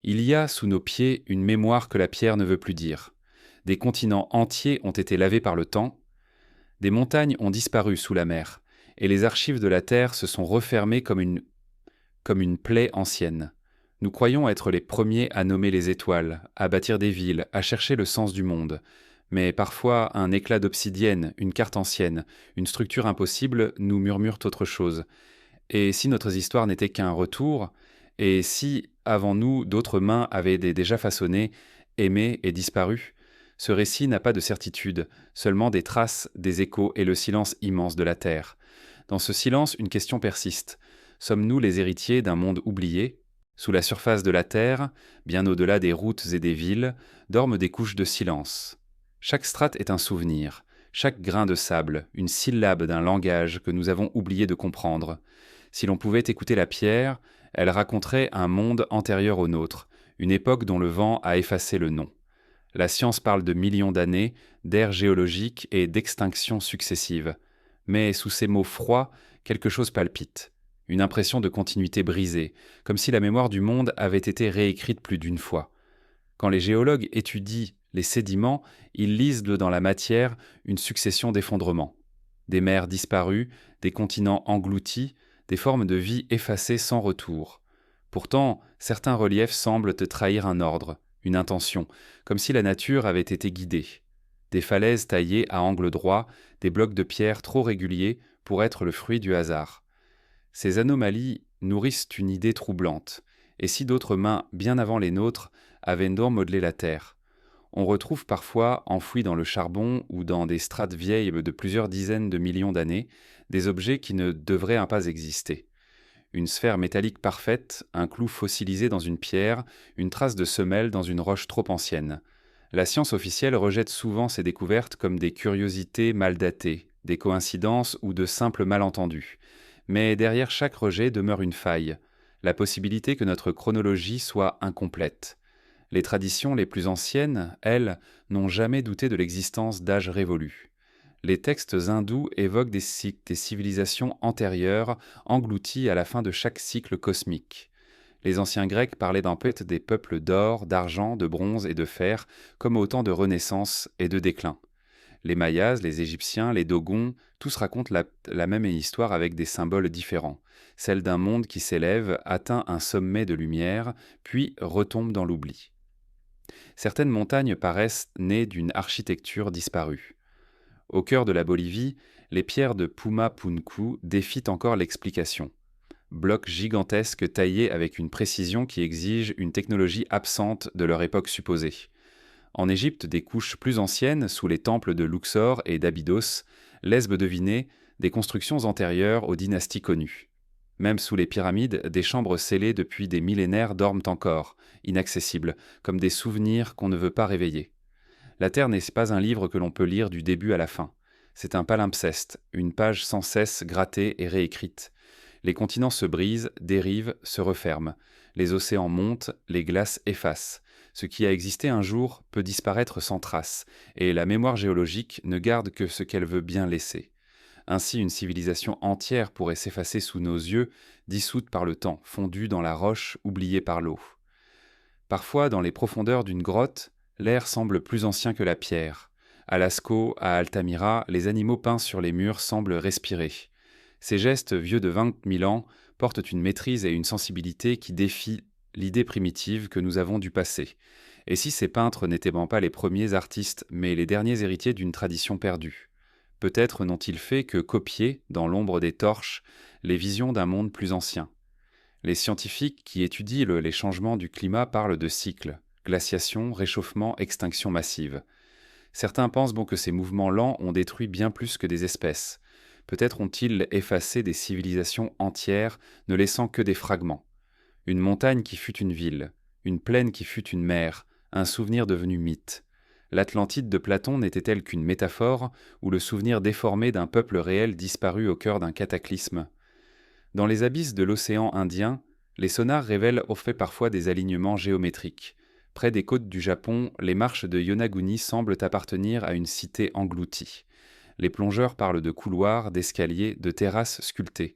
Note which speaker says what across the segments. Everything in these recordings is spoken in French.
Speaker 1: Il y a sous nos pieds une mémoire que la pierre ne veut plus dire. Des continents entiers ont été lavés par le temps, des montagnes ont disparu sous la mer, et les archives de la Terre se sont refermées comme une plaie ancienne. Nous croyons être les premiers à nommer les étoiles, à bâtir des villes, à chercher le sens du monde. Mais parfois, un éclat d'obsidienne, une carte ancienne, une structure impossible nous murmurent autre chose. Et si notre histoire n'était qu'un retour, et si, avant nous, d'autres mains avaient déjà façonné, aimé et disparu, ce récit n'a pas de certitude, seulement des traces, des échos et le silence immense de la Terre. Dans ce silence, une question persiste. Sommes-nous les héritiers d'un monde oublié? Sous la surface de la Terre, bien au-delà des routes et des villes, dorment des couches de silence. Chaque strate est un souvenir, chaque grain de sable, une syllabe d'un langage que nous avons oublié de comprendre. Si l'on pouvait écouter la pierre, elle raconterait un monde antérieur au nôtre, une époque dont le vent a effacé le nom. La science parle de millions d'années, d'ères géologiques et d'extinctions successives. Mais sous ces mots froids, quelque chose palpite. Une impression de continuité brisée, comme si la mémoire du monde avait été réécrite plus d'une fois. Quand les géologues étudient les sédiments, ils lisent dans la matière une succession d'effondrements. Des mers disparues, des continents engloutis, des formes de vie effacées sans retour. Pourtant, certains reliefs semblent trahir un ordre, une intention, comme si la nature avait été guidée. Des falaises taillées à angle droit, des blocs de pierre trop réguliers pour être le fruit du hasard. Ces anomalies nourrissent une idée troublante. Et si d'autres mains, bien avant les nôtres, avaient donc modelé la Terre? On retrouve parfois, enfouis dans le charbon ou dans des strates vieilles de plusieurs dizaines de millions d'années, des objets qui ne devraient pas exister. Une sphère métallique parfaite, un clou fossilisé dans une pierre, une trace de semelle dans une roche trop ancienne. La science officielle rejette souvent ces découvertes comme des curiosités mal datées, des coïncidences ou de simples malentendus. Mais derrière chaque rejet demeure une faille, la possibilité que notre chronologie soit incomplète. Les traditions les plus anciennes, elles, n'ont jamais douté de l'existence d'âges révolus. Les textes hindous évoquent des civilisations antérieures, englouties à la fin de chaque cycle cosmique. Les anciens Grecs parlaient d'un peut des peuples d'or, d'argent, de bronze et de fer, comme au temps de renaissance et de déclin. Les Mayas, les Égyptiens, les Dogons, tous racontent la même histoire avec des symboles différents. Celle d'un monde qui s'élève, atteint un sommet de lumière, puis retombe dans l'oubli. Certaines montagnes paraissent nées d'une architecture disparue. Au cœur de la Bolivie, les pierres de Puma Punku défient encore l'explication. Blocs gigantesques taillés avec une précision qui exige une technologie absente de leur époque supposée. En Égypte, des couches plus anciennes, sous les temples de Luxor et d'Abydos, laissent deviner des constructions antérieures aux dynasties connues. Même sous les pyramides, des chambres scellées depuis des millénaires dorment encore, inaccessibles, comme des souvenirs qu'on ne veut pas réveiller. La Terre n'est pas un livre que l'on peut lire du début à la fin. C'est un palimpseste, une page sans cesse grattée et réécrite. Les continents se brisent, dérivent, se referment. Les océans montent, les glaces effacent. Ce qui a existé un jour peut disparaître sans trace, et la mémoire géologique ne garde que ce qu'elle veut bien laisser. Ainsi, une civilisation entière pourrait s'effacer sous nos yeux, dissoute par le temps, fondue dans la roche, oubliée par l'eau. Parfois, dans les profondeurs d'une grotte, l'air semble plus ancien que la pierre. À Lascaux, à Altamira, les animaux peints sur les murs semblent respirer. Ces gestes vieux de 20 000 ans portent une maîtrise et une sensibilité qui défient l'idée primitive que nous avons du passé. Et si ces peintres n'étaient pas les premiers artistes, mais les derniers héritiers d'une tradition perdue? Peut-être n'ont-ils fait que copier, dans l'ombre des torches, les visions d'un monde plus ancien. Les scientifiques qui étudient les changements du climat parlent de cycles, glaciation, réchauffement, extinction massive. Certains pensent que ces mouvements lents ont détruit bien plus que des espèces. Peut-être ont-ils effacé des civilisations entières, ne laissant que des fragments. Une montagne qui fut une ville, une plaine qui fut une mer, un souvenir devenu mythe. L'Atlantide de Platon n'était-elle qu'une métaphore ou le souvenir déformé d'un peuple réel disparu au cœur d'un cataclysme? Dans les abysses de l'océan Indien, les sonars révèlent au fait parfois des alignements géométriques. Près des côtes du Japon, les marches de Yonaguni semblent appartenir à une cité engloutie. Les plongeurs parlent de couloirs, d'escaliers, de terrasses sculptées.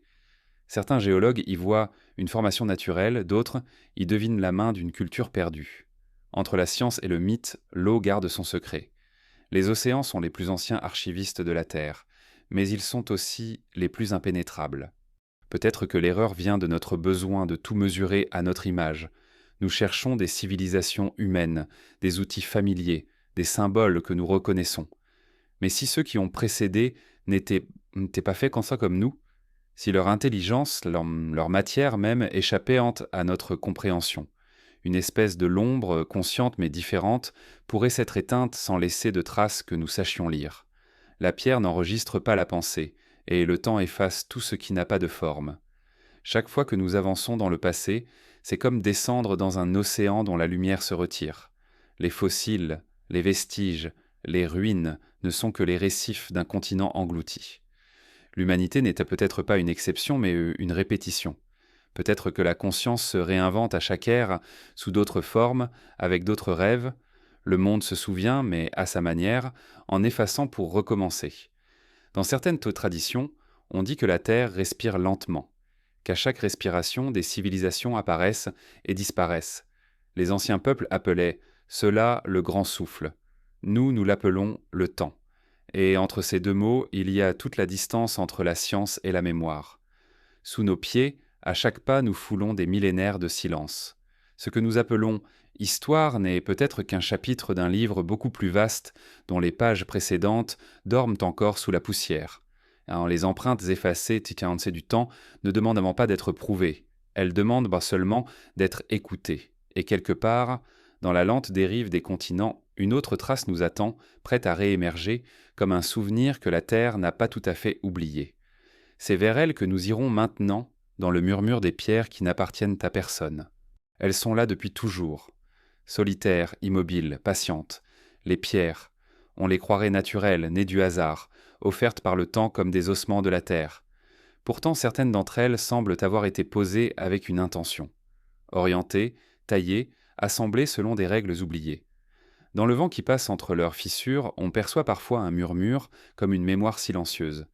Speaker 1: Certains géologues y voient une formation naturelle, d'autres y devinent la main d'une culture perdue. Entre la science et le mythe, l'eau garde son secret. Les océans sont les plus anciens archivistes de la Terre, mais ils sont aussi les plus impénétrables. Peut-être que l'erreur vient de notre besoin de tout mesurer à notre image. Nous cherchons des civilisations humaines, des outils familiers, des symboles que nous reconnaissons. Mais si ceux qui ont précédé n'étaient pas faits comme ça comme nous, si leur intelligence, leur matière même, échappait à notre compréhension, une espèce de l'ombre, consciente mais différente, pourrait s'être éteinte sans laisser de traces que nous sachions lire. La pierre n'enregistre pas la pensée, et le temps efface tout ce qui n'a pas de forme. Chaque fois que nous avançons dans le passé, c'est comme descendre dans un océan dont la lumière se retire. Les fossiles, les vestiges, les ruines ne sont que les récifs d'un continent englouti. L'humanité n'était peut-être pas une exception, mais une répétition. Peut-être que la conscience se réinvente à chaque ère, sous d'autres formes, avec d'autres rêves. Le monde se souvient, mais à sa manière, en effaçant pour recommencer. Dans certaines traditions, on dit que la Terre respire lentement, qu'à chaque respiration, des civilisations apparaissent et disparaissent. Les anciens peuples appelaient cela le grand souffle. Nous l'appelons le temps. Et entre ces deux mots, il y a toute la distance entre la science et la mémoire. Sous nos pieds, à chaque pas, nous foulons des millénaires de silence. Ce que nous appelons histoire n'est peut-être qu'un chapitre d'un livre beaucoup plus vaste, dont les pages précédentes dorment encore sous la poussière. Les empreintes effacées du temps ne demandent avant pas d'être prouvées. Elles demandent seulement d'être écoutées. Et quelque part, dans la lente dérive des continents, une autre trace nous attend, prête à réémerger, comme un souvenir que la Terre n'a pas tout à fait oublié. C'est vers elle que nous irons maintenant, dans le murmure des pierres qui n'appartiennent à personne. Elles sont là depuis toujours. Solitaires, immobiles, patientes. Les pierres, on les croirait naturelles, nées du hasard, offertes par le temps comme des ossements de la terre. Pourtant, certaines d'entre elles semblent avoir été posées avec une intention. Orientées, taillées, assemblées selon des règles oubliées. Dans le vent qui passe entre leurs fissures, on perçoit parfois un murmure, comme une mémoire silencieuse.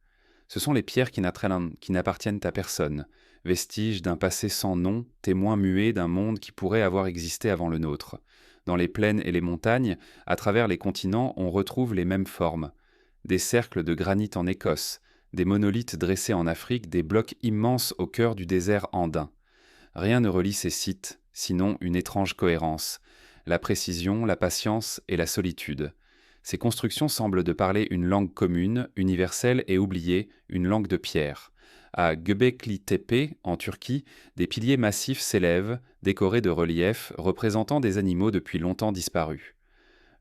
Speaker 1: Ce sont les pierres qui n'appartiennent à personne, vestiges d'un passé sans nom, témoins muets d'un monde qui pourrait avoir existé avant le nôtre. Dans les plaines et les montagnes, à travers les continents, on retrouve les mêmes formes. Des cercles de granit en Écosse, des monolithes dressés en Afrique, des blocs immenses au cœur du désert andin. Rien ne relie ces sites, sinon une étrange cohérence. La précision, la patience et la solitude. Ces constructions semblent de parler une langue commune, universelle et oubliée, une langue de pierre. À Göbekli-Tepe, en Turquie, des piliers massifs s'élèvent, décorés de reliefs, représentant des animaux depuis longtemps disparus.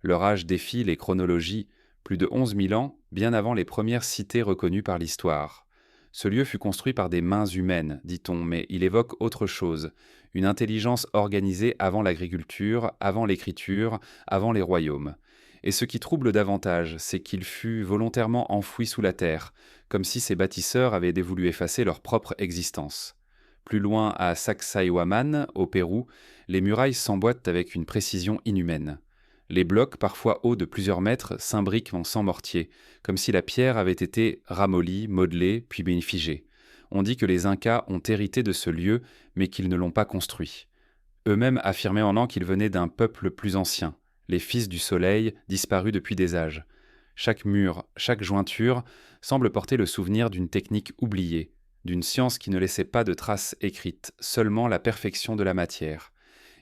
Speaker 1: Leur âge défie les chronologies, plus de 11 000 ans, bien avant les premières cités reconnues par l'histoire. Ce lieu fut construit par des mains humaines, dit-on, mais il évoque autre chose, une intelligence organisée avant l'agriculture, avant l'écriture, avant les royaumes. Et ce qui trouble davantage, c'est qu'il fut volontairement enfoui sous la terre, comme si ces bâtisseurs avaient voulu effacer leur propre existence. Plus loin, à Sacsayhuaman, au Pérou, les murailles s'emboîtent avec une précision inhumaine. Les blocs, parfois hauts de plusieurs mètres, s'imbriquent sans mortier, comme si la pierre avait été ramollie, modelée, puis figée. On dit que les Incas ont hérité de ce lieu, mais qu'ils ne l'ont pas construit. Eux-mêmes affirmaient en an qu'ils venaient d'un peuple plus ancien, les fils du soleil, disparus depuis des âges. Chaque mur, chaque jointure semble porter le souvenir d'une technique oubliée, d'une science qui ne laissait pas de traces écrites, seulement la perfection de la matière.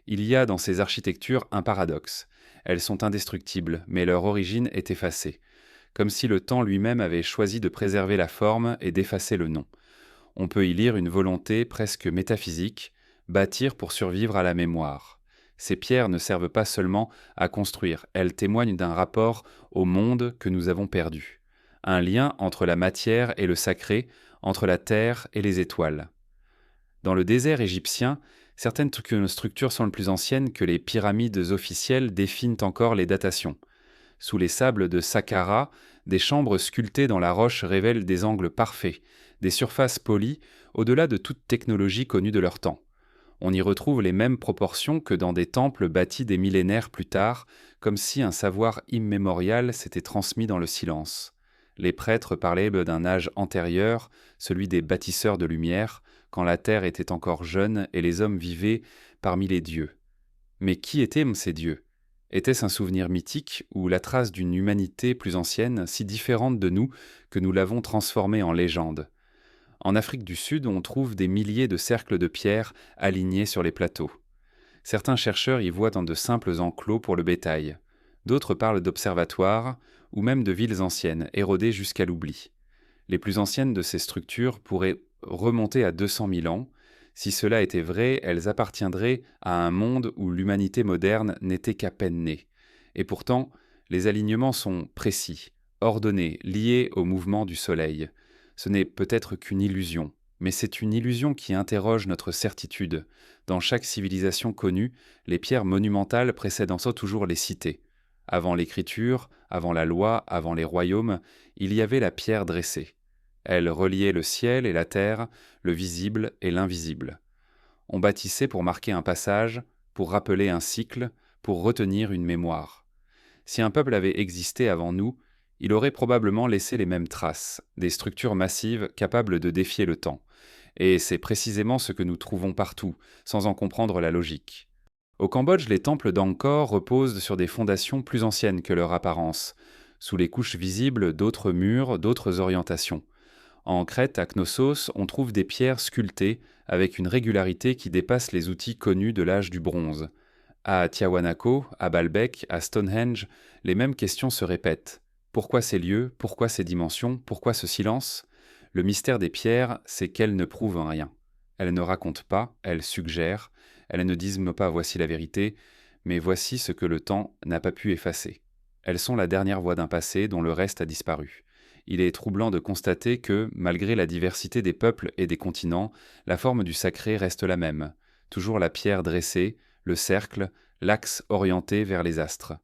Speaker 1: Il y a dans ces architectures un paradoxe. Elles sont indestructibles, mais leur origine est effacée, comme si le temps lui-même avait choisi de préserver la forme et d'effacer le nom. On peut y lire une volonté presque métaphysique, bâtir pour survivre à la mémoire. Ces pierres ne servent pas seulement à construire, elles témoignent d'un rapport au monde que nous avons perdu. Un lien entre la matière et le sacré, entre la terre et les étoiles. Dans le désert égyptien, certaines structures sont plus anciennes que les pyramides officielles définissent encore les datations. Sous les sables de Saqqara, des chambres sculptées dans la roche révèlent des angles parfaits, des surfaces polies, au-delà de toute technologie connue de leur temps. On y retrouve les mêmes proportions que dans des temples bâtis des millénaires plus tard, comme si un savoir immémorial s'était transmis dans le silence. Les prêtres parlaient d'un âge antérieur, celui des bâtisseurs de lumière, quand la terre était encore jeune et les hommes vivaient parmi les dieux. Mais qui étaient ces dieux? Était-ce un souvenir mythique ou la trace d'une humanité plus ancienne, si différente de nous que nous l'avons transformée en légende? En Afrique du Sud, on trouve des milliers de cercles de pierre alignés sur les plateaux. Certains chercheurs y voient dans de simples enclos pour le bétail. D'autres parlent d'observatoires ou même de villes anciennes, érodées jusqu'à l'oubli. Les plus anciennes de ces structures pourraient remonter à 200 000 ans. Si cela était vrai, elles appartiendraient à un monde où l'humanité moderne n'était qu'à peine née. Et pourtant, les alignements sont précis, ordonnés, liés au mouvement du Soleil. Ce n'est peut-être qu'une illusion, mais c'est une illusion qui interroge notre certitude. Dans chaque civilisation connue, les pierres monumentales précèdent en soi toujours les cités. Avant l'écriture, avant la loi, avant les royaumes, il y avait la pierre dressée. Elle reliait le ciel et la terre, le visible et l'invisible. On bâtissait pour marquer un passage, pour rappeler un cycle, pour retenir une mémoire. Si un peuple avait existé avant nous, il aurait probablement laissé les mêmes traces, des structures massives capables de défier le temps. Et c'est précisément ce que nous trouvons partout, sans en comprendre la logique. Au Cambodge, les temples d'Angkor reposent sur des fondations plus anciennes que leur apparence, sous les couches visibles d'autres murs, d'autres orientations. En Crète, à Knossos, on trouve des pierres sculptées avec une régularité qui dépasse les outils connus de l'âge du bronze. À Tiahuanaco, à Baalbek, à Stonehenge, les mêmes questions se répètent. Pourquoi ces lieux? Pourquoi ces dimensions? Pourquoi ce silence? Le mystère des pierres, c'est qu'elles ne prouvent rien. Elles ne racontent pas, elles suggèrent, elles ne disent pas voici la vérité, mais voici ce que le temps n'a pas pu effacer. Elles sont la dernière voix d'un passé dont le reste a disparu. Il est troublant de constater que, malgré la diversité des peuples et des continents, la forme du sacré reste la même. Toujours la pierre dressée, le cercle, l'axe orienté vers les astres.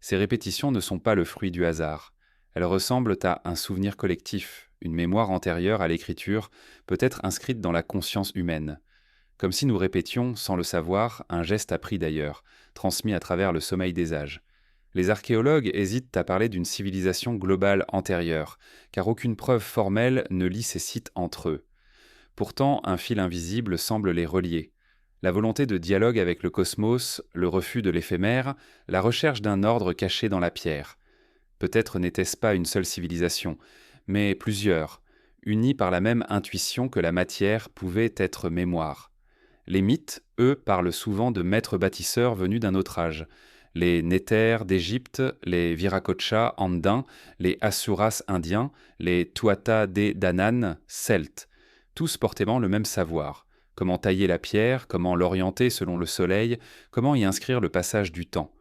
Speaker 1: Ces répétitions ne sont pas le fruit du hasard. Elles ressemblent à un souvenir collectif, une mémoire antérieure à l'écriture, peut-être inscrite dans la conscience humaine. Comme si nous répétions, sans le savoir, un geste appris d'ailleurs, transmis à travers le sommeil des âges. Les archéologues hésitent à parler d'une civilisation globale antérieure, car aucune preuve formelle ne lie ces sites entre eux. Pourtant, un fil invisible semble les relier. La volonté de dialogue avec le cosmos, le refus de l'éphémère, la recherche d'un ordre caché dans la pierre. Peut-être n'était-ce pas une seule civilisation, mais plusieurs, unies par la même intuition que la matière pouvait être mémoire. Les mythes, eux, parlent souvent de maîtres bâtisseurs venus d'un autre âge. Les Néthers d'Égypte, les Viracocha andins, les Asuras indiens, les Tuatha Dé Danann celtes. Tous portaient le même savoir. Comment tailler la pierre, comment l'orienter selon le soleil, comment y inscrire le passage du temps.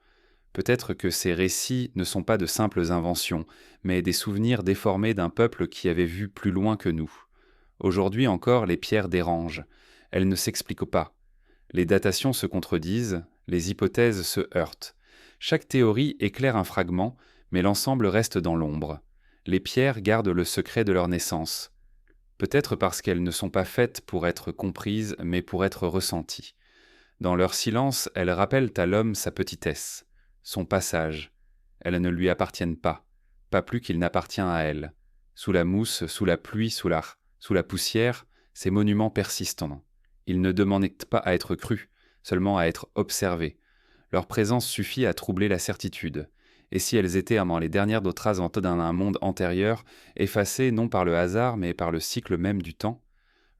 Speaker 1: Peut-être que ces récits ne sont pas de simples inventions, mais des souvenirs déformés d'un peuple qui avait vu plus loin que nous. Aujourd'hui encore, les pierres dérangent. Elles ne s'expliquent pas. Les datations se contredisent, les hypothèses se heurtent. Chaque théorie éclaire un fragment, mais l'ensemble reste dans l'ombre. Les pierres gardent le secret de leur naissance. Peut-être parce qu'elles ne sont pas faites pour être comprises, mais pour être ressenties. Dans leur silence, elles rappellent à l'homme sa petitesse, son passage. Elles ne lui appartiennent pas plus qu'il n'appartient à elle. Sous la mousse, sous la pluie, sous la poussière, ces monuments persistants. Ils ne demandent pas à être crus, seulement à être observés. Leur présence suffit à troubler la certitude. Et si elles étaient avant les dernières traces d'un monde antérieur, effacées non par le hasard mais par le cycle même du temps?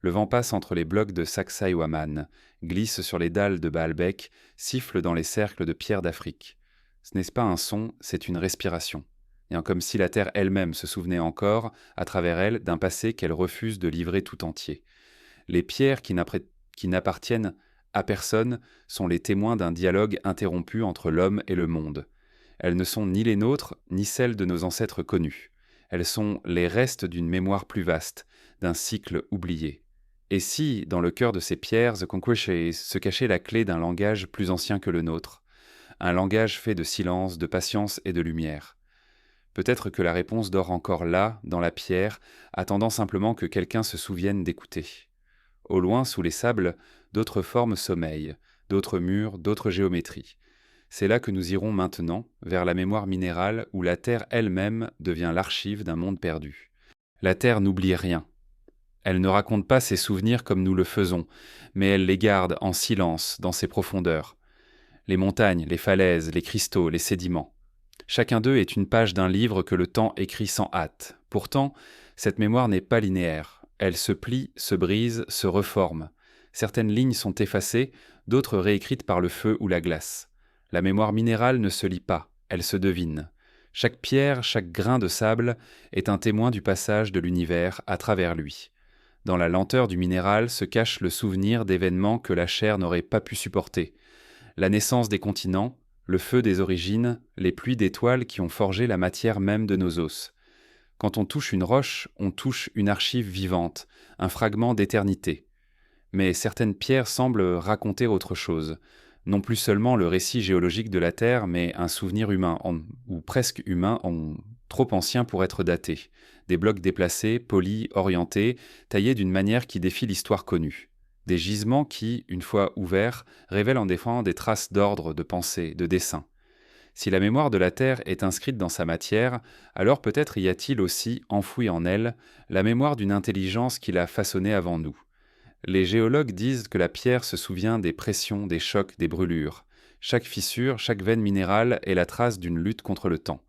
Speaker 1: Le vent passe entre les blocs de Sacsayhuaman, glisse sur les dalles de Baalbek, siffle dans les cercles de pierre d'Afrique. Ce n'est pas un son, c'est une respiration. Et comme si la terre elle-même se souvenait encore, à travers elle, d'un passé qu'elle refuse de livrer tout entier. Les pierres qui n'appartiennent à personne sont les témoins d'un dialogue interrompu entre l'homme et le monde. Elles ne sont ni les nôtres, ni celles de nos ancêtres connus. Elles sont les restes d'une mémoire plus vaste, d'un cycle oublié. Et si, dans le cœur de ces pierres, se cachait la clé d'un langage plus ancien que le nôtre, un langage fait de silence, de patience et de lumière? Peut-être que la réponse dort encore là, dans la pierre, attendant simplement que quelqu'un se souvienne d'écouter. Au loin, sous les sables, d'autres formes sommeillent, d'autres murs, d'autres géométries. C'est là que nous irons maintenant, vers la mémoire minérale où la Terre elle-même devient l'archive d'un monde perdu. La Terre n'oublie rien. Elle ne raconte pas ses souvenirs comme nous le faisons, mais elle les garde en silence dans ses profondeurs. Les montagnes, les falaises, les cristaux, les sédiments. Chacun d'eux est une page d'un livre que le temps écrit sans hâte. Pourtant, cette mémoire n'est pas linéaire. Elle se plie, se brise, se reforme. Certaines lignes sont effacées, d'autres réécrites par le feu ou la glace. La mémoire minérale ne se lit pas, elle se devine. Chaque pierre, chaque grain de sable est un témoin du passage de l'univers à travers lui. Dans la lenteur du minéral se cache le souvenir d'événements que la chair n'aurait pas pu supporter. La naissance des continents, le feu des origines, les pluies d'étoiles qui ont forgé la matière même de nos os. Quand on touche une roche, on touche une archive vivante, un fragment d'éternité. Mais certaines pierres semblent raconter autre chose. Non plus seulement le récit géologique de la Terre, mais un souvenir humain, ou presque humain, trop ancien pour être daté. Des blocs déplacés, polis, orientés, taillés d'une manière qui défie l'histoire connue. Des gisements qui, une fois ouverts, révèlent en défendant des traces d'ordre, de pensée, de dessin. Si la mémoire de la Terre est inscrite dans sa matière, alors peut-être y a-t-il aussi, enfoui en elle, la mémoire d'une intelligence qui l'a façonnée avant nous. Les géologues disent que la pierre se souvient des pressions, des chocs, des brûlures. Chaque fissure, chaque veine minérale est la trace d'une lutte contre le temps.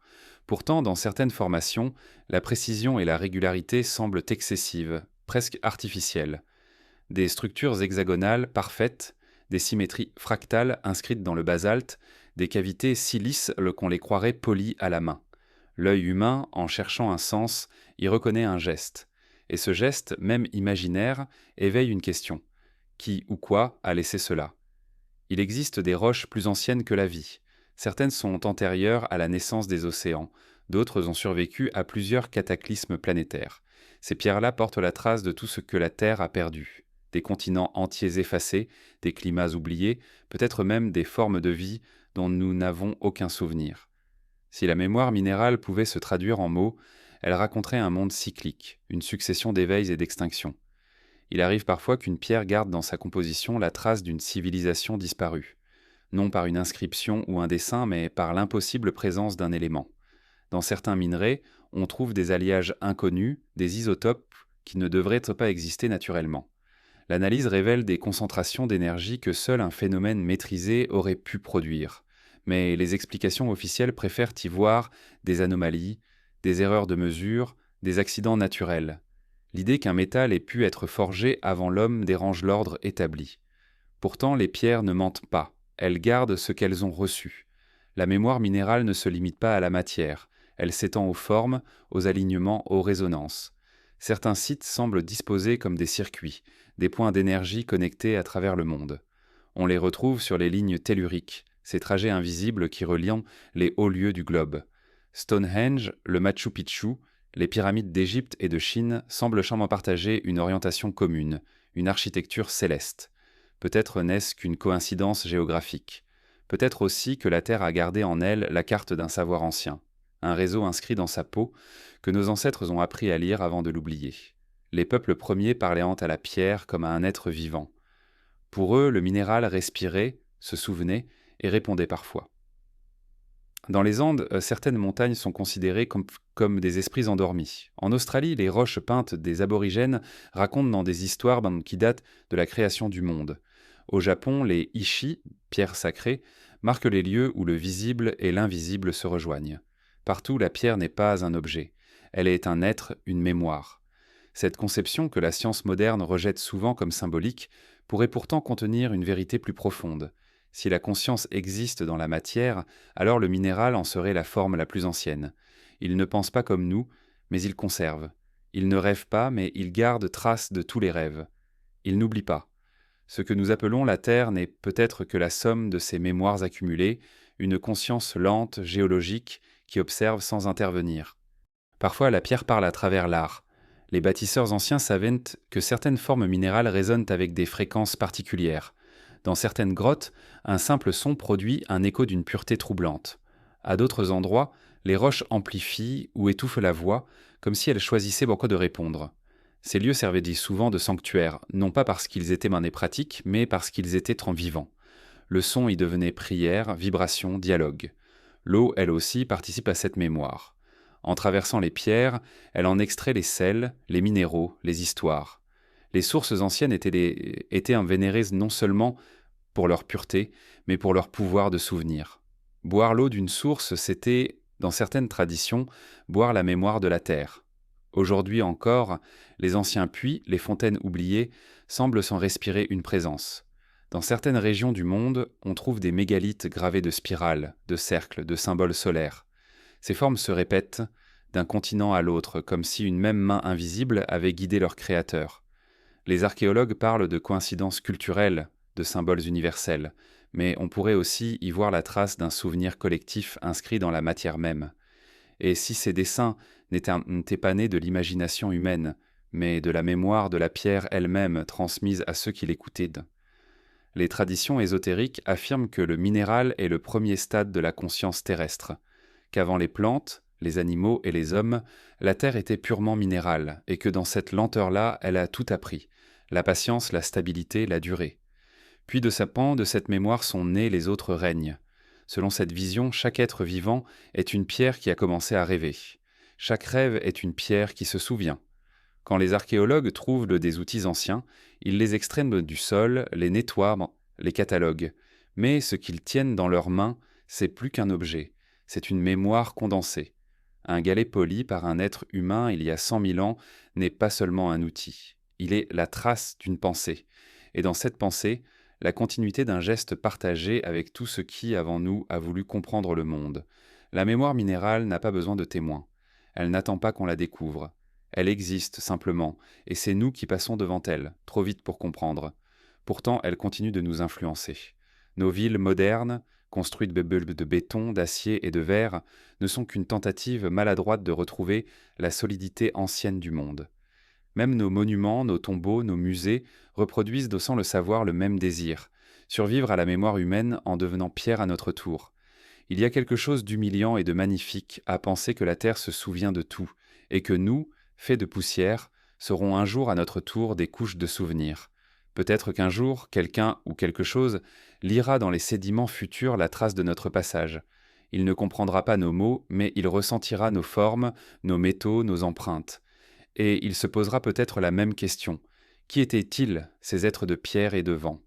Speaker 1: Pourtant, dans certaines formations, la précision et la régularité semblent excessives, presque artificielles. Des structures hexagonales parfaites, des symétries fractales inscrites dans le basalte, des cavités si lisses qu'on les croirait polies à la main. L'œil humain, en cherchant un sens, y reconnaît un geste. Et ce geste, même imaginaire, éveille une question. Qui ou quoi a laissé cela ? Il existe des roches plus anciennes que la vie. Certaines sont antérieures à la naissance des océans, d'autres ont survécu à plusieurs cataclysmes planétaires. Ces pierres-là portent la trace de tout ce que la Terre a perdu. Des continents entiers effacés, des climats oubliés, peut-être même des formes de vie dont nous n'avons aucun souvenir. Si la mémoire minérale pouvait se traduire en mots, elle raconterait un monde cyclique, une succession d'éveils et d'extinctions. Il arrive parfois qu'une pierre garde dans sa composition la trace d'une civilisation disparue, non par une inscription ou un dessin, mais par l'impossible présence d'un élément. Dans certains minerais, on trouve des alliages inconnus, des isotopes qui ne devraient pas exister naturellement. L'analyse révèle des concentrations d'énergie que seul un phénomène maîtrisé aurait pu produire. Mais les explications officielles préfèrent y voir des anomalies, des erreurs de mesure, des accidents naturels. L'idée qu'un métal ait pu être forgé avant l'homme dérange l'ordre établi. Pourtant, les pierres ne mentent pas, elles gardent ce qu'elles ont reçu. La mémoire minérale ne se limite pas à la matière, elle s'étend aux formes, aux alignements, aux résonances. Certains sites semblent disposés comme des circuits, des points d'énergie connectés à travers le monde. On les retrouve sur les lignes telluriques, ces trajets invisibles qui relient les hauts lieux du globe. Stonehenge, le Machu Picchu, les pyramides d'Égypte et de Chine semblent chacun partager une orientation commune, une architecture céleste. Peut-être n'est-ce qu'une coïncidence géographique. Peut-être aussi que la Terre a gardé en elle la carte d'un savoir ancien, un réseau inscrit dans sa peau que nos ancêtres ont appris à lire avant de l'oublier. Les peuples premiers parlaient à la pierre comme à un être vivant. Pour eux, le minéral respirait, se souvenait et répondait parfois. Dans les Andes, certaines montagnes sont considérées comme des esprits endormis. En Australie, les roches peintes des aborigènes racontent dans des histoires qui datent de la création du monde. Au Japon, les ishi, pierres sacrées, marquent les lieux où le visible et l'invisible se rejoignent. Partout, la pierre n'est pas un objet. Elle est un être, une mémoire. Cette conception que la science moderne rejette souvent comme symbolique pourrait pourtant contenir une vérité plus profonde. Si la conscience existe dans la matière, alors le minéral en serait la forme la plus ancienne. Il ne pense pas comme nous, mais il conserve. Il ne rêve pas, mais il garde trace de tous les rêves. Il n'oublie pas. Ce que nous appelons la Terre n'est peut-être que la somme de ces mémoires accumulées, une conscience lente, géologique, qui observe sans intervenir. Parfois, la pierre parle à travers l'art. Les bâtisseurs anciens s'aventent que certaines formes minérales résonnent avec des fréquences particulières. Dans certaines grottes, un simple son produit un écho d'une pureté troublante. À d'autres endroits, les roches amplifient ou étouffent la voix, comme si elles choisissaient pourquoi de répondre. Ces lieux servaient souvent de sanctuaires, non pas parce qu'ils étaient menés pratiques, mais parce qu'ils étaient en vivant. Le son y devenait prière, vibration, dialogue. L'eau, elle aussi, participe à cette mémoire. En traversant les pierres, elle en extrait les sels, les minéraux, les histoires. Les sources anciennes étaient vénérées non seulement pour leur pureté, mais pour leur pouvoir de souvenir. Boire l'eau d'une source, c'était, dans certaines traditions, boire la mémoire de la terre. Aujourd'hui encore, les anciens puits, les fontaines oubliées, semblent s'en respirer une présence. Dans certaines régions du monde, on trouve des mégalithes gravés de spirales, de cercles, de symboles solaires. Ces formes se répètent d'un continent à l'autre, comme si une même main invisible avait guidé leur créateur. Les archéologues parlent de coïncidences culturelles, de symboles universels, mais on pourrait aussi y voir la trace d'un souvenir collectif inscrit dans la matière même. Et si ces dessins n'étaient pas nés de l'imagination humaine, mais de la mémoire de la pierre elle-même transmise à ceux qui l'écoutaient. Les traditions ésotériques affirment que le minéral est le premier stade de la conscience terrestre, qu'avant les plantes, les animaux et les hommes, la terre était purement minérale, et que dans cette lenteur-là, elle a tout appris, la patience, la stabilité, la durée. Puis de cette mémoire sont nés les autres règnes. Selon cette vision, chaque être vivant est une pierre qui a commencé à rêver. Chaque rêve est une pierre qui se souvient. Quand les archéologues trouvent des outils anciens, ils les extraient du sol, les nettoient, les cataloguent. Mais ce qu'ils tiennent dans leurs mains, c'est plus qu'un objet, c'est une mémoire condensée. Un galet poli par un être humain il y a 100 000 ans n'est pas seulement un outil, il est la trace d'une pensée. Et dans cette pensée, la continuité d'un geste partagé avec tout ce qui, avant nous, a voulu comprendre le monde. La mémoire minérale n'a pas besoin de témoins. Elle n'attend pas qu'on la découvre. Elle existe simplement, et c'est nous qui passons devant elle, trop vite pour comprendre. Pourtant, elle continue de nous influencer. Nos villes modernes, construites de béton, d'acier et de verre, ne sont qu'une tentative maladroite de retrouver la solidité ancienne du monde. Même nos monuments, nos tombeaux, nos musées reproduisent sans le savoir le même désir, survivre à la mémoire humaine en devenant pierre à notre tour. Il y a quelque chose d'humiliant et de magnifique à penser que la Terre se souvient de tout, et que nous, faits de poussière, serons un jour à notre tour des couches de souvenirs. Peut-être qu'un jour, quelqu'un ou quelque chose lira dans les sédiments futurs la trace de notre passage. Il ne comprendra pas nos mots, mais il ressentira nos formes, nos métaux, nos empreintes. Et il se posera peut-être la même question. Qui étaient-ils, ces êtres de pierre et de vent ?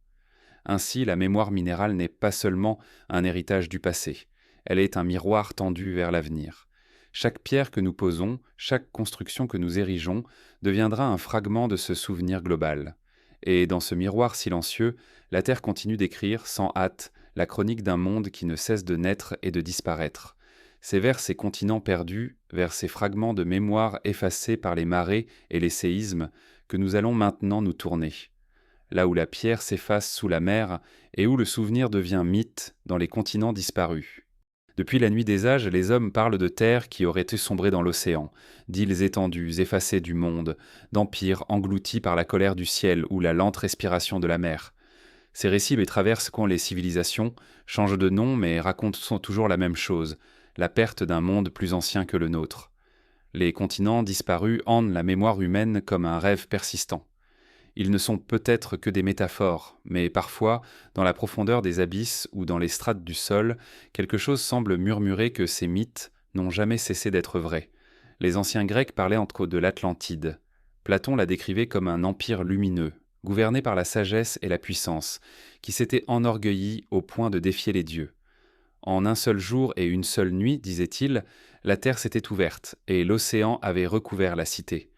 Speaker 1: Ainsi, la mémoire minérale n'est pas seulement un héritage du passé, elle est un miroir tendu vers l'avenir. Chaque pierre que nous posons, chaque construction que nous érigeons, deviendra un fragment de ce souvenir global. Et dans ce miroir silencieux, la Terre continue d'écrire, sans hâte, la chronique d'un monde qui ne cesse de naître et de disparaître. C'est vers ces continents perdus, vers ces fragments de mémoire effacés par les marées et les séismes, que nous allons maintenant nous tourner. Là où la pierre s'efface sous la mer et où le souvenir devient mythe dans les continents disparus. Depuis la nuit des âges, les hommes parlent de terres qui auraient sombré dans l'océan, d'îles étendues, effacées du monde, d'empires engloutis par la colère du ciel ou la lente respiration de la mer. Ces récits traversent les civilisations, changent de nom mais racontent toujours la même chose, la perte d'un monde plus ancien que le nôtre. Les continents disparus hantent la mémoire humaine comme un rêve persistant. Ils ne sont peut-être que des métaphores, mais parfois, dans la profondeur des abysses ou dans les strates du sol, quelque chose semble murmurer que ces mythes n'ont jamais cessé d'être vrais. Les anciens Grecs parlaient de l'Atlantide. Platon la décrivait comme un empire lumineux, gouverné par la sagesse et la puissance, qui s'était enorgueilli au point de défier les dieux. En un seul jour et une seule nuit, disait-il, la terre s'était ouverte et l'océan avait recouvert la cité.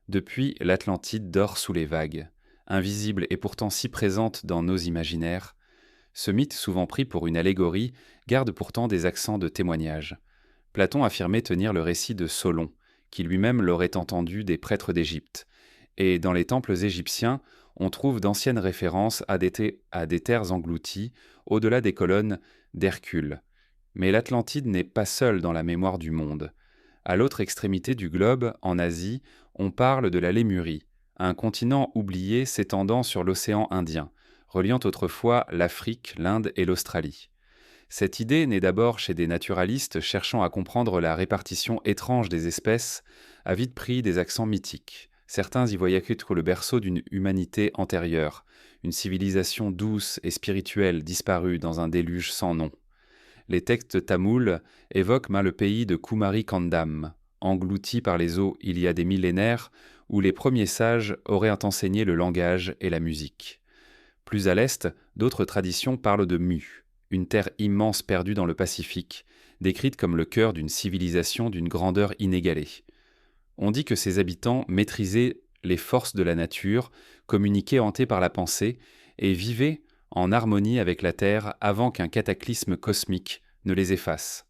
Speaker 1: Depuis, l'Atlantide dort sous les vagues, invisible et pourtant si présente dans nos imaginaires. Ce mythe, souvent pris pour une allégorie, garde pourtant des accents de témoignage. Platon affirmait tenir le récit de Solon, qui lui-même l'aurait entendu des prêtres d'Égypte. Et dans les temples égyptiens, on trouve d'anciennes références à des terres englouties, au-delà des colonnes d'Hercule. Mais l'Atlantide n'est pas seule dans la mémoire du monde. À l'autre extrémité du globe, en Asie, on parle de la Lémurie, un continent oublié s'étendant sur l'océan Indien, reliant autrefois l'Afrique, l'Inde et l'Australie. Cette idée naît d'abord chez des naturalistes cherchant à comprendre la répartition étrange des espèces, a vite pris des accents mythiques. Certains y voyaient le berceau d'une humanité antérieure, une civilisation douce et spirituelle disparue dans un déluge sans nom. Les textes tamouls évoquent le pays de Kumari Kandam, englouti par les eaux il y a des millénaires, où les premiers sages auraient enseigné le langage et la musique. Plus à l'est, d'autres traditions parlent de Mu, une terre immense perdue dans le Pacifique, décrite comme le cœur d'une civilisation d'une grandeur inégalée. On dit que ses habitants maîtrisaient les forces de la nature, communiquaient hantés par la pensée, et vivaient en harmonie avec la Terre avant qu'un cataclysme cosmique ne les efface.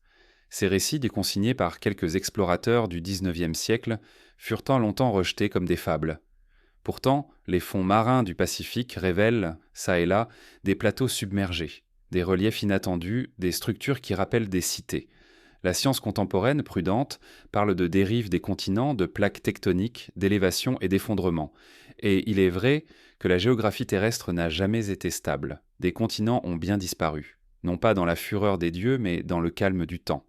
Speaker 1: Ces récits, déconsignés par quelques explorateurs du XIXe siècle, furent longtemps rejetés comme des fables. Pourtant, les fonds marins du Pacifique révèlent, çà et là, des plateaux submergés, des reliefs inattendus, des structures qui rappellent des cités. La science contemporaine, prudente, parle de dérives des continents, de plaques tectoniques, d'élévation et d'effondrement. Et il est vrai que la géographie terrestre n'a jamais été stable. Des continents ont bien disparu, non pas dans la fureur des dieux, mais dans le calme du temps.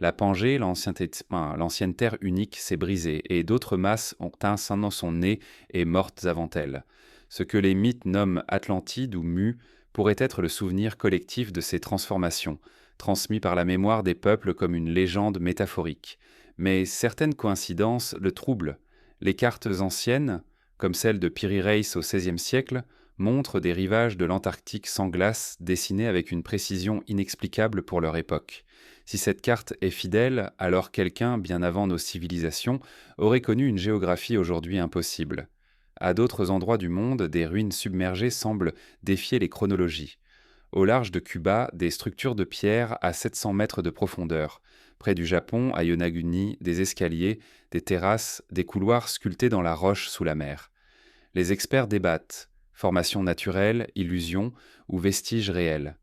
Speaker 1: La Pangée, l'ancienne terre unique, s'est brisée, et d'autres masses ont un son nez et mortes avant elle. Ce que les mythes nomment Atlantide ou Mu pourrait être le souvenir collectif de ces transformations, transmis par la mémoire des peuples comme une légende métaphorique. Mais certaines coïncidences le troublent. Les cartes anciennes, comme celle de Piri Reis au XVIe siècle, montrent des rivages de l'Antarctique sans glace dessinés avec une précision inexplicable pour leur époque. Si cette carte est fidèle, alors quelqu'un, bien avant nos civilisations, aurait connu une géographie aujourd'hui impossible. À d'autres endroits du monde, des ruines submergées semblent défier les chronologies. Au large de Cuba, des structures de pierre à 700 mètres de profondeur. Près du Japon, à Yonaguni, des escaliers, des terrasses, des couloirs sculptés dans la roche sous la mer. Les experts débattent, formation naturelle, illusion ou vestiges réels.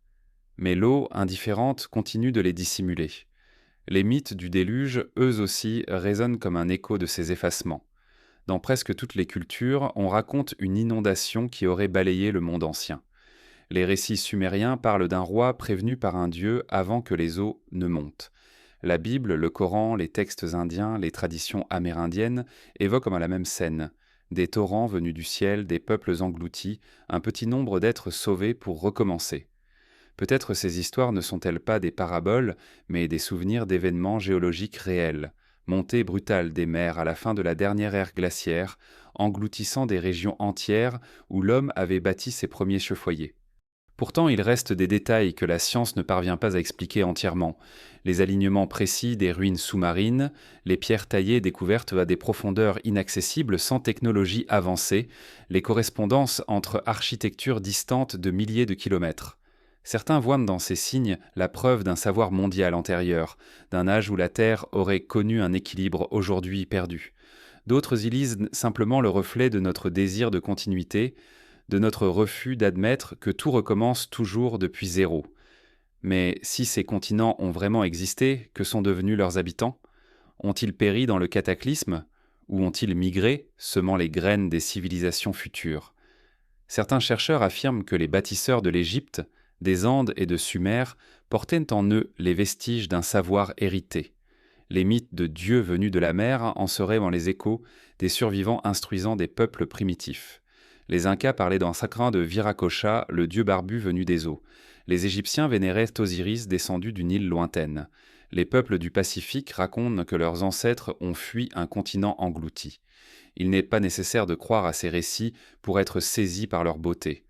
Speaker 1: Mais l'eau, indifférente, continue de les dissimuler. Les mythes du déluge, eux aussi, résonnent comme un écho de ces effacements. Dans presque toutes les cultures, on raconte une inondation qui aurait balayé le monde ancien. Les récits sumériens parlent d'un roi prévenu par un dieu avant que les eaux ne montent. La Bible, le Coran, les textes indiens, les traditions amérindiennes évoquent la même scène. Des torrents venus du ciel, des peuples engloutis, un petit nombre d'êtres sauvés pour recommencer. Peut-être ces histoires ne sont-elles pas des paraboles, mais des souvenirs d'événements géologiques réels, montées brutales des mers à la fin de la dernière ère glaciaire, engloutissant des régions entières où l'homme avait bâti ses premiers chauffoyers. Pourtant, il reste des détails que la science ne parvient pas à expliquer entièrement. Les alignements précis des ruines sous-marines, les pierres taillées découvertes à des profondeurs inaccessibles sans technologie avancée, les correspondances entre architectures distantes de milliers de kilomètres. Certains voient dans ces signes la preuve d'un savoir mondial antérieur, d'un âge où la Terre aurait connu un équilibre aujourd'hui perdu. D'autres y lisent simplement le reflet de notre désir de continuité, de notre refus d'admettre que tout recommence toujours depuis zéro. Mais si ces continents ont vraiment existé, que sont devenus leurs habitants? Ont-ils péri dans le cataclysme? Ou ont-ils migré, semant les graines des civilisations futures? Certains chercheurs affirment que les bâtisseurs de l'Égypte, des Andes et de Sumer portaient en eux les vestiges d'un savoir hérité. Les mythes de dieux venus de la mer en seraient les échos des survivants instruisant des peuples primitifs. Les Incas parlaient d'un sacrin de Viracocha, le dieu barbu venu des eaux. Les Égyptiens vénéraient Osiris descendu d'une île lointaine. Les peuples du Pacifique racontent que leurs ancêtres ont fui un continent englouti. Il n'est pas nécessaire de croire à ces récits pour être saisi par leur beauté.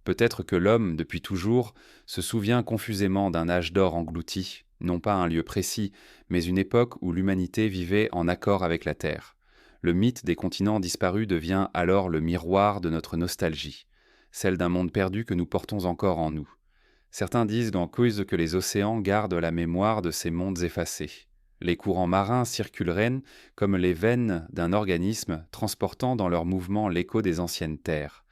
Speaker 1: Peut-être que l'homme, depuis toujours, se souvient confusément d'un âge d'or englouti, non pas un lieu précis, mais une époque où l'humanité vivait en accord avec la Terre. Le mythe des continents disparus devient alors le miroir de notre nostalgie, celle d'un monde perdu que nous portons encore en nous. Certains disent dans Quiz que les océans gardent la mémoire de ces mondes effacés. Les courants marins circuleraient comme les veines d'un organisme transportant dans leur mouvement l'écho des anciennes terres.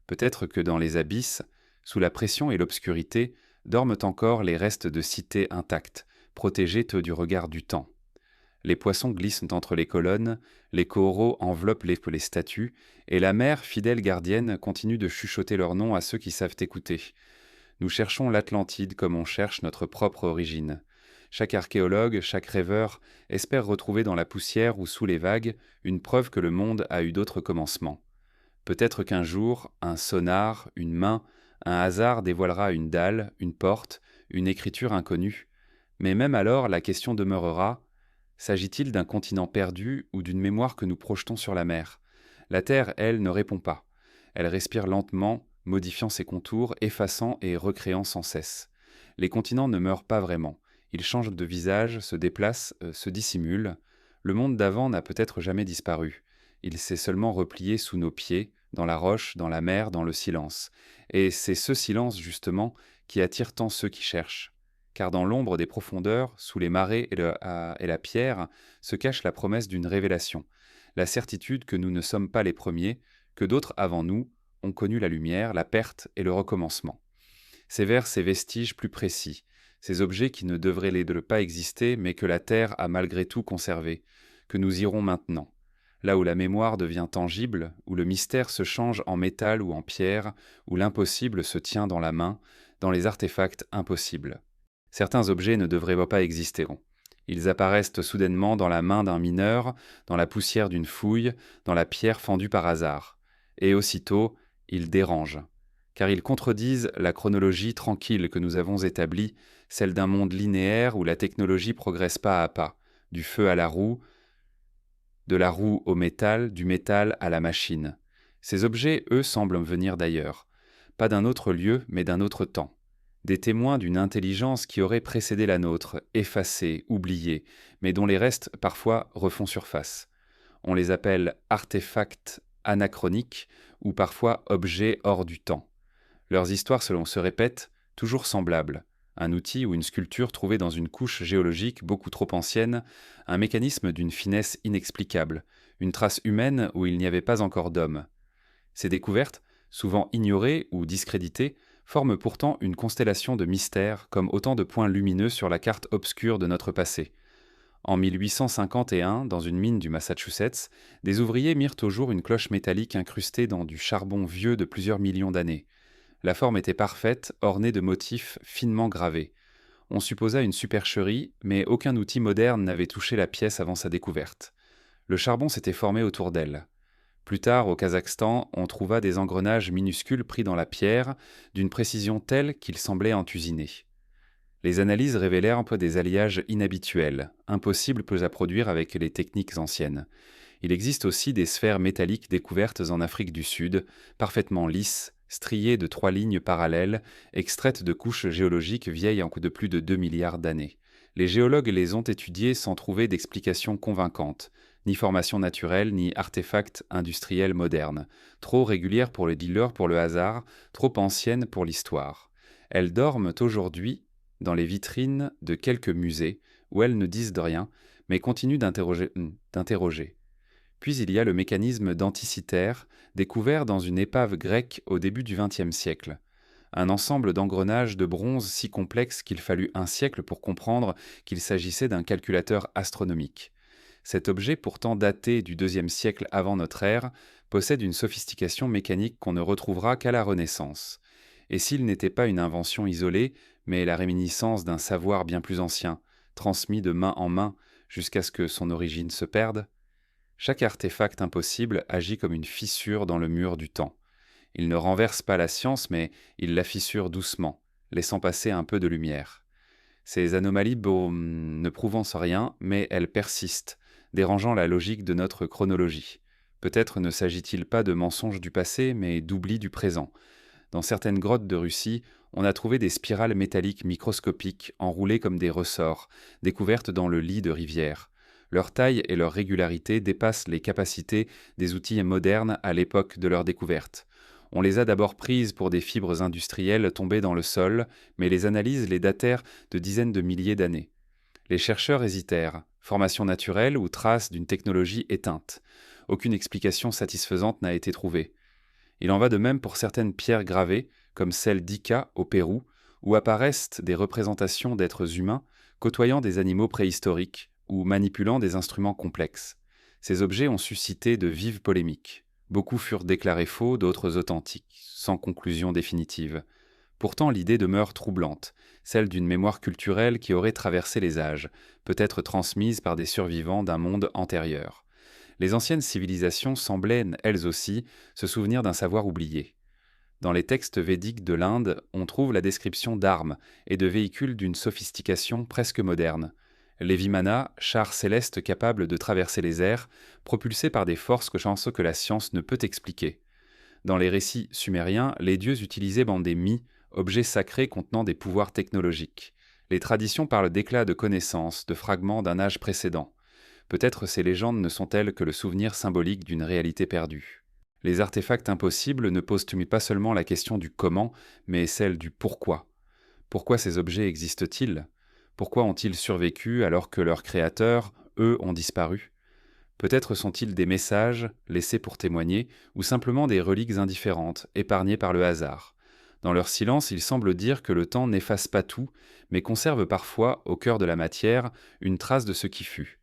Speaker 1: Peut-être que dans les abysses, sous la pression et l'obscurité, dorment encore les restes de cités intactes, protégées du regard du temps. Les poissons glissent entre les colonnes, les coraux enveloppent les statues, et la mer, fidèle gardienne, continue de chuchoter leur nom à ceux qui savent écouter. Nous cherchons l'Atlantide comme on cherche notre propre origine. Chaque archéologue, chaque rêveur espère retrouver dans la poussière ou sous les vagues une preuve que le monde a eu d'autres commencements. Peut-être qu'un jour, un sonar, une main, un hasard dévoilera une dalle, une porte, une écriture inconnue. Mais même alors, la question demeurera: S'agit-il d'un continent perdu ou d'une mémoire que nous projetons sur la mer? La Terre, elle, ne répond pas. Elle respire lentement, modifiant ses contours, effaçant et recréant sans cesse. Les continents ne meurent pas vraiment. Ils changent de visage, se déplacent, se dissimulent. Le monde d'avant n'a peut-être jamais disparu. Il s'est seulement replié sous nos pieds, dans la roche, dans la mer, dans le silence. Et c'est ce silence, justement, qui attire tant ceux qui cherchent. Car dans l'ombre des profondeurs, sous les marées et la pierre, se cache la promesse d'une révélation, la certitude que nous ne sommes pas les premiers, que d'autres avant nous ont connu la lumière, la perte et le recommencement. C'est vers ces vestiges plus précis, ces objets qui ne devraient pas exister mais que la Terre a malgré tout conservés, que nous irons maintenant, là où la mémoire devient tangible, où le mystère se change en métal ou en pierre, où l'impossible se tient dans la main, dans les artefacts impossibles. Certains objets ne devraient pas exister. Ils apparaissent soudainement dans la main d'un mineur, dans la poussière d'une fouille, dans la pierre fendue par hasard. Et aussitôt, ils dérangent. Car ils contredisent la chronologie tranquille que nous avons établie, celle d'un monde linéaire où la technologie progresse pas à pas, du feu à la roue, de la roue au métal, du métal à la machine. Ces objets, eux, semblent venir d'ailleurs. Pas d'un autre lieu, mais d'un autre temps. Des témoins d'une intelligence qui aurait précédé la nôtre, effacée, oubliée, mais dont les restes parfois refont surface. On les appelle artefacts anachroniques ou parfois objets hors du temps. Leurs histoires se répètent, toujours semblables. Un outil ou une sculpture trouvée dans une couche géologique beaucoup trop ancienne, un mécanisme d'une finesse inexplicable, une trace humaine où il n'y avait pas encore d'homme. Ces découvertes, souvent ignorées ou discréditées, forment pourtant une constellation de mystères comme autant de points lumineux sur la carte obscure de notre passé. En 1851, dans une mine du Massachusetts, des ouvriers mirent au jour une cloche métallique incrustée dans du charbon vieux de plusieurs millions d'années. La forme était parfaite, ornée de motifs finement gravés. On supposa une supercherie, mais aucun outil moderne n'avait touché la pièce avant sa découverte. Le charbon s'était formé autour d'elle. Plus tard, au Kazakhstan, on trouva des engrenages minuscules pris dans la pierre, d'une précision telle qu'ils semblaient en usiner. Les analyses révélèrent un peu des alliages inhabituels, impossibles à produire avec les techniques anciennes. Il existe aussi des sphères métalliques découvertes en Afrique du Sud, parfaitement lisses, striées de 3 lignes parallèles, extraites de couches géologiques vieilles de plus de 2 milliards d'années. Les géologues les ont étudiées sans trouver d'explication convaincante, ni formation naturelle, ni artefacts industriels modernes, trop régulières pour le dealer, pour le hasard, trop anciennes pour l'histoire. Elles dorment aujourd'hui dans les vitrines de quelques musées, où elles ne disent de rien, mais continuent d'interroger. Puis il y a le mécanisme denticitaire, découvert dans une épave grecque au début du XXe siècle. Un ensemble d'engrenages de bronze si complexe qu'il fallut un siècle pour comprendre qu'il s'agissait d'un calculateur astronomique. Cet objet, pourtant daté du IIe siècle avant notre ère, possède une sophistication mécanique qu'on ne retrouvera qu'à la Renaissance. Et s'il n'était pas une invention isolée, mais la réminiscence d'un savoir bien plus ancien, transmis de main en main jusqu'à ce que son origine se perde, chaque artefact impossible agit comme une fissure dans le mur du temps. Il ne renverse pas la science, mais il la fissure doucement, laissant passer un peu de lumière. Ces anomalies ne prouvant rien, mais elles persistent, dérangeant la logique de notre chronologie. Peut-être ne s'agit-il pas de mensonges du passé, mais d'oubli du présent. Dans certaines grottes de Russie, on a trouvé des spirales métalliques microscopiques, enroulées comme des ressorts, découvertes dans le lit de rivières. Leur taille et leur régularité dépassent les capacités des outils modernes à l'époque de leur découverte. On les a d'abord prises pour des fibres industrielles tombées dans le sol, mais les analyses les datèrent de dizaines de milliers d'années. Les chercheurs hésitèrent, formation naturelle ou trace d'une technologie éteinte. Aucune explication satisfaisante n'a été trouvée. Il en va de même pour certaines pierres gravées, comme celle d'Ica au Pérou, où apparaissent des représentations d'êtres humains côtoyant des animaux préhistoriques ou manipulant des instruments complexes. Ces objets ont suscité de vives polémiques. Beaucoup furent déclarés faux, d'autres authentiques, sans conclusion définitive. Pourtant, l'idée demeure troublante, celle d'une mémoire culturelle qui aurait traversé les âges, peut-être transmise par des survivants d'un monde antérieur. Les anciennes civilisations semblaient, elles aussi, se souvenir d'un savoir oublié. Dans les textes védiques de l'Inde, on trouve la description d'armes et de véhicules d'une sophistication presque moderne. Les Vimana, chars célestes capables de traverser les airs, propulsés par des forces que la science ne peut expliquer. Dans les récits sumériens, les dieux utilisaient des mi, objets sacrés contenant des pouvoirs technologiques. Les traditions parlent d'éclats de connaissances, de fragments d'un âge précédent. Peut-être ces légendes ne sont-elles que le souvenir symbolique d'une réalité perdue. Les artefacts impossibles ne posent pas seulement la question du comment, mais celle du pourquoi. Pourquoi ces objets existent-ils ? Pourquoi ont-ils survécu alors que leurs créateurs, eux, ont disparu ? Peut-être sont-ils des messages laissés pour témoigner, ou simplement des reliques indifférentes, épargnées par le hasard. Dans leur silence, ils semblent dire que le temps n'efface pas tout, mais conserve parfois, au cœur de la matière, une trace de ce qui fut.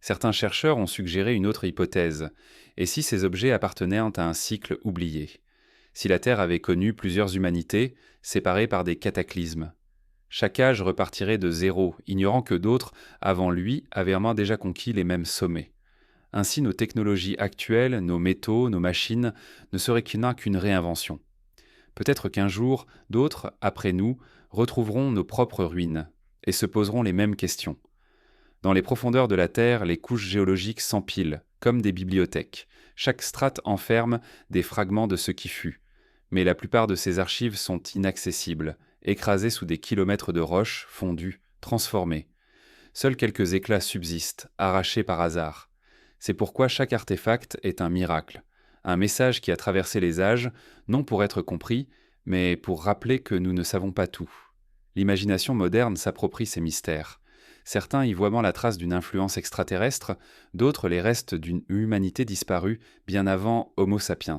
Speaker 1: Certains chercheurs ont suggéré une autre hypothèse. Et si ces objets appartenaient à un cycle oublié ? Si la Terre avait connu plusieurs humanités, séparées par des cataclysmes. Chaque âge repartirait de zéro, ignorant que d'autres, avant lui, avaient au moins déjà conquis les mêmes sommets. Ainsi, nos technologies actuelles, nos métaux, nos machines, ne seraient qu'une réinvention. Peut-être qu'un jour, d'autres, après nous, retrouveront nos propres ruines, et se poseront les mêmes questions. Dans les profondeurs de la Terre, les couches géologiques s'empilent, comme des bibliothèques. Chaque strate enferme des fragments de ce qui fut. Mais la plupart de ces archives sont inaccessibles, écrasées sous des kilomètres de roches, fondues, transformées. Seuls quelques éclats subsistent, arrachés par hasard. C'est pourquoi chaque artefact est un miracle, un message qui a traversé les âges, non pour être compris, mais pour rappeler que nous ne savons pas tout. L'imagination moderne s'approprie ces mystères. Certains y voient la trace d'une influence extraterrestre, d'autres les restes d'une humanité disparue bien avant Homo sapiens.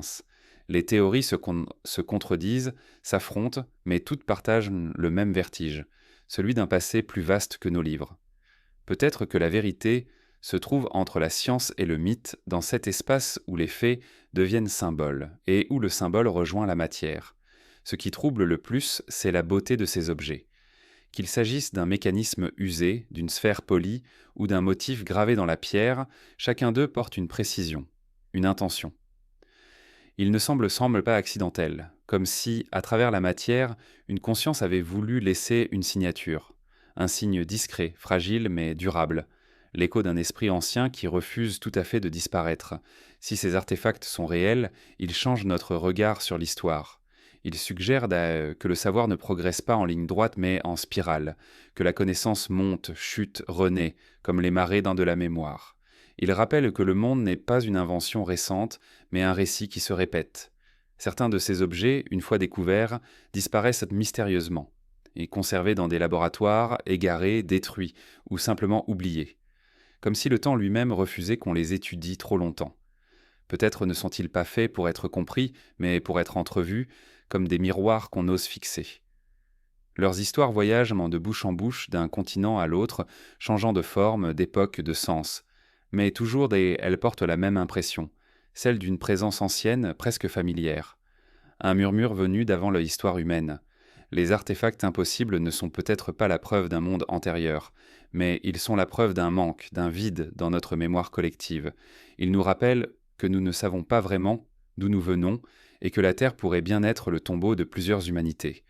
Speaker 1: Les théories se contredisent, s'affrontent, mais toutes partagent le même vertige, celui d'un passé plus vaste que nos livres. Peut-être que la vérité se trouve entre la science et le mythe, dans cet espace où les faits deviennent symboles, et où le symbole rejoint la matière. Ce qui trouble le plus, c'est la beauté de ces objets. Qu'il s'agisse d'un mécanisme usé, d'une sphère polie ou d'un motif gravé dans la pierre, chacun d'eux porte une précision, une intention. Il ne semble pas accidentel, comme si, à travers la matière, une conscience avait voulu laisser une signature, un signe discret, fragile mais durable, l'écho d'un esprit ancien qui refuse tout à fait de disparaître. Si ces artefacts sont réels, ils changent notre regard sur l'histoire. Il suggère que le savoir ne progresse pas en ligne droite mais en spirale, que la connaissance monte, chute, renaît, comme les marées dans de la mémoire. Il rappelle que le monde n'est pas une invention récente, mais un récit qui se répète. Certains de ces objets, une fois découverts, disparaissent mystérieusement, et conservés dans des laboratoires, égarés, détruits, ou simplement oubliés. Comme si le temps lui-même refusait qu'on les étudie trop longtemps. Peut-être ne sont-ils pas faits pour être compris, mais pour être entrevus, comme des miroirs qu'on ose fixer. Leurs histoires voyagent de bouche en bouche, d'un continent à l'autre, changeant de forme, d'époque, de sens. Mais toujours elles portent la même impression, celle d'une présence ancienne, presque familière. Un murmure venu d'avant l'histoire humaine. Les artefacts impossibles ne sont peut-être pas la preuve d'un monde antérieur, mais ils sont la preuve d'un manque, d'un vide dans notre mémoire collective. Ils nous rappellent que nous ne savons pas vraiment d'où nous venons, et que la Terre pourrait bien être le tombeau de plusieurs humanités.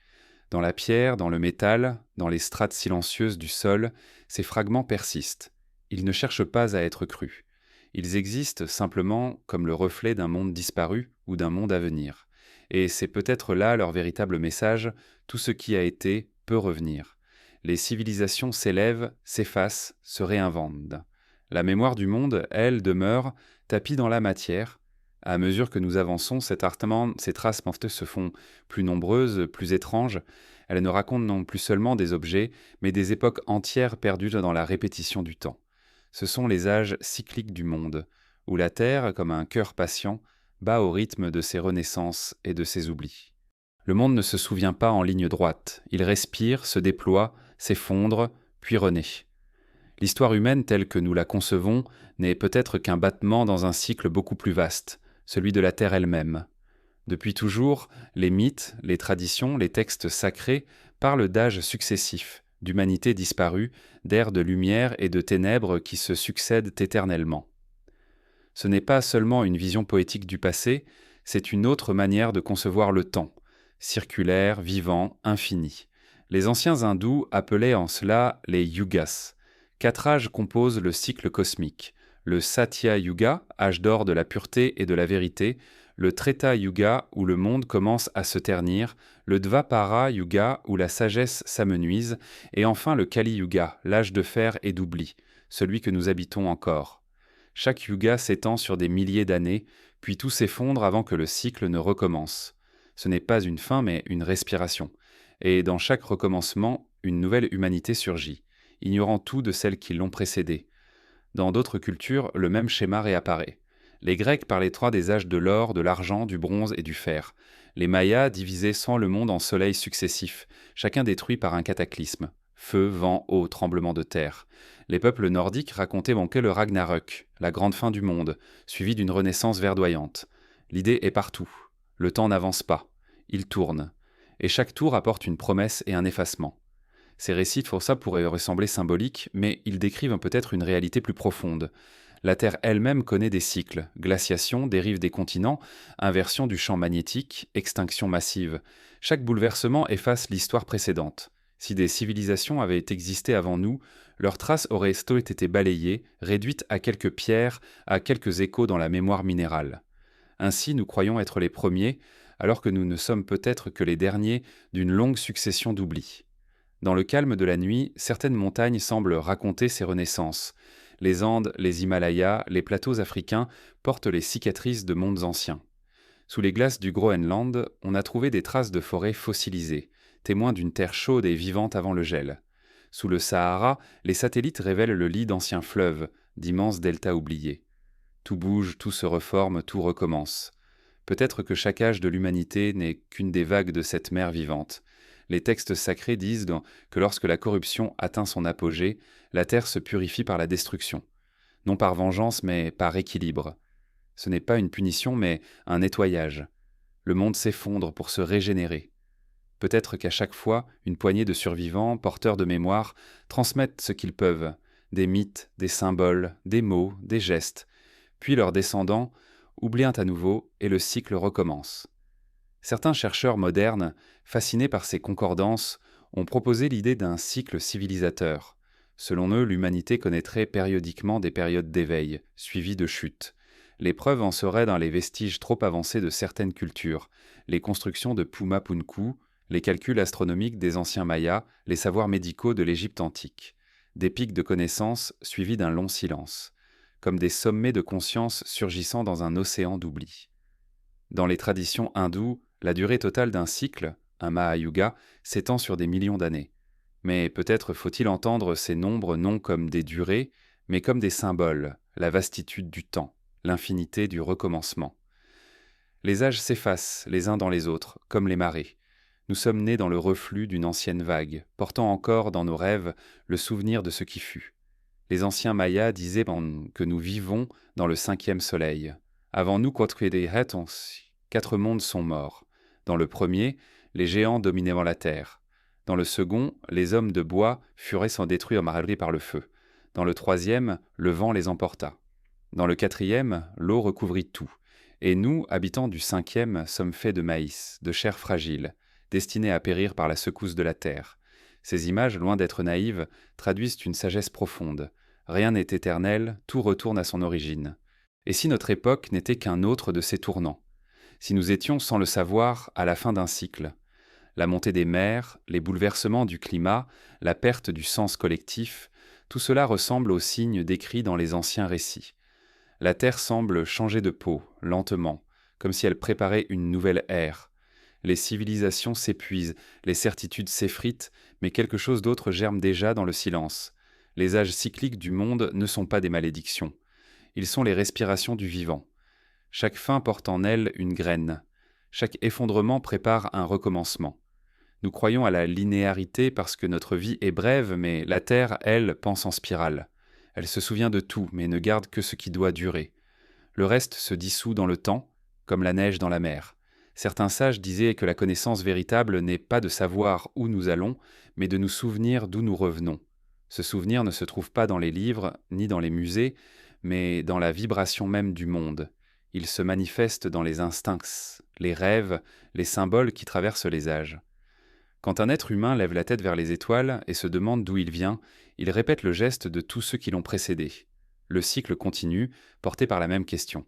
Speaker 1: Dans la pierre, dans le métal, dans les strates silencieuses du sol, ces fragments persistent. Ils ne cherchent pas à être crus. Ils existent simplement comme le reflet d'un monde disparu ou d'un monde à venir. Et c'est peut-être là leur véritable message, tout ce qui a été peut revenir. Les civilisations s'élèvent, s'effacent, se réinventent. La mémoire du monde, elle, demeure, tapie dans la matière. À mesure que nous avançons, ces traces se font plus nombreuses, plus étranges. Elles ne racontent non plus seulement des objets, mais des époques entières perdues dans la répétition du temps. Ce sont les âges cycliques du monde, où la Terre, comme un cœur patient, bat au rythme de ses renaissances et de ses oublis. Le monde ne se souvient pas en ligne droite. Il respire, se déploie, s'effondre, puis renaît. L'histoire humaine telle que nous la concevons n'est peut-être qu'un battement dans un cycle beaucoup plus vaste, celui de la Terre elle-même. Depuis toujours, les mythes, les traditions, les textes sacrés parlent d'âges successifs, d'humanité disparue, d'ères de lumière et de ténèbres qui se succèdent éternellement. Ce n'est pas seulement une vision poétique du passé, c'est une autre manière de concevoir le temps, circulaire, vivant, infini. Les anciens hindous appelaient en cela les yugas, 4 âges composent le cycle cosmique. Le Satya Yuga, âge d'or de la pureté et de la vérité, le Treta Yuga, où le monde commence à se ternir, le Dvapara Yuga, où la sagesse s'amenuise, et enfin le Kali Yuga, l'âge de fer et d'oubli, celui que nous habitons encore. Chaque yuga s'étend sur des milliers d'années, puis tout s'effondre avant que le cycle ne recommence. Ce n'est pas une fin, mais une respiration. Et dans chaque recommencement, une nouvelle humanité surgit, ignorant tout de celles qui l'ont précédée. Dans d'autres cultures, le même schéma réapparaît. Les Grecs parlaient trois des âges de l'or, de l'argent, du bronze et du fer. Les Mayas divisaient 100 le monde en soleils successifs, chacun détruit par un cataclysme. Feu, vent, eau, tremblement de terre. Les peuples nordiques racontaient manquer le Ragnarök, la grande fin du monde, suivie d'une renaissance verdoyante. L'idée est partout. Le temps n'avance pas. Il tourne. Et chaque tour apporte une promesse et un effacement. Ces récits, pour ça, pourraient ressembler symboliques, mais ils décrivent peut-être une réalité plus profonde. La Terre elle-même connaît des cycles, glaciation, dérive des continents, inversion du champ magnétique, extinction massive. Chaque bouleversement efface l'histoire précédente. Si des civilisations avaient existé avant nous, leurs traces auraient été balayées, réduites à quelques pierres, à quelques échos dans la mémoire minérale. Ainsi, nous croyons être les premiers, alors que nous ne sommes peut-être que les derniers d'une longue succession d'oublis. Dans le calme de la nuit, certaines montagnes semblent raconter ces renaissances. Les Andes, les Himalayas, les plateaux africains portent les cicatrices de mondes anciens. Sous les glaces du Groenland, on a trouvé des traces de forêts fossilisées, témoins d'une terre chaude et vivante avant le gel. Sous le Sahara, les satellites révèlent le lit d'anciens fleuves, d'immenses deltas oubliés. Tout bouge, tout se reforme, tout recommence. Peut-être que chaque âge de l'humanité n'est qu'une des vagues de cette mer vivante. Les textes sacrés disent que lorsque la corruption atteint son apogée, la terre se purifie par la destruction. Non par vengeance, mais par équilibre. Ce n'est pas une punition, mais un nettoyage. Le monde s'effondre pour se régénérer. Peut-être qu'à chaque fois, une poignée de survivants, porteurs de mémoire, transmettent ce qu'ils peuvent, des mythes, des symboles, des mots, des gestes. Puis leurs descendants oublient à nouveau et le cycle recommence. Certains chercheurs modernes, fascinés par ces concordances, ont proposé l'idée d'un cycle civilisateur. Selon eux, l'humanité connaîtrait périodiquement des périodes d'éveil, suivies de chutes. Les preuves en seraient dans les vestiges trop avancés de certaines cultures, les constructions de Puma Punku, les calculs astronomiques des anciens Mayas, les savoirs médicaux de l'Égypte antique. Des pics de connaissances suivis d'un long silence, comme des sommets de conscience surgissant dans un océan d'oubli. Dans les traditions hindoues, la durée totale d'un cycle, un Mahayuga, s'étend sur des millions d'années. Mais peut-être faut-il entendre ces nombres non comme des durées, mais comme des symboles, la vastitude du temps, l'infinité du recommencement. Les âges s'effacent les uns dans les autres, comme les marées. Nous sommes nés dans le reflux d'une ancienne vague, portant encore dans nos rêves le souvenir de ce qui fut. Les anciens Mayas disaient que nous vivons dans le 5e soleil. Avant nous, 4 mondes sont morts. Dans le premier, les géants dominaient la terre. Dans le second, les hommes de bois furent sans détruire marbrés par le feu. Dans le troisième, le vent les emporta. Dans le quatrième, l'eau recouvrit tout. Et nous, habitants du 5e, sommes faits de maïs, de chair fragile, destinés à périr par la secousse de la terre. Ces images, loin d'être naïves, traduisent une sagesse profonde. Rien n'est éternel, tout retourne à son origine. Et si notre époque n'était qu'un autre de ces tournants? Si nous étions, sans le savoir, à la fin d'un cycle? La montée des mers, les bouleversements du climat, la perte du sens collectif, tout cela ressemble aux signes décrits dans les anciens récits. La Terre semble changer de peau, lentement, comme si elle préparait une nouvelle ère. Les civilisations s'épuisent, les certitudes s'effritent, mais quelque chose d'autre germe déjà dans le silence. Les âges cycliques du monde ne sont pas des malédictions. Ils sont les respirations du vivant. Chaque fin porte en elle une graine. Chaque effondrement prépare un recommencement. Nous croyons à la linéarité parce que notre vie est brève, mais la Terre, elle, pense en spirale. Elle se souvient de tout, mais ne garde que ce qui doit durer. Le reste se dissout dans le temps, comme la neige dans la mer. Certains sages disaient que la connaissance véritable n'est pas de savoir où nous allons, mais de nous souvenir d'où nous revenons. Ce souvenir ne se trouve pas dans les livres, ni dans les musées, mais dans la vibration même du monde. Il se manifeste dans les instincts, les rêves, les symboles qui traversent les âges. Quand un être humain lève la tête vers les étoiles et se demande d'où il vient, il répète le geste de tous ceux qui l'ont précédé. Le cycle continue, porté par la même question.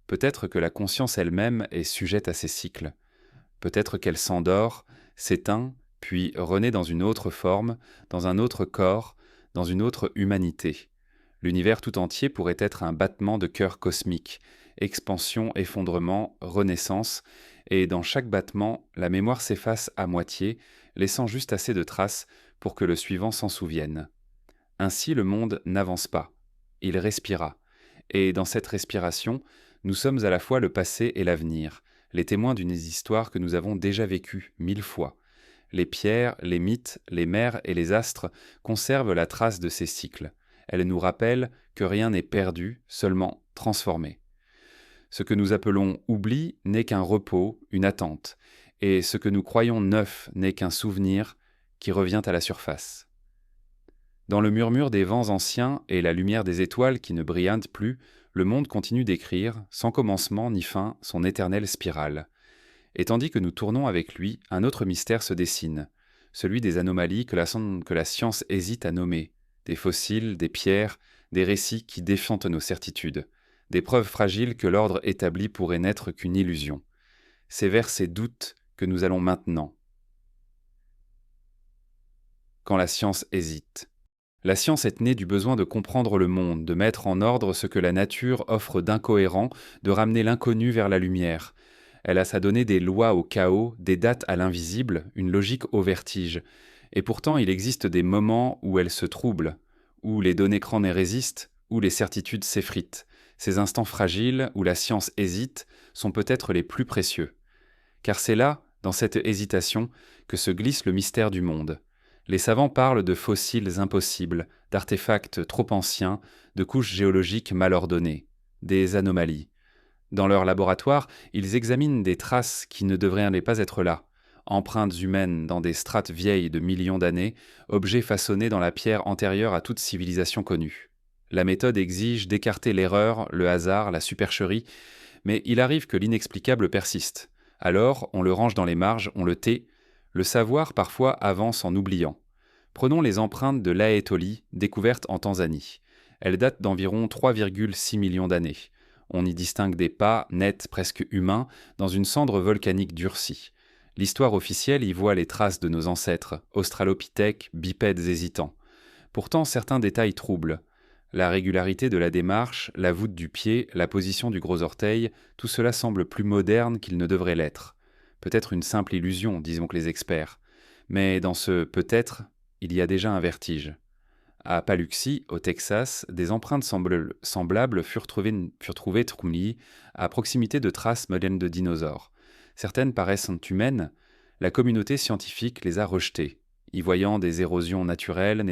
Speaker 1: Peut-être que la conscience elle-même est sujette à ces cycles. Peut-être qu'elle s'endort, s'éteint, puis renaît dans une autre forme, dans un autre corps, dans une autre humanité. L'univers tout entier pourrait être un battement de cœur cosmique, expansion, effondrement, renaissance, et dans chaque battement, la mémoire s'efface à moitié, laissant juste assez de traces pour que le suivant s'en souvienne. Ainsi le monde n'avance pas, il respira, et dans cette respiration, nous sommes à la fois le passé et l'avenir, les témoins d'une histoire que nous avons déjà vécue 1000 fois. Les pierres, les mythes, les mers et les astres conservent la trace de ces cycles. Elles nous rappellent que rien n'est perdu, seulement transformé. Ce que nous appelons oubli n'est qu'un repos, une attente, et ce que nous croyons neuf n'est qu'un souvenir qui revient à la surface. Dans le murmure des vents anciens et la lumière des étoiles qui ne brillantent plus, le monde continue d'écrire, sans commencement ni fin, son éternelle spirale. Et tandis que nous tournons avec lui, un autre mystère se dessine, celui des anomalies que la science hésite à nommer, des fossiles, des pierres, des récits qui défiantent nos certitudes, des preuves fragiles que l'ordre établi pourrait n'être qu'une illusion. C'est vers ces doutes que nous allons maintenant. Quand la science hésite. La science est née du besoin de comprendre le monde, de mettre en ordre ce que la nature offre d'incohérent, de ramener l'inconnu vers la lumière. Elle a s'adonné des lois au chaos, des dates à l'invisible, une logique au vertige. Et pourtant, il existe des moments où elle se trouble, où les données crânes résistent, où les certitudes s'effritent. Ces instants fragiles, où la science hésite, sont peut-être les plus précieux. Car c'est là, dans cette hésitation, que se glisse le mystère du monde. Les savants parlent de fossiles impossibles, d'artefacts trop anciens, de couches géologiques mal ordonnées, des anomalies. Dans leur laboratoire, ils examinent des traces qui ne devraient pas être là, empreintes humaines dans des strates vieilles de millions d'années, objets façonnés dans la pierre antérieure à toute civilisation connue. La méthode exige d'écarter l'erreur, le hasard, la supercherie, mais il arrive que l'inexplicable persiste. Alors, on le range dans les marges, on le tait. Le savoir, parfois, avance en oubliant. Prenons les empreintes de l'Aétolie, découvertes en Tanzanie. Elles datent d'environ 3,6 millions d'années. On y distingue des pas, nets, presque humains, dans une cendre volcanique durcie. L'histoire officielle y voit les traces de nos ancêtres, australopithèques, bipèdes hésitants. Pourtant, certains détails troublent. La régularité de la démarche, la voûte du pied, la position du gros orteil, tout cela semble plus moderne qu'il ne devrait l'être. Peut-être une simple illusion, disons que les experts. Mais dans ce peut-être, il y a déjà un vertige. À Paluxy, au Texas, des empreintes semblables furent trouvées trouillis, à proximité de traces modernes de dinosaures. Certaines paraissent humaines, la communauté scientifique les a rejetées, y voyant des érosions naturelles,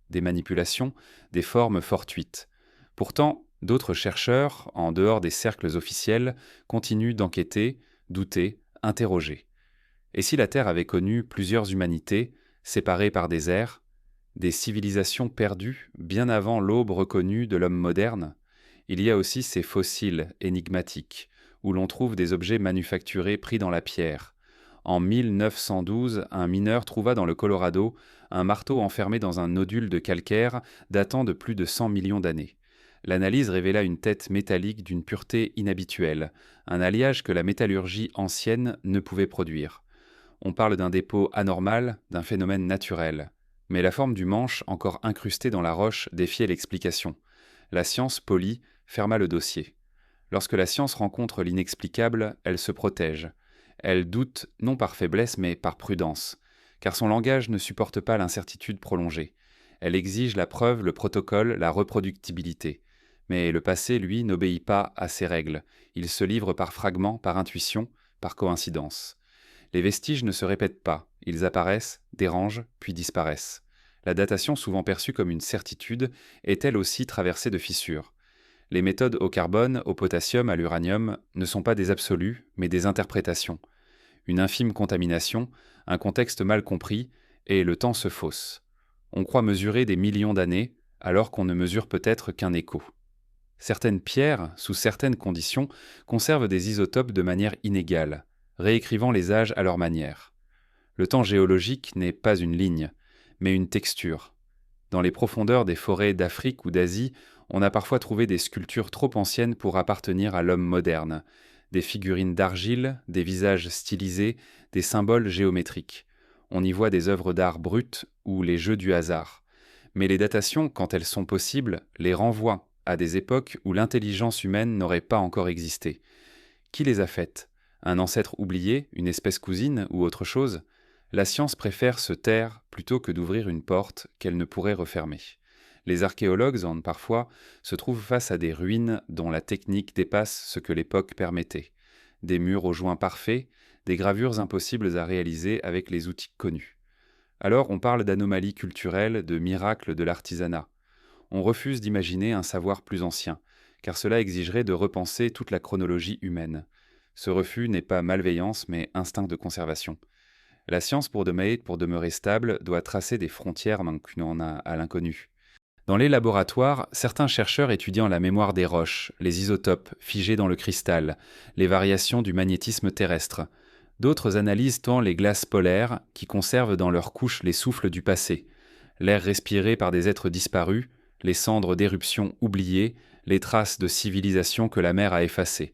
Speaker 1: des manipulations, des formes fortuites. Pourtant, d'autres chercheurs, en dehors des cercles officiels, continuent d'enquêter, douter, interroger. Et si la Terre avait connu plusieurs humanités, séparées par des ères, des civilisations perdues bien avant l'aube reconnue de l'homme moderne, il y a aussi ces fossiles énigmatiques, où l'on trouve des objets manufacturés pris dans la pierre. En 1912, un mineur trouva dans le Colorado un marteau enfermé dans un nodule de calcaire datant de plus de 100 millions d'années. L'analyse révéla une tête métallique d'une pureté inhabituelle, un alliage que la métallurgie ancienne ne pouvait produire. On parle d'un dépôt anormal, d'un phénomène naturel. Mais la forme du manche, encore incrustée dans la roche, défiait l'explication. La science polie ferma le dossier. Lorsque la science rencontre l'inexplicable, elle se protège. Elle doute non par faiblesse mais par prudence, car son langage ne supporte pas l'incertitude prolongée. Elle exige la preuve, le protocole, la reproductibilité. Mais le passé, lui, n'obéit pas à ces règles. Il se livre par fragments, par intuition, par coïncidence. Les vestiges ne se répètent pas, ils apparaissent, dérangent, puis disparaissent. La datation, souvent perçue comme une certitude, est elle aussi traversée de fissures. Les méthodes au carbone, au potassium, à l'uranium ne sont pas des absolus, mais des interprétations. Une infime contamination, un contexte mal compris, et le temps se fausse. On croit mesurer des millions d'années, alors qu'on ne mesure peut-être qu'un écho. Certaines pierres, sous certaines conditions, conservent des isotopes de manière inégale, réécrivant les âges à leur manière. Le temps géologique n'est pas une ligne, mais une texture. Dans les profondeurs des forêts d'Afrique ou d'Asie, on a parfois trouvé des sculptures trop anciennes pour appartenir à l'homme moderne, des figurines d'argile, des visages stylisés, des symboles géométriques. On y voit des œuvres d'art brutes ou les jeux du hasard. Mais les datations, quand elles sont possibles, les renvoient à des époques où l'intelligence humaine n'aurait pas encore existé. Qui les a faites? Un ancêtre oublié, une espèce cousine ou autre chose? La science préfère se taire plutôt que d'ouvrir une porte qu'elle ne pourrait refermer. Les archéologues, parfois, se trouvent face à des ruines dont la technique dépasse ce que l'époque permettait. Des murs aux joints parfaits, des gravures impossibles à réaliser avec les outils connus. Alors on parle d'anomalies culturelles, de miracles de l'artisanat. On refuse d'imaginer un savoir plus ancien, car cela exigerait de repenser toute la chronologie humaine. Ce refus n'est pas malveillance, mais instinct de conservation. La science, pour demeurer stable, doit tracer des frontières qu'on a à l'inconnu. Dans les laboratoires, certains chercheurs étudiant la mémoire des roches, les isotopes figés dans le cristal, les variations du magnétisme terrestre. D'autres analysent tant les glaces polaires, qui conservent dans leur couche les souffles du passé, l'air respiré par des êtres disparus, les cendres d'éruptions oubliées, les traces de civilisation que la mer a effacées.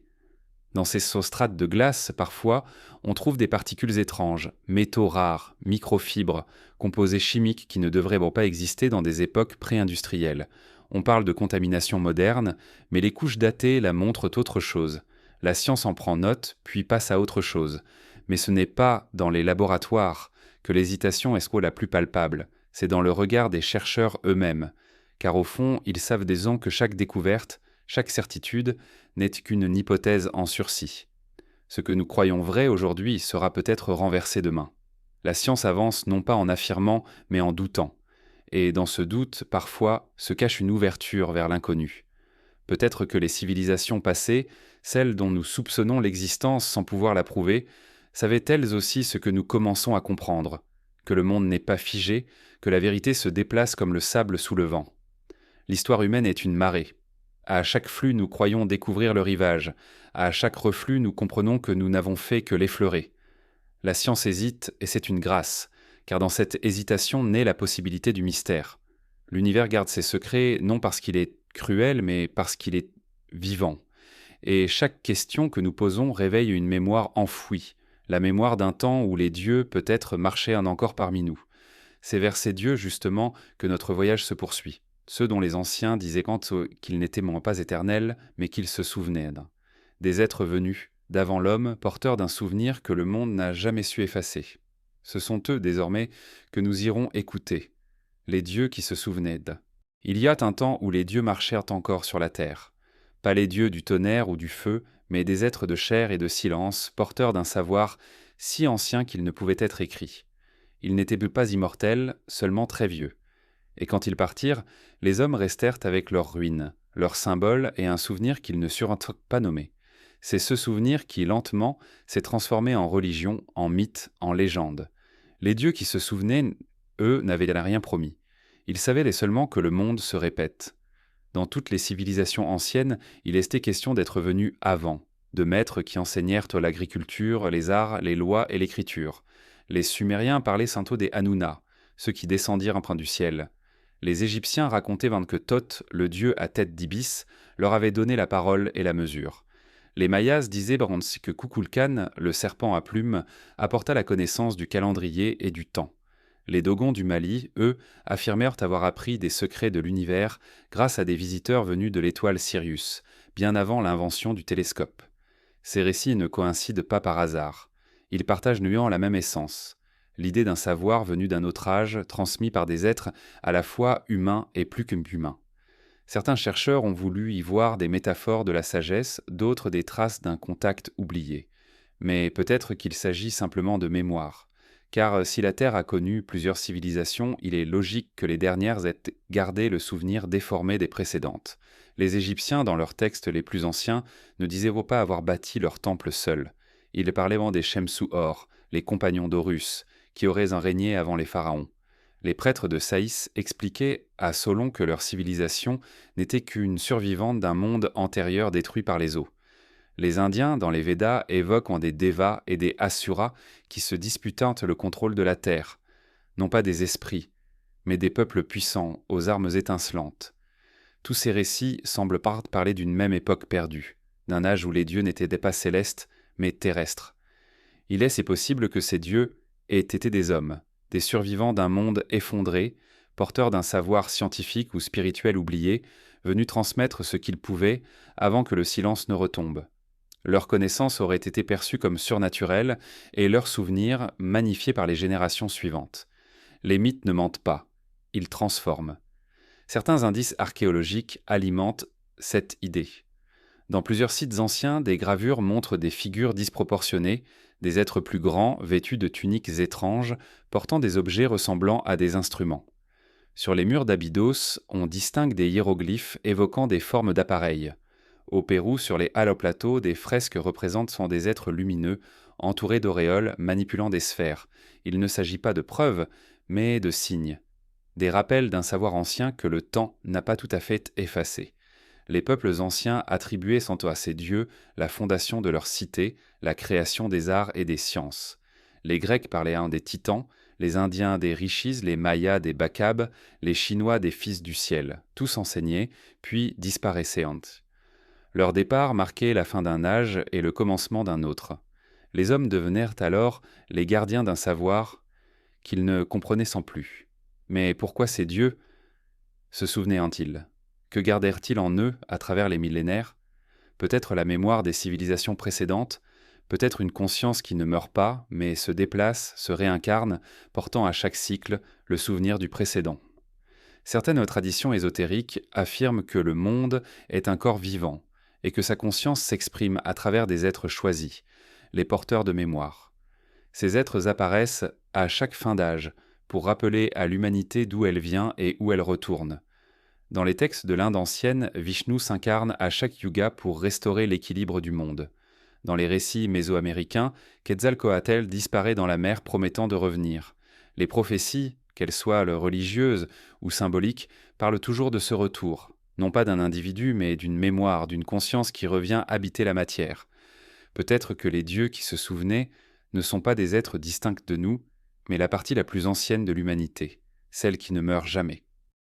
Speaker 1: Dans ces strates de glace, parfois, on trouve des particules étranges, métaux rares, microfibres, composés chimiques qui ne devraient pas exister dans des époques pré-industrielles. On parle de contamination moderne, mais les couches datées la montrent autre chose. La science en prend note, puis passe à autre chose. Mais ce n'est pas dans les laboratoires que l'hésitation est la plus palpable, c'est dans le regard des chercheurs eux-mêmes. Car au fond, ils savent des ans que chaque découverte, chaque certitude, n'est qu'une hypothèse en sursis. Ce que nous croyons vrai aujourd'hui sera peut-être renversé demain. La science avance non pas en affirmant, mais en doutant. Et dans ce doute, parfois, se cache une ouverture vers l'inconnu. Peut-être que les civilisations passées, celles dont nous soupçonnons l'existence sans pouvoir la prouver, savaient elles aussi ce que nous commençons à comprendre, que le monde n'est pas figé, que la vérité se déplace comme le sable sous le vent. L'histoire humaine est une marée. À chaque flux, nous croyons découvrir le rivage. À chaque reflux, nous comprenons que nous n'avons fait que l'effleurer. La science hésite, et c'est une grâce, car dans cette hésitation naît la possibilité du mystère. L'univers garde ses secrets non parce qu'il est cruel, mais parce qu'il est vivant. Et chaque question que nous posons réveille une mémoire enfouie, la mémoire d'un temps où les dieux peut-être marchaient encore parmi nous. C'est vers ces dieux, justement, que notre voyage se poursuit. Ceux dont les anciens disaient qu'ils n'étaient pas éternels, mais qu'ils se souvenaient. Des êtres venus, d'avant l'homme, porteurs d'un souvenir que le monde n'a jamais su effacer. Ce sont eux, désormais, que nous irons écouter, les dieux qui se souvenaient. Il y a un temps où les dieux marchèrent encore sur la terre. Pas les dieux du tonnerre ou du feu, mais des êtres de chair et de silence, porteurs d'un savoir si ancien qu'il ne pouvait être écrit. Ils n'étaient pas immortels, seulement très vieux. Et quand ils partirent, les hommes restèrent avec leurs ruines, leurs symboles et un souvenir qu'ils ne surent pas nommer. C'est ce souvenir qui, lentement, s'est transformé en religion, en mythe, en légende. Les dieux qui se souvenaient, eux, n'avaient rien promis. Ils savaient seulement que le monde se répète. Dans toutes les civilisations anciennes, il était question d'être venus avant, de maîtres qui enseignèrent l'agriculture, les arts, les lois et l'écriture. Les Sumériens parlaient tantôt des Hanunas, ceux qui descendirent un point du ciel. Les Égyptiens racontaient que Thoth, le dieu à tête d'ibis, leur avait donné la parole et la mesure. Les Mayas disaient que Kukulkan, le serpent à plumes, apporta la connaissance du calendrier et du temps. Les Dogons du Mali, eux, affirmèrent avoir appris des secrets de l'univers grâce à des visiteurs venus de l'étoile Sirius, bien avant l'invention du télescope. Ces récits ne coïncident pas par hasard. Ils partagent nuant la même essence. L'idée d'un savoir venu d'un autre âge, transmis par des êtres à la fois humains et plus qu'humains. Certains chercheurs ont voulu y voir des métaphores de la sagesse, d'autres des traces d'un contact oublié. Mais peut-être qu'il s'agit simplement de mémoire. Car si la Terre a connu plusieurs civilisations, il est logique que les dernières aient gardé le souvenir déformé des précédentes. Les Égyptiens, dans leurs textes les plus anciens, ne disaient pas avoir bâti leur temple seuls. Ils parlaient des Shemsu-Hor, les compagnons d'Horus, qui auraient régné avant les pharaons. Les prêtres de Saïs expliquaient à Solon que leur civilisation n'était qu'une survivante d'un monde antérieur détruit par les eaux. Les Indiens, dans les Védas, évoquent en des Devas et des Asuras qui se disputent le contrôle de la terre, non pas des esprits, mais des peuples puissants, aux armes étincelantes. Tous ces récits semblent parler d'une même époque perdue, d'un âge où les dieux n'étaient pas célestes, mais terrestres. Il est, c'est possible, que ces dieux aient été des hommes, des survivants d'un monde effondré, porteurs d'un savoir scientifique ou spirituel oublié, venus transmettre ce qu'ils pouvaient avant que le silence ne retombe. Leur connaissance aurait été perçue comme surnaturelle et leurs souvenirs magnifiés par les générations suivantes. Les mythes ne mentent pas, ils transforment. Certains indices archéologiques alimentent cette idée. Dans plusieurs sites anciens, des gravures montrent des figures disproportionnées, des êtres plus grands, vêtus de tuniques étranges, portant des objets ressemblant à des instruments. Sur les murs d'Abydos, on distingue des hiéroglyphes évoquant des formes d'appareils. Au Pérou, sur les haloplateaux, des fresques représentent des êtres lumineux, entourés d'auréoles, manipulant des sphères. Il ne s'agit pas de preuves, mais de signes. Des rappels d'un savoir ancien que le temps n'a pas tout à fait effacé. Les peuples anciens attribuaient à ces dieux la fondation de leur cité, la création des arts et des sciences. Les Grecs parlaient des titans, les Indiens des rishis, les Mayas des Bacabes, les Chinois des fils du ciel. Tous enseignaient, puis disparaissaient. Leur départ marquait la fin d'un âge et le commencement d'un autre. Les hommes devinrent alors les gardiens d'un savoir qu'ils ne comprenaient sans plus. Mais pourquoi ces dieux se souvenaient-ils ? Que gardèrent-ils en eux à travers les millénaires ? Peut-être la mémoire des civilisations précédentes, peut-être une conscience qui ne meurt pas, mais se déplace, se réincarne, portant à chaque cycle le souvenir du précédent. Certaines traditions ésotériques affirment que le monde est un corps vivant, et que sa conscience s'exprime à travers des êtres choisis, les porteurs de mémoire. Ces êtres apparaissent à chaque fin d'âge, pour rappeler à l'humanité d'où elle vient et où elle retourne. Dans les textes de l'Inde ancienne, Vishnu s'incarne à chaque yuga pour restaurer l'équilibre du monde. Dans les récits mésoaméricains, Quetzalcoatl disparaît dans la mer promettant de revenir. Les prophéties, qu'elles soient religieuses ou symboliques, parlent toujours de ce retour, non pas d'un individu, mais d'une mémoire, d'une conscience qui revient habiter la matière. Peut-être que les dieux qui se souvenaient ne sont pas des êtres distincts de nous, mais la partie la plus ancienne de l'humanité, celle qui ne meurt jamais.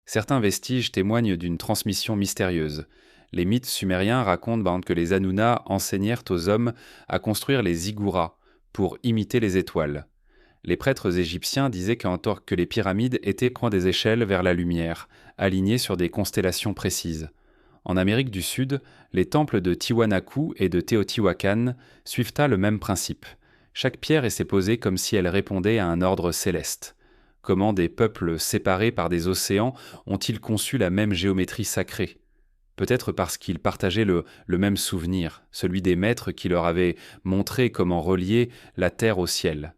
Speaker 1: Certains vestiges témoignent d'une transmission mystérieuse. Les mythes sumériens racontent que les Anunnas enseignèrent aux hommes à construire les zigguras pour imiter les étoiles. Les prêtres égyptiens disaient que les pyramides étaient comme des échelles vers la lumière, alignées sur des constellations précises. En Amérique du Sud, les temples de Tiwanaku et de Teotihuacan suivent le même principe. Chaque pierre est posée comme si elle répondait à un ordre céleste. Comment des peuples séparés par des océans ont-ils conçu la même géométrie sacrée ? Peut-être parce qu'ils partageaient le même souvenir, celui des maîtres qui leur avaient montré comment relier la terre au ciel.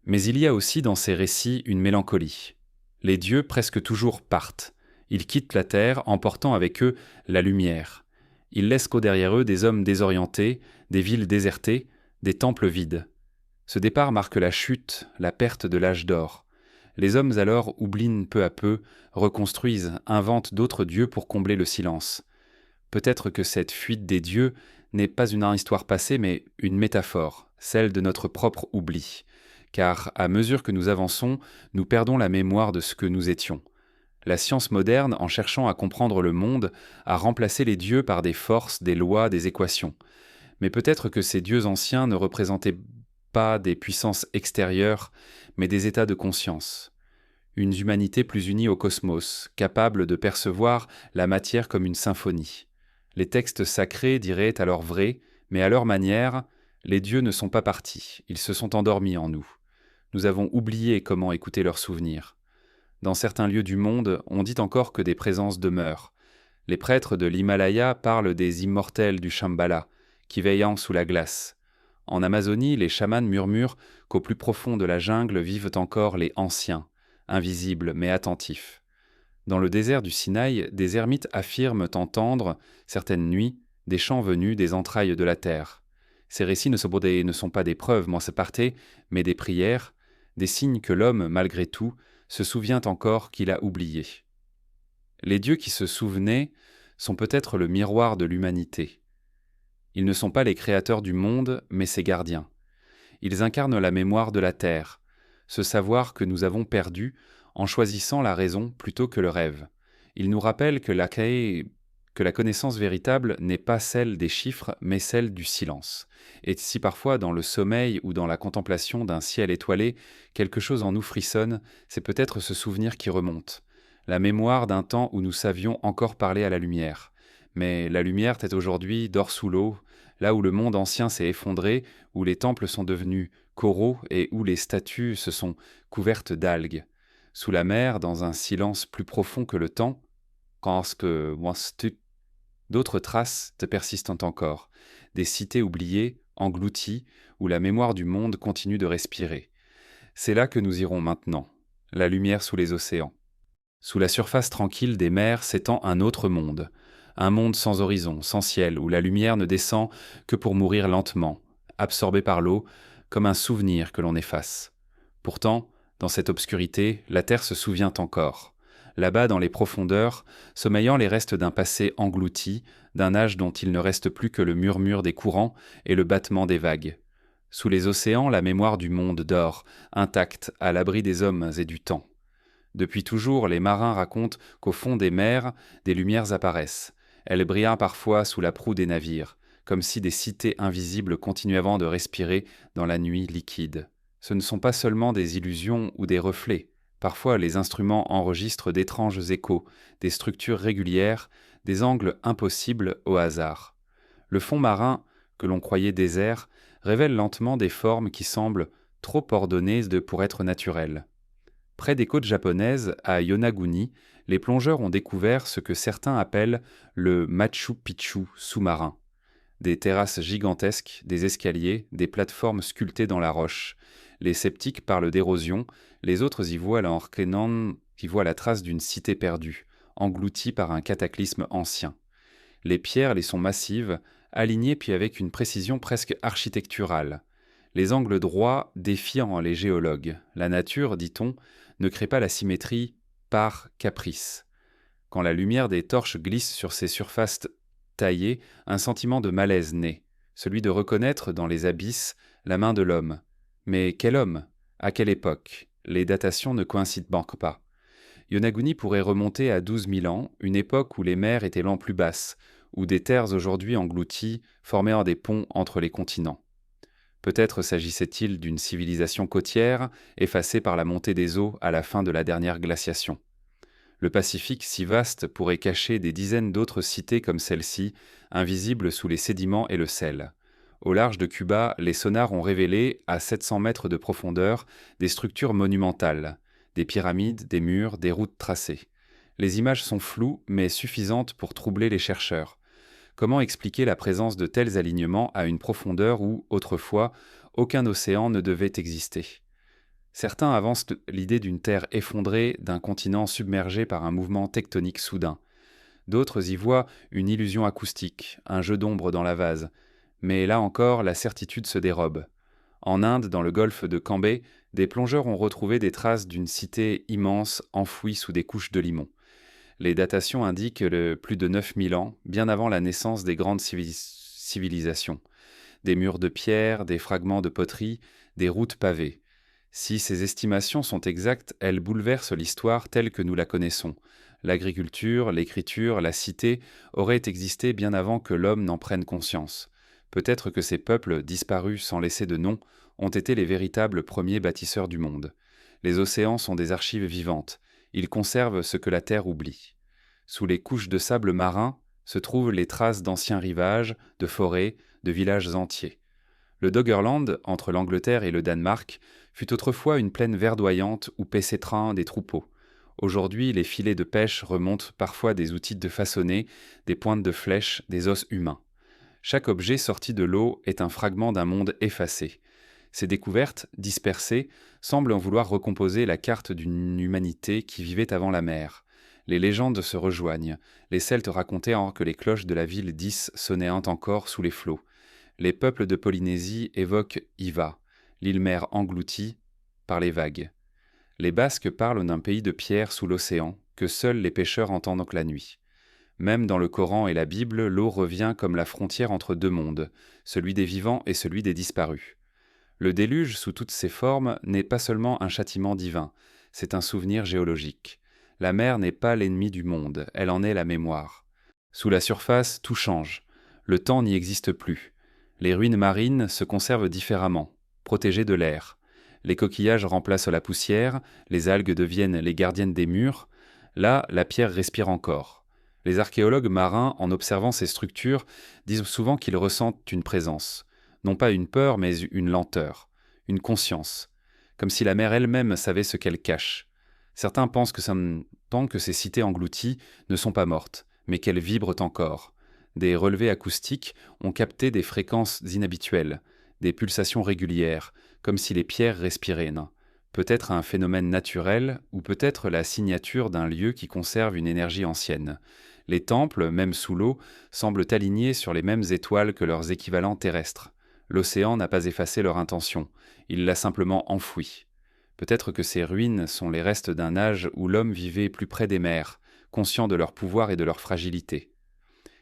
Speaker 1: Mais il y a aussi dans ces récits une mélancolie. Les dieux presque toujours partent. Ils quittent la terre emportant avec eux la lumière. Ils laissent derrière eux des hommes désorientés, des villes désertées, des temples vides. Ce départ marque la chute, la perte de l'âge d'or. Les hommes alors oublient peu à peu, reconstruisent, inventent d'autres dieux pour combler le silence. Peut-être que cette fuite des dieux n'est pas une histoire passée, mais une métaphore, celle de notre propre oubli. Car à mesure que nous avançons, nous perdons la mémoire de ce que nous étions. La science moderne, en cherchant à comprendre le monde, a remplacé les dieux par des forces, des lois, des équations. Mais peut-être que ces dieux anciens ne représentaient pas des puissances extérieures, mais des états de conscience. Une humanité plus unie au cosmos, capable de percevoir la matière comme une symphonie. Les textes sacrés diraient alors vrai, mais à leur manière, les dieux ne sont pas partis, ils se sont endormis en nous. Nous avons oublié comment écouter leurs souvenirs. Dans certains lieux du monde, on dit encore que des présences demeurent. Les prêtres de l'Himalaya parlent des immortels du Shambhala, qui veillent sous la glace. En Amazonie, les chamans murmurent qu'au plus profond de la jungle vivent encore les anciens, invisibles mais attentifs. Dans le désert du Sinaï, des ermites affirment entendre, certaines nuits, des chants venus des entrailles de la terre. Ces récits ne sont pas des preuves, mais des prières, des signes que l'homme, malgré tout, se souvient encore qu'il a oubliés. Les dieux qui se souvenaient sont peut-être le miroir de l'humanité. Ils ne sont pas les créateurs du monde, mais ses gardiens. Ils incarnent la mémoire de la Terre, ce savoir que nous avons perdu en choisissant la raison plutôt que le rêve. Ils nous rappellent que la connaissance véritable n'est pas celle des chiffres, mais celle du silence. Et si parfois, dans le sommeil ou dans la contemplation d'un ciel étoilé, quelque chose en nous frissonne, c'est peut-être ce souvenir qui remonte. La mémoire d'un temps où nous savions encore parler à la lumière. Mais la lumière tête aujourd'hui dort sous l'eau, là où le monde ancien s'est effondré, où les temples sont devenus coraux et où les statues se sont couvertes d'algues. Sous la mer, dans un silence plus profond que le temps, d'autres traces te persistent encore, des cités oubliées, englouties, où la mémoire du monde continue de respirer. C'est là que nous irons maintenant, la lumière sous les océans. Sous la surface tranquille des mers s'étend un monde sans horizon, sans ciel, où la lumière ne descend que pour mourir lentement, absorbée par l'eau, comme un souvenir que l'on efface. Pourtant, dans cette obscurité, la terre se souvient encore. Là-bas, dans les profondeurs, sommeillant les restes d'un passé englouti, d'un âge dont il ne reste plus que le murmure des courants et le battement des vagues. Sous les océans, la mémoire du monde dort, intacte, à l'abri des hommes et du temps. Depuis toujours, les marins racontent qu'au fond des mers, des lumières apparaissent. Elles brillent parfois sous la proue des navires, comme si des cités invisibles continuaient de respirer dans la nuit liquide. Ce ne sont pas seulement des illusions ou des reflets. Parfois, les instruments enregistrent d'étranges échos, des structures régulières, des angles impossibles au hasard. Le fond marin, que l'on croyait désert, révèle lentement des formes qui semblent trop ordonnées pour être naturelles. Près des côtes japonaises, à Yonaguni, les plongeurs ont découvert ce que certains appellent le Machu Picchu sous-marin. Des terrasses gigantesques, des escaliers, des plateformes sculptées dans la roche. Les sceptiques parlent d'érosion, les autres y voient la trace d'une cité perdue, engloutie par un cataclysme ancien. Les pierres les sont massives, alignées puis avec une précision presque architecturale. Les angles droits défiant les géologues. La nature, dit-on, ne crée pas la symétrie par caprice. Quand la lumière des torches glisse sur ces surfaces taillées, un sentiment de malaise naît, celui de reconnaître dans les abysses la main de l'homme. Mais quel homme? À quelle époque? Les datations ne coïncident pas. Yonaguni pourrait remonter à 12 000 ans, une époque où les mers étaient l'an plus basses, où des terres aujourd'hui englouties formaient des ponts entre les continents. Peut-être s'agissait-il d'une civilisation côtière, effacée par la montée des eaux à la fin de la dernière glaciation. Le Pacifique, si vaste, pourrait cacher des dizaines d'autres cités comme celle-ci, invisibles sous les sédiments et le sel. Au large de Cuba, les sonars ont révélé, à 700 mètres de profondeur, des structures monumentales, des pyramides, des murs, des routes tracées. Les images sont floues, mais suffisantes pour troubler les chercheurs. Comment expliquer la présence de tels alignements à une profondeur où, autrefois, aucun océan ne devait exister? Certains avancent l'idée d'une terre effondrée, d'un continent submergé par un mouvement tectonique soudain. D'autres y voient une illusion acoustique, un jeu d'ombre dans la vase. Mais là encore, la certitude se dérobe. En Inde, dans le golfe de Cambay, des plongeurs ont retrouvé des traces d'une cité immense enfouie sous des couches de limon. Les datations indiquent plus de 9000 ans, bien avant la naissance des grandes civilisations. Des murs de pierre, des fragments de poterie, des routes pavées. Si ces estimations sont exactes, elles bouleversent l'histoire telle que nous la connaissons. L'agriculture, l'écriture, la cité auraient existé bien avant que l'homme n'en prenne conscience. Peut-être que ces peuples, disparus sans laisser de nom, ont été les véritables premiers bâtisseurs du monde. Les océans sont des archives vivantes. Ils conservent ce que la terre oublie. Sous les couches de sable marin se trouvent les traces d'anciens rivages, de forêts, de villages entiers. Le Doggerland, entre l'Angleterre et le Danemark, fut autrefois une plaine verdoyante où paissaient des troupeaux. Aujourd'hui, les filets de pêche remontent parfois des outils de façonner, des pointes de flèches, des os humains. Chaque objet sorti de l'eau est un fragment d'un monde effacé. Ces découvertes, dispersées, semblent en vouloir recomposer la carte d'une humanité qui vivait avant la mer. Les légendes se rejoignent. Les Celtes racontaient que les cloches de la ville d'Is sonnaient encore sous les flots. Les peuples de Polynésie évoquent Iva, l'île-mère engloutie par les vagues. Les Basques parlent d'un pays de pierre sous l'océan, que seuls les pêcheurs entendent la nuit. Même dans le Coran et la Bible, l'eau revient comme la frontière entre deux mondes, celui des vivants et celui des disparus. Le déluge, sous toutes ses formes, n'est pas seulement un châtiment divin, c'est un souvenir géologique. La mer n'est pas l'ennemi du monde, elle en est la mémoire. Sous la surface, tout change. Le temps n'y existe plus. Les ruines marines se conservent différemment, protégées de l'air. Les coquillages remplacent la poussière, les algues deviennent les gardiennes des murs. Là, la pierre respire encore. Les archéologues marins, en observant ces structures, disent souvent qu'ils ressentent une présence. Non pas une peur, mais une lenteur, une conscience. Comme si la mer elle-même savait ce qu'elle cache. Certains pensent que ces cités englouties ne sont pas mortes, mais qu'elles vibrent encore. Des relevés acoustiques ont capté des fréquences inhabituelles, des pulsations régulières, comme si les pierres respiraient. Peut-être un phénomène naturel, ou peut-être la signature d'un lieu qui conserve une énergie ancienne. Les temples, même sous l'eau, semblent alignés sur les mêmes étoiles que leurs équivalents terrestres. L'océan n'a pas effacé leur intention, il l'a simplement enfouie. Peut-être que ces ruines sont les restes d'un âge où l'homme vivait plus près des mers, conscient de leur pouvoir et de leur fragilité.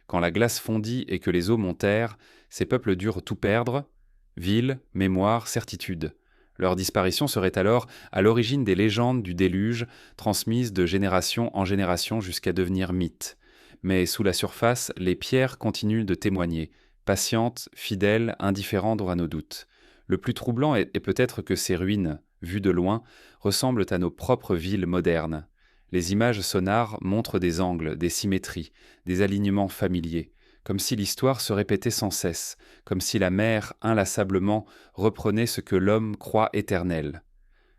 Speaker 1: Quand la glace fondit et que les eaux montèrent, ces peuples durent tout perdre, villes, mémoire, certitude. Leur disparition serait alors à l'origine des légendes du déluge, transmises de génération en génération jusqu'à devenir mythes. Mais sous la surface, les pierres continuent de témoigner, patientes, fidèles, indifférentes à nos doutes. Le plus troublant est peut-être que ces ruines, vues de loin, ressemblent à nos propres villes modernes. Les images sonores montrent des angles, des symétries, des alignements familiers, comme si l'histoire se répétait sans cesse, comme si la mer, inlassablement, reprenait ce que l'homme croit éternel.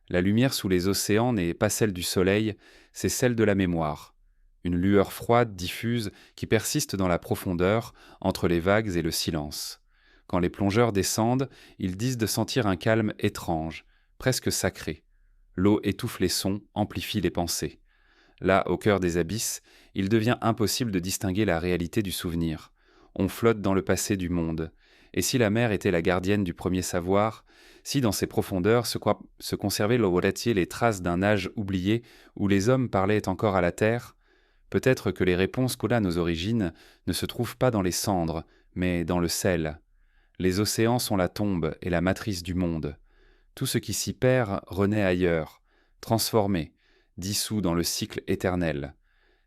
Speaker 1: La lumière sous les océans n'est pas celle du soleil, c'est celle de la mémoire. Une lueur froide, diffuse, qui persiste dans la profondeur, entre les vagues et le silence. Quand les plongeurs descendent, ils disent de sentir un calme étrange, presque sacré. L'eau étouffe les sons, amplifie les pensées. Là, au cœur des abysses, il devient impossible de distinguer la réalité du souvenir. On flotte dans le passé du monde. Et si la mer était la gardienne du premier savoir, si dans ses profondeurs se conservaient les traces d'un âge oublié où les hommes parlaient encore à la terre, peut-être que les réponses qu'ont là nos origines ne se trouvent pas dans les cendres, mais dans le sel. Les océans sont la tombe et la matrice du monde. Tout ce qui s'y perd renaît ailleurs, transformé, dissous dans le cycle éternel.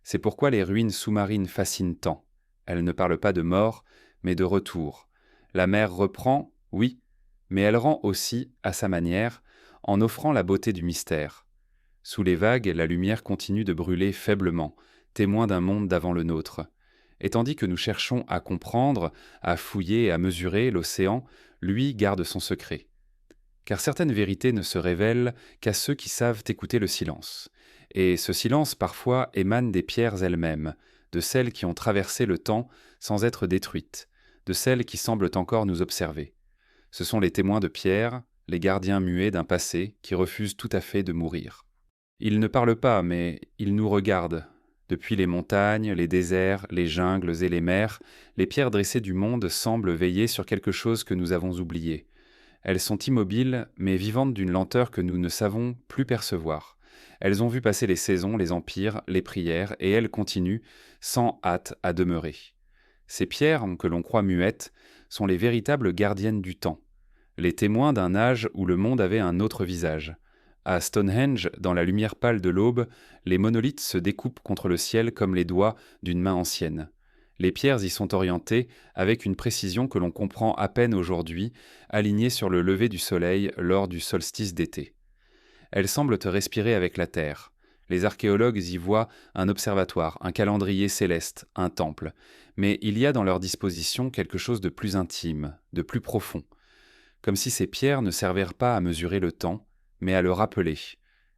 Speaker 1: C'est pourquoi les ruines sous-marines fascinent tant. Elles ne parlent pas de mort, mais de retour. La mer reprend, oui, mais elle rend aussi, à sa manière, en offrant la beauté du mystère. Sous les vagues, la lumière continue de brûler faiblement, témoin d'un monde d'avant le nôtre. Et tandis que nous cherchons à comprendre, à fouiller et à mesurer l'océan, lui garde son secret. Car certaines vérités ne se révèlent qu'à ceux qui savent écouter le silence. Et ce silence, parfois, émane des pierres elles-mêmes, de celles qui ont traversé le temps sans être détruites, de celles qui semblent encore nous observer. Ce sont les témoins de pierre, les gardiens muets d'un passé qui refusent tout à fait de mourir. Ils ne parlent pas, mais ils nous regardent. Depuis les montagnes, les déserts, les jungles et les mers, les pierres dressées du monde semblent veiller sur quelque chose que nous avons oublié. Elles sont immobiles, mais vivantes d'une lenteur que nous ne savons plus percevoir. Elles ont vu passer les saisons, les empires, les prières, et elles continuent, sans hâte, à demeurer. Ces pierres, que l'on croit muettes, sont les véritables gardiennes du temps, les témoins d'un âge où le monde avait un autre visage. À Stonehenge, dans la lumière pâle de l'aube, les monolithes se découpent contre le ciel comme les doigts d'une main ancienne. Les pierres y sont orientées avec une précision que l'on comprend à peine aujourd'hui, alignées sur le lever du soleil lors du solstice d'été. Elles semblent respirer avec la terre. Les archéologues y voient un observatoire, un calendrier céleste, un temple. Mais il y a dans leur disposition quelque chose de plus intime, de plus profond. Comme si ces pierres ne servaient pas à mesurer le temps, mais à le rappeler.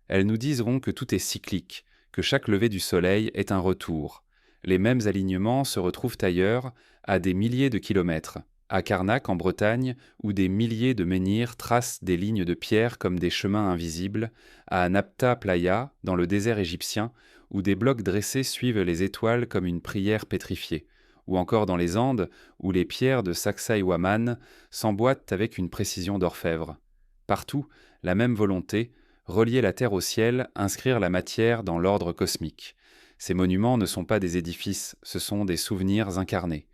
Speaker 1: Elles nous diront que tout est cyclique, que chaque lever du soleil est un retour. Les mêmes alignements se retrouvent ailleurs, à des milliers de kilomètres. À Karnak, en Bretagne, où des milliers de menhirs tracent des lignes de pierre comme des chemins invisibles, à Napta Playa, dans le désert égyptien, où des blocs dressés suivent les étoiles comme une prière pétrifiée, ou encore dans les Andes, où les pierres de Sacsayhuaman s'emboîtent avec une précision d'orfèvre. Partout, la même volonté, relier la terre au ciel, inscrire la matière dans l'ordre cosmique. Ces monuments ne sont pas des édifices, ce sont des souvenirs incarnés.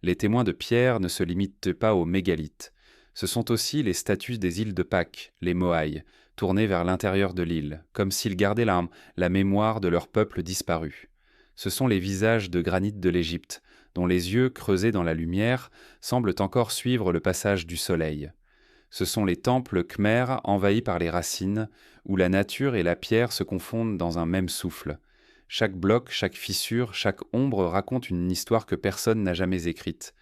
Speaker 1: Les témoins de pierre ne se limitent pas aux mégalithes. Ce sont aussi les statues des îles de Pâques, les Moaïs, tournées vers l'intérieur de l'île, comme s'ils gardaient la mémoire de leur peuple disparu. Ce sont les visages de granit de l'Égypte, dont les yeux, creusés dans la lumière, semblent encore suivre le passage du soleil. Ce sont les temples khmers envahis par les racines, où la nature et la pierre se confondent dans un même souffle. Chaque bloc, chaque fissure, chaque ombre raconte une histoire que personne n'a jamais écrite.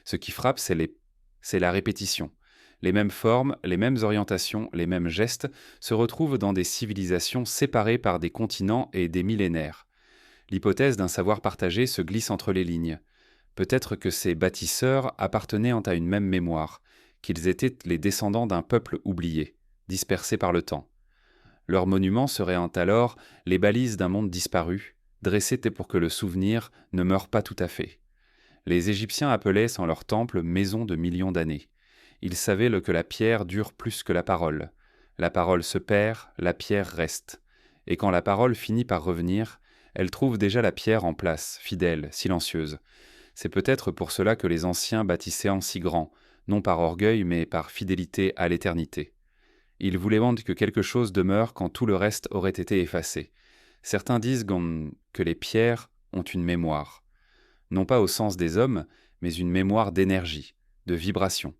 Speaker 1: Ce qui frappe, c'est la répétition. Les mêmes formes, les mêmes orientations, les mêmes gestes se retrouvent dans des civilisations séparées par des continents et des millénaires. L'hypothèse d'un savoir partagé se glisse entre les lignes. Peut-être que ces bâtisseurs appartenaient à une même mémoire, qu'ils étaient les descendants d'un peuple oublié, dispersé par le temps. Leurs monuments seraient alors les balises d'un monde disparu, dressés pour que le souvenir ne meure pas tout à fait. Les Égyptiens appelaient sans leur temple maison de millions d'années. Ils savaient que la pierre dure plus que la parole. La parole se perd, la pierre reste. Et quand la parole finit par revenir, elle trouve déjà la pierre en place, fidèle, silencieuse. C'est peut-être pour cela que les anciens bâtissaient en si grand, non par orgueil mais par fidélité à l'éternité. Ils voulaient montrer que quelque chose demeure quand tout le reste aurait été effacé. Certains disent que les pierres ont une mémoire. Non pas au sens des hommes, mais une mémoire d'énergie, de vibration.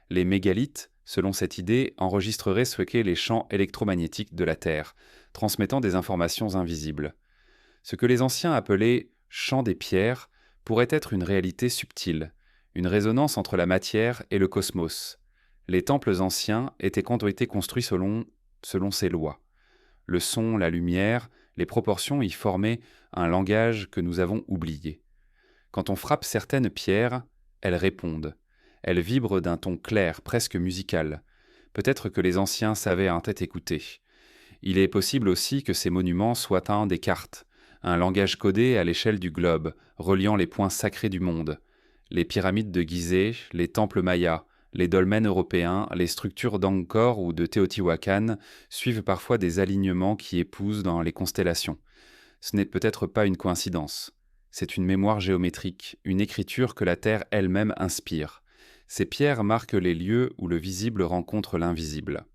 Speaker 1: Les mégalithes, selon cette idée, enregistreraient ce qu'est les champs électromagnétiques de la Terre, transmettant des informations invisibles. Ce que les anciens appelaient « chant des pierres » pourrait être une réalité subtile, une résonance entre la matière et le cosmos. Les temples anciens ont été construits selon ces lois. Le son, la lumière, les proportions y formaient un langage que nous avons oublié. Quand on frappe certaines pierres, elles répondent. Elles vibrent d'un ton clair, presque musical. Peut-être que les anciens savaient un tête écouter. Il est possible aussi que ces monuments soient un des cartes, un langage codé à l'échelle du globe, reliant les points sacrés du monde. Les pyramides de Gizeh, les temples mayas, les dolmens européens, les structures d'Angkor ou de Teotihuacan suivent parfois des alignements qui épousent dans les constellations. Ce n'est peut-être pas une coïncidence. C'est une mémoire géométrique, une écriture que la Terre elle-même inspire. Ces pierres marquent les lieux où le visible rencontre l'invisible.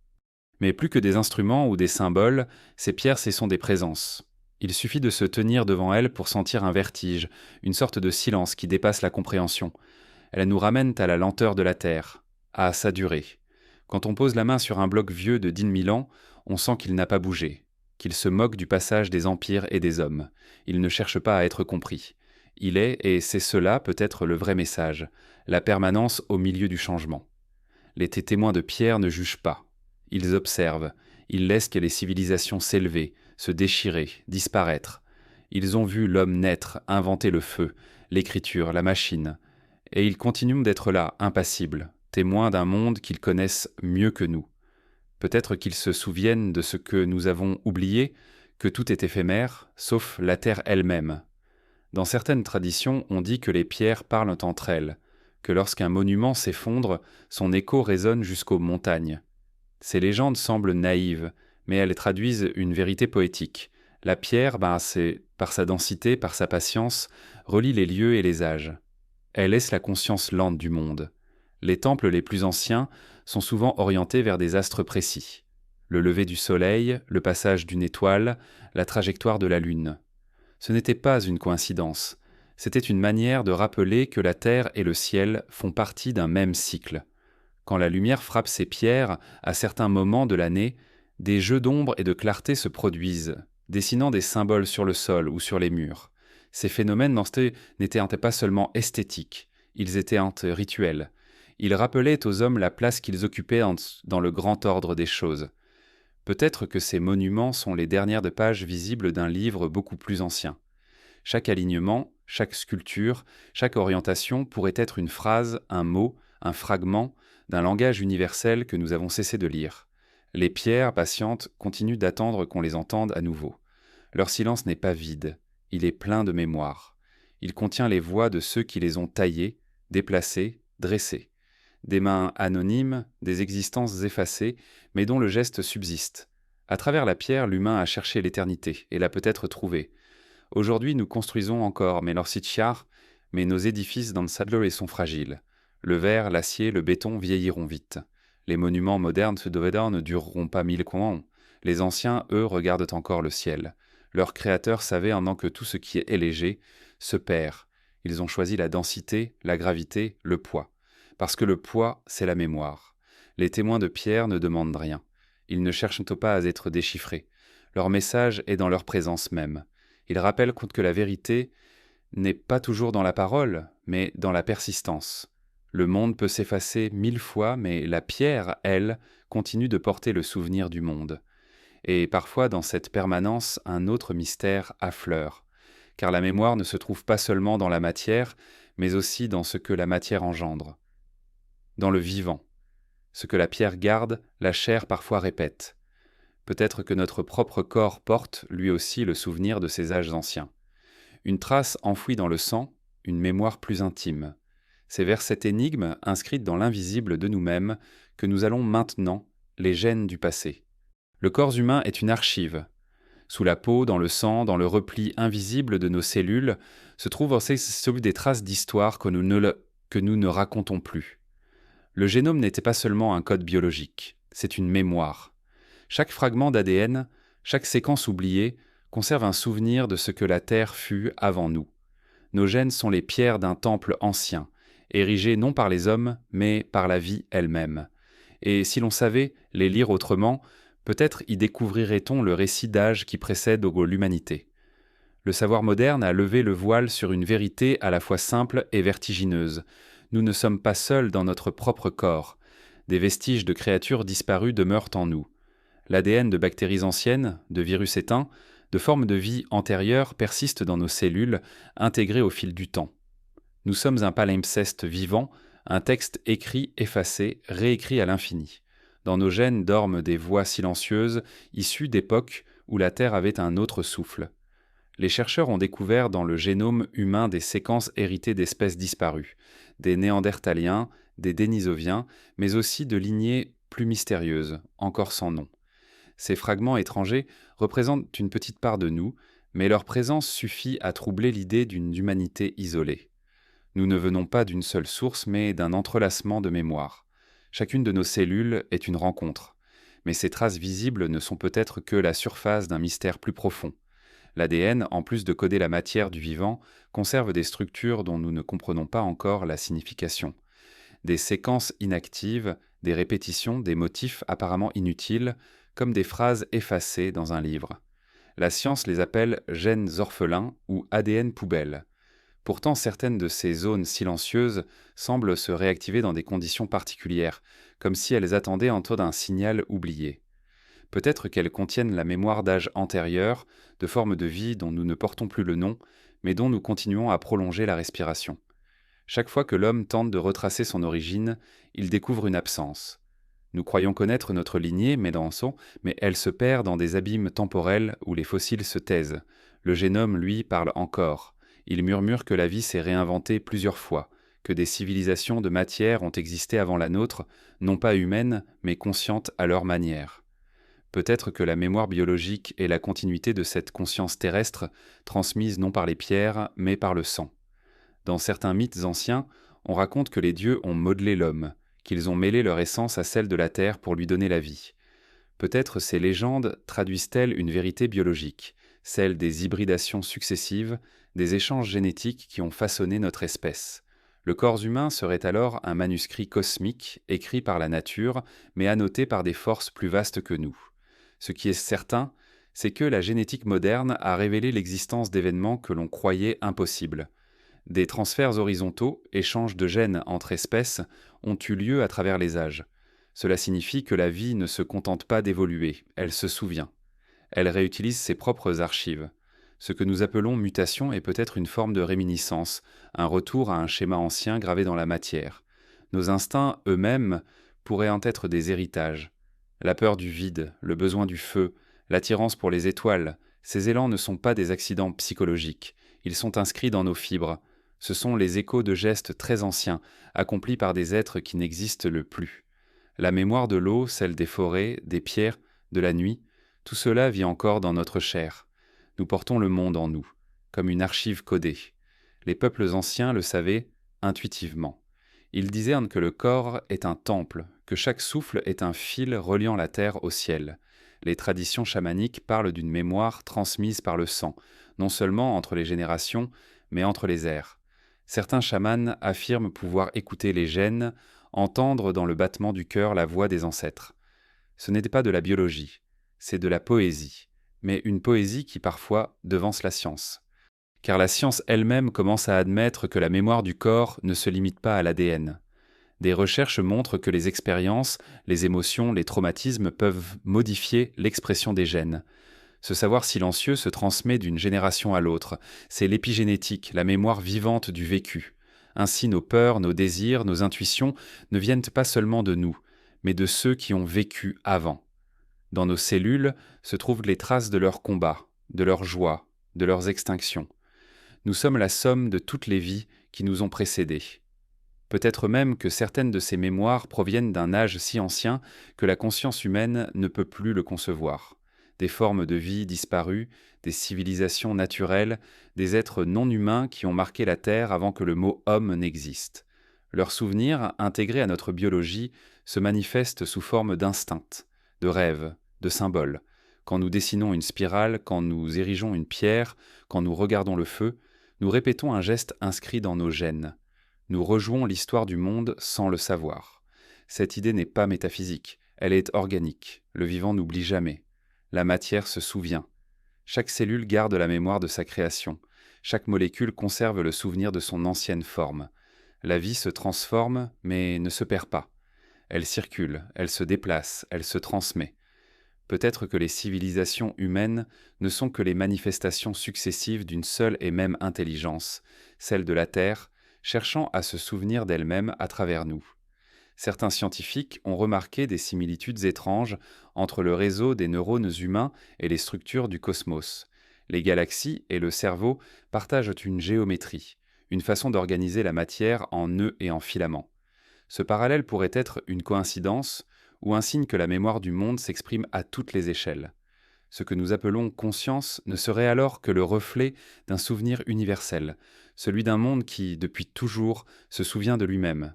Speaker 1: Mais plus que des instruments ou des symboles, ces pierres, ce sont des présences. Il suffit de se tenir devant elles pour sentir un vertige, une sorte de silence qui dépasse la compréhension. Elles nous ramènent à la lenteur de la Terre, à sa durée. Quand on pose la main sur un bloc vieux de 10 000 ans, on sent qu'il n'a pas bougé, qu'il se moque du passage des empires et des hommes. Il ne cherche pas à être compris. Il est, et c'est cela peut-être le vrai message, la permanence au milieu du changement. Les témoins de pierre ne jugent pas. Ils observent, ils laissent que les civilisations s'élever, se déchirer, disparaître. Ils ont vu l'homme naître, inventer le feu, l'écriture, la machine. Et ils continuent d'être là, impassibles, témoins d'un monde qu'ils connaissent mieux que nous. Peut-être qu'ils se souviennent de ce que nous avons oublié, que tout est éphémère, sauf la terre elle-même. Dans certaines traditions, on dit que les pierres parlent entre elles, que lorsqu'un monument s'effondre, son écho résonne jusqu'aux montagnes. Ces légendes semblent naïves, mais elles traduisent une vérité poétique. La pierre, par sa densité, par sa patience, relie les lieux et les âges. Elle laisse la conscience lente du monde. Les temples les plus anciens sont souvent orientés vers des astres précis. Le lever du soleil, le passage d'une étoile, la trajectoire de la lune. Ce n'était pas une coïncidence. C'était une manière de rappeler que la terre et le ciel font partie d'un même cycle. Quand la lumière frappe ces pierres, à certains moments de l'année, des jeux d'ombre et de clarté se produisent, dessinant des symboles sur le sol ou sur les murs. Ces phénomènes n'étaient pas seulement esthétiques, ils étaient rituels. Ils rappelaient aux hommes la place qu'ils occupaient dans le grand ordre des choses. Peut-être que ces monuments sont les dernières pages visibles d'un livre beaucoup plus ancien. Chaque alignement, chaque sculpture, chaque orientation pourrait être une phrase, un mot, un fragment d'un langage universel que nous avons cessé de lire. Les pierres, patientes, continuent d'attendre qu'on les entende à nouveau. Leur silence n'est pas vide, il est plein de mémoire. Il contient les voix de ceux qui les ont taillées, déplacées, dressées. Des mains anonymes, des existences effacées, mais dont le geste subsiste. À travers la pierre, l'humain a cherché l'éternité et l'a peut-être trouvée. Aujourd'hui, nous construisons encore, mais nos édifices dans le Sadler sont fragiles. Le verre, l'acier, le béton vieilliront vite. Les monuments modernes ne dureront pas 1000 ans. Les anciens, eux, regardent encore le ciel. Leurs créateurs savaient en que tout ce qui est léger se perd. Ils ont choisi la densité, la gravité, le poids. Parce que le poids, c'est la mémoire. Les témoins de Pierre ne demandent rien. Ils ne cherchent pas à être déchiffrés. Leur message est dans leur présence même. Ils rappellent que la vérité n'est pas toujours dans la parole, mais dans la persistance. Le monde peut s'effacer 1000 fois, mais la pierre, elle, continue de porter le souvenir du monde. Et parfois, dans cette permanence, un autre mystère affleure. Car la mémoire ne se trouve pas seulement dans la matière, mais aussi dans ce que la matière engendre. Dans le vivant. Ce que la pierre garde, la chair parfois répète. Peut-être que notre propre corps porte, lui aussi, le souvenir de ces âges anciens. Une trace enfouie dans le sang, une mémoire plus intime. C'est vers cette énigme, inscrite dans l'invisible de nous-mêmes, que nous allons maintenant, les gènes du passé. Le corps humain est une archive. Sous la peau, dans le sang, dans le repli invisible de nos cellules, se trouvent aussi celui des traces d'histoire que nous ne racontons plus. Le génome n'était pas seulement un code biologique, c'est une mémoire. Chaque fragment d'ADN, chaque séquence oubliée, conserve un souvenir de ce que la Terre fut avant nous. Nos gènes sont les pierres d'un temple ancien, érigés non par les hommes, mais par la vie elle-même. Et si l'on savait les lire autrement, peut-être y découvrirait-on le récit d'âge qui précède l'humanité. Le savoir moderne a levé le voile sur une vérité à la fois simple et vertigineuse. Nous ne sommes pas seuls dans notre propre corps. Des vestiges de créatures disparues demeurent en nous. L'ADN de bactéries anciennes, de virus éteints, de formes de vie antérieures persistent dans nos cellules, intégrées au fil du temps. Nous sommes un palimpseste vivant, un texte écrit, effacé, réécrit à l'infini. Dans nos gènes dorment des voix silencieuses, issues d'époques où la Terre avait un autre souffle. Les chercheurs ont découvert dans le génome humain des séquences héritées d'espèces disparues, des néandertaliens, des dénisoviens, mais aussi de lignées plus mystérieuses, encore sans nom. Ces fragments étrangers représentent une petite part de nous, mais leur présence suffit à troubler l'idée d'une humanité isolée. Nous ne venons pas d'une seule source, mais d'un entrelacement de mémoires. Chacune de nos cellules est une rencontre, mais ces traces visibles ne sont peut-être que la surface d'un mystère plus profond. L'ADN, en plus de coder la matière du vivant, conserve des structures dont nous ne comprenons pas encore la signification. Des séquences inactives, des répétitions, des motifs apparemment inutiles, comme des phrases effacées dans un livre. La science les appelle gènes orphelins ou ADN poubelles. Pourtant, certaines de ces zones silencieuses semblent se réactiver dans des conditions particulières, comme si elles attendaient en taux d'un signal oublié. Peut-être qu'elles contiennent la mémoire d'âges antérieurs, de formes de vie dont nous ne portons plus le nom, mais dont nous continuons à prolonger la respiration. Chaque fois que l'homme tente de retracer son origine, il découvre une absence. Nous croyons connaître notre lignée, mais elle se perd dans des abîmes temporels où les fossiles se taisent. Le génome, lui, parle encore. Il murmure que la vie s'est réinventée plusieurs fois, que des civilisations de matière ont existé avant la nôtre, non pas humaines, mais conscientes à leur manière. Peut-être que la mémoire biologique est la continuité de cette conscience terrestre, transmise non par les pierres, mais par le sang. Dans certains mythes anciens, on raconte que les dieux ont modelé l'homme, qu'ils ont mêlé leur essence à celle de la terre pour lui donner la vie. Peut-être ces légendes traduisent-elles une vérité biologique, celle des hybridations successives, des échanges génétiques qui ont façonné notre espèce. Le corps humain serait alors un manuscrit cosmique, écrit par la nature, mais annoté par des forces plus vastes que nous. Ce qui est certain, c'est que la génétique moderne a révélé l'existence d'événements que l'on croyait impossibles. Des transferts horizontaux, échanges de gènes entre espèces, ont eu lieu à travers les âges. Cela signifie que la vie ne se contente pas d'évoluer, elle se souvient. Elle réutilise ses propres archives. Ce que nous appelons mutation est peut-être une forme de réminiscence, un retour à un schéma ancien gravé dans la matière. Nos instincts eux-mêmes pourraient en être des héritages. La peur du vide, le besoin du feu, l'attirance pour les étoiles, ces élans ne sont pas des accidents psychologiques, ils sont inscrits dans nos fibres. Ce sont les échos de gestes très anciens, accomplis par des êtres qui n'existent le plus. La mémoire de l'eau, celle des forêts, des pierres, de la nuit, tout cela vit encore dans notre chair. Nous portons le monde en nous. comme une archive codée. Les peuples anciens le savaient intuitivement. Ils disaient que le corps est un temple, que chaque souffle est un fil reliant la terre au ciel. Les traditions chamaniques parlent d'une mémoire transmise par le sang, non seulement entre les générations, mais entre les ères. Certains chamans affirment pouvoir écouter les gènes, entendre dans le battement du cœur la voix des ancêtres. Ce n'était pas de la biologie, c'est de la poésie, mais une poésie qui parfois devance la science. Car la science elle-même commence à admettre que la mémoire du corps ne se limite pas à l'ADN. Des recherches montrent que les expériences, les émotions, les traumatismes peuvent modifier l'expression des gènes. Ce savoir silencieux se transmet d'une génération à l'autre. C'est l'épigénétique, la mémoire vivante du vécu. Ainsi, nos peurs, nos désirs, nos intuitions ne viennent pas seulement de nous, mais de ceux qui ont vécu avant. Dans nos cellules se trouvent les traces de leurs combats, de leurs joies, de leurs extinctions. Nous sommes la somme de toutes les vies qui nous ont précédés. Peut-être même que certaines de ces mémoires proviennent d'un âge si ancien que la conscience humaine ne peut plus le concevoir. Des formes de vie disparues, des civilisations naturelles, des êtres non humains qui ont marqué la Terre avant que le mot homme n'existe. Leurs souvenirs, intégrés à notre biologie, se manifestent sous forme d'instincts, de rêves, de symboles. Quand nous dessinons une spirale, quand nous érigeons une pierre, quand nous regardons le feu, nous répétons un geste inscrit dans nos gènes. Nous rejouons l'histoire du monde sans le savoir. Cette idée n'est pas métaphysique, elle est organique. Le vivant n'oublie jamais. La matière se souvient. Chaque cellule garde la mémoire de sa création. Chaque molécule conserve le souvenir de son ancienne forme. La vie se transforme, mais ne se perd pas. Elle circule, elle se déplace, elle se transmet. Peut-être que les civilisations humaines ne sont que les manifestations successives d'une seule et même intelligence, celle de la Terre, cherchant à se souvenir d'elle-même à travers nous. Certains scientifiques ont remarqué des similitudes étranges entre le réseau des neurones humains et les structures du cosmos. Les galaxies et le cerveau partagent une géométrie, une façon d'organiser la matière en nœuds et en filaments. Ce parallèle pourrait être une coïncidence ou un signe que la mémoire du monde s'exprime à toutes les échelles. Ce que nous appelons conscience ne serait alors que le reflet d'un souvenir universel, celui d'un monde qui, depuis toujours, se souvient de lui-même.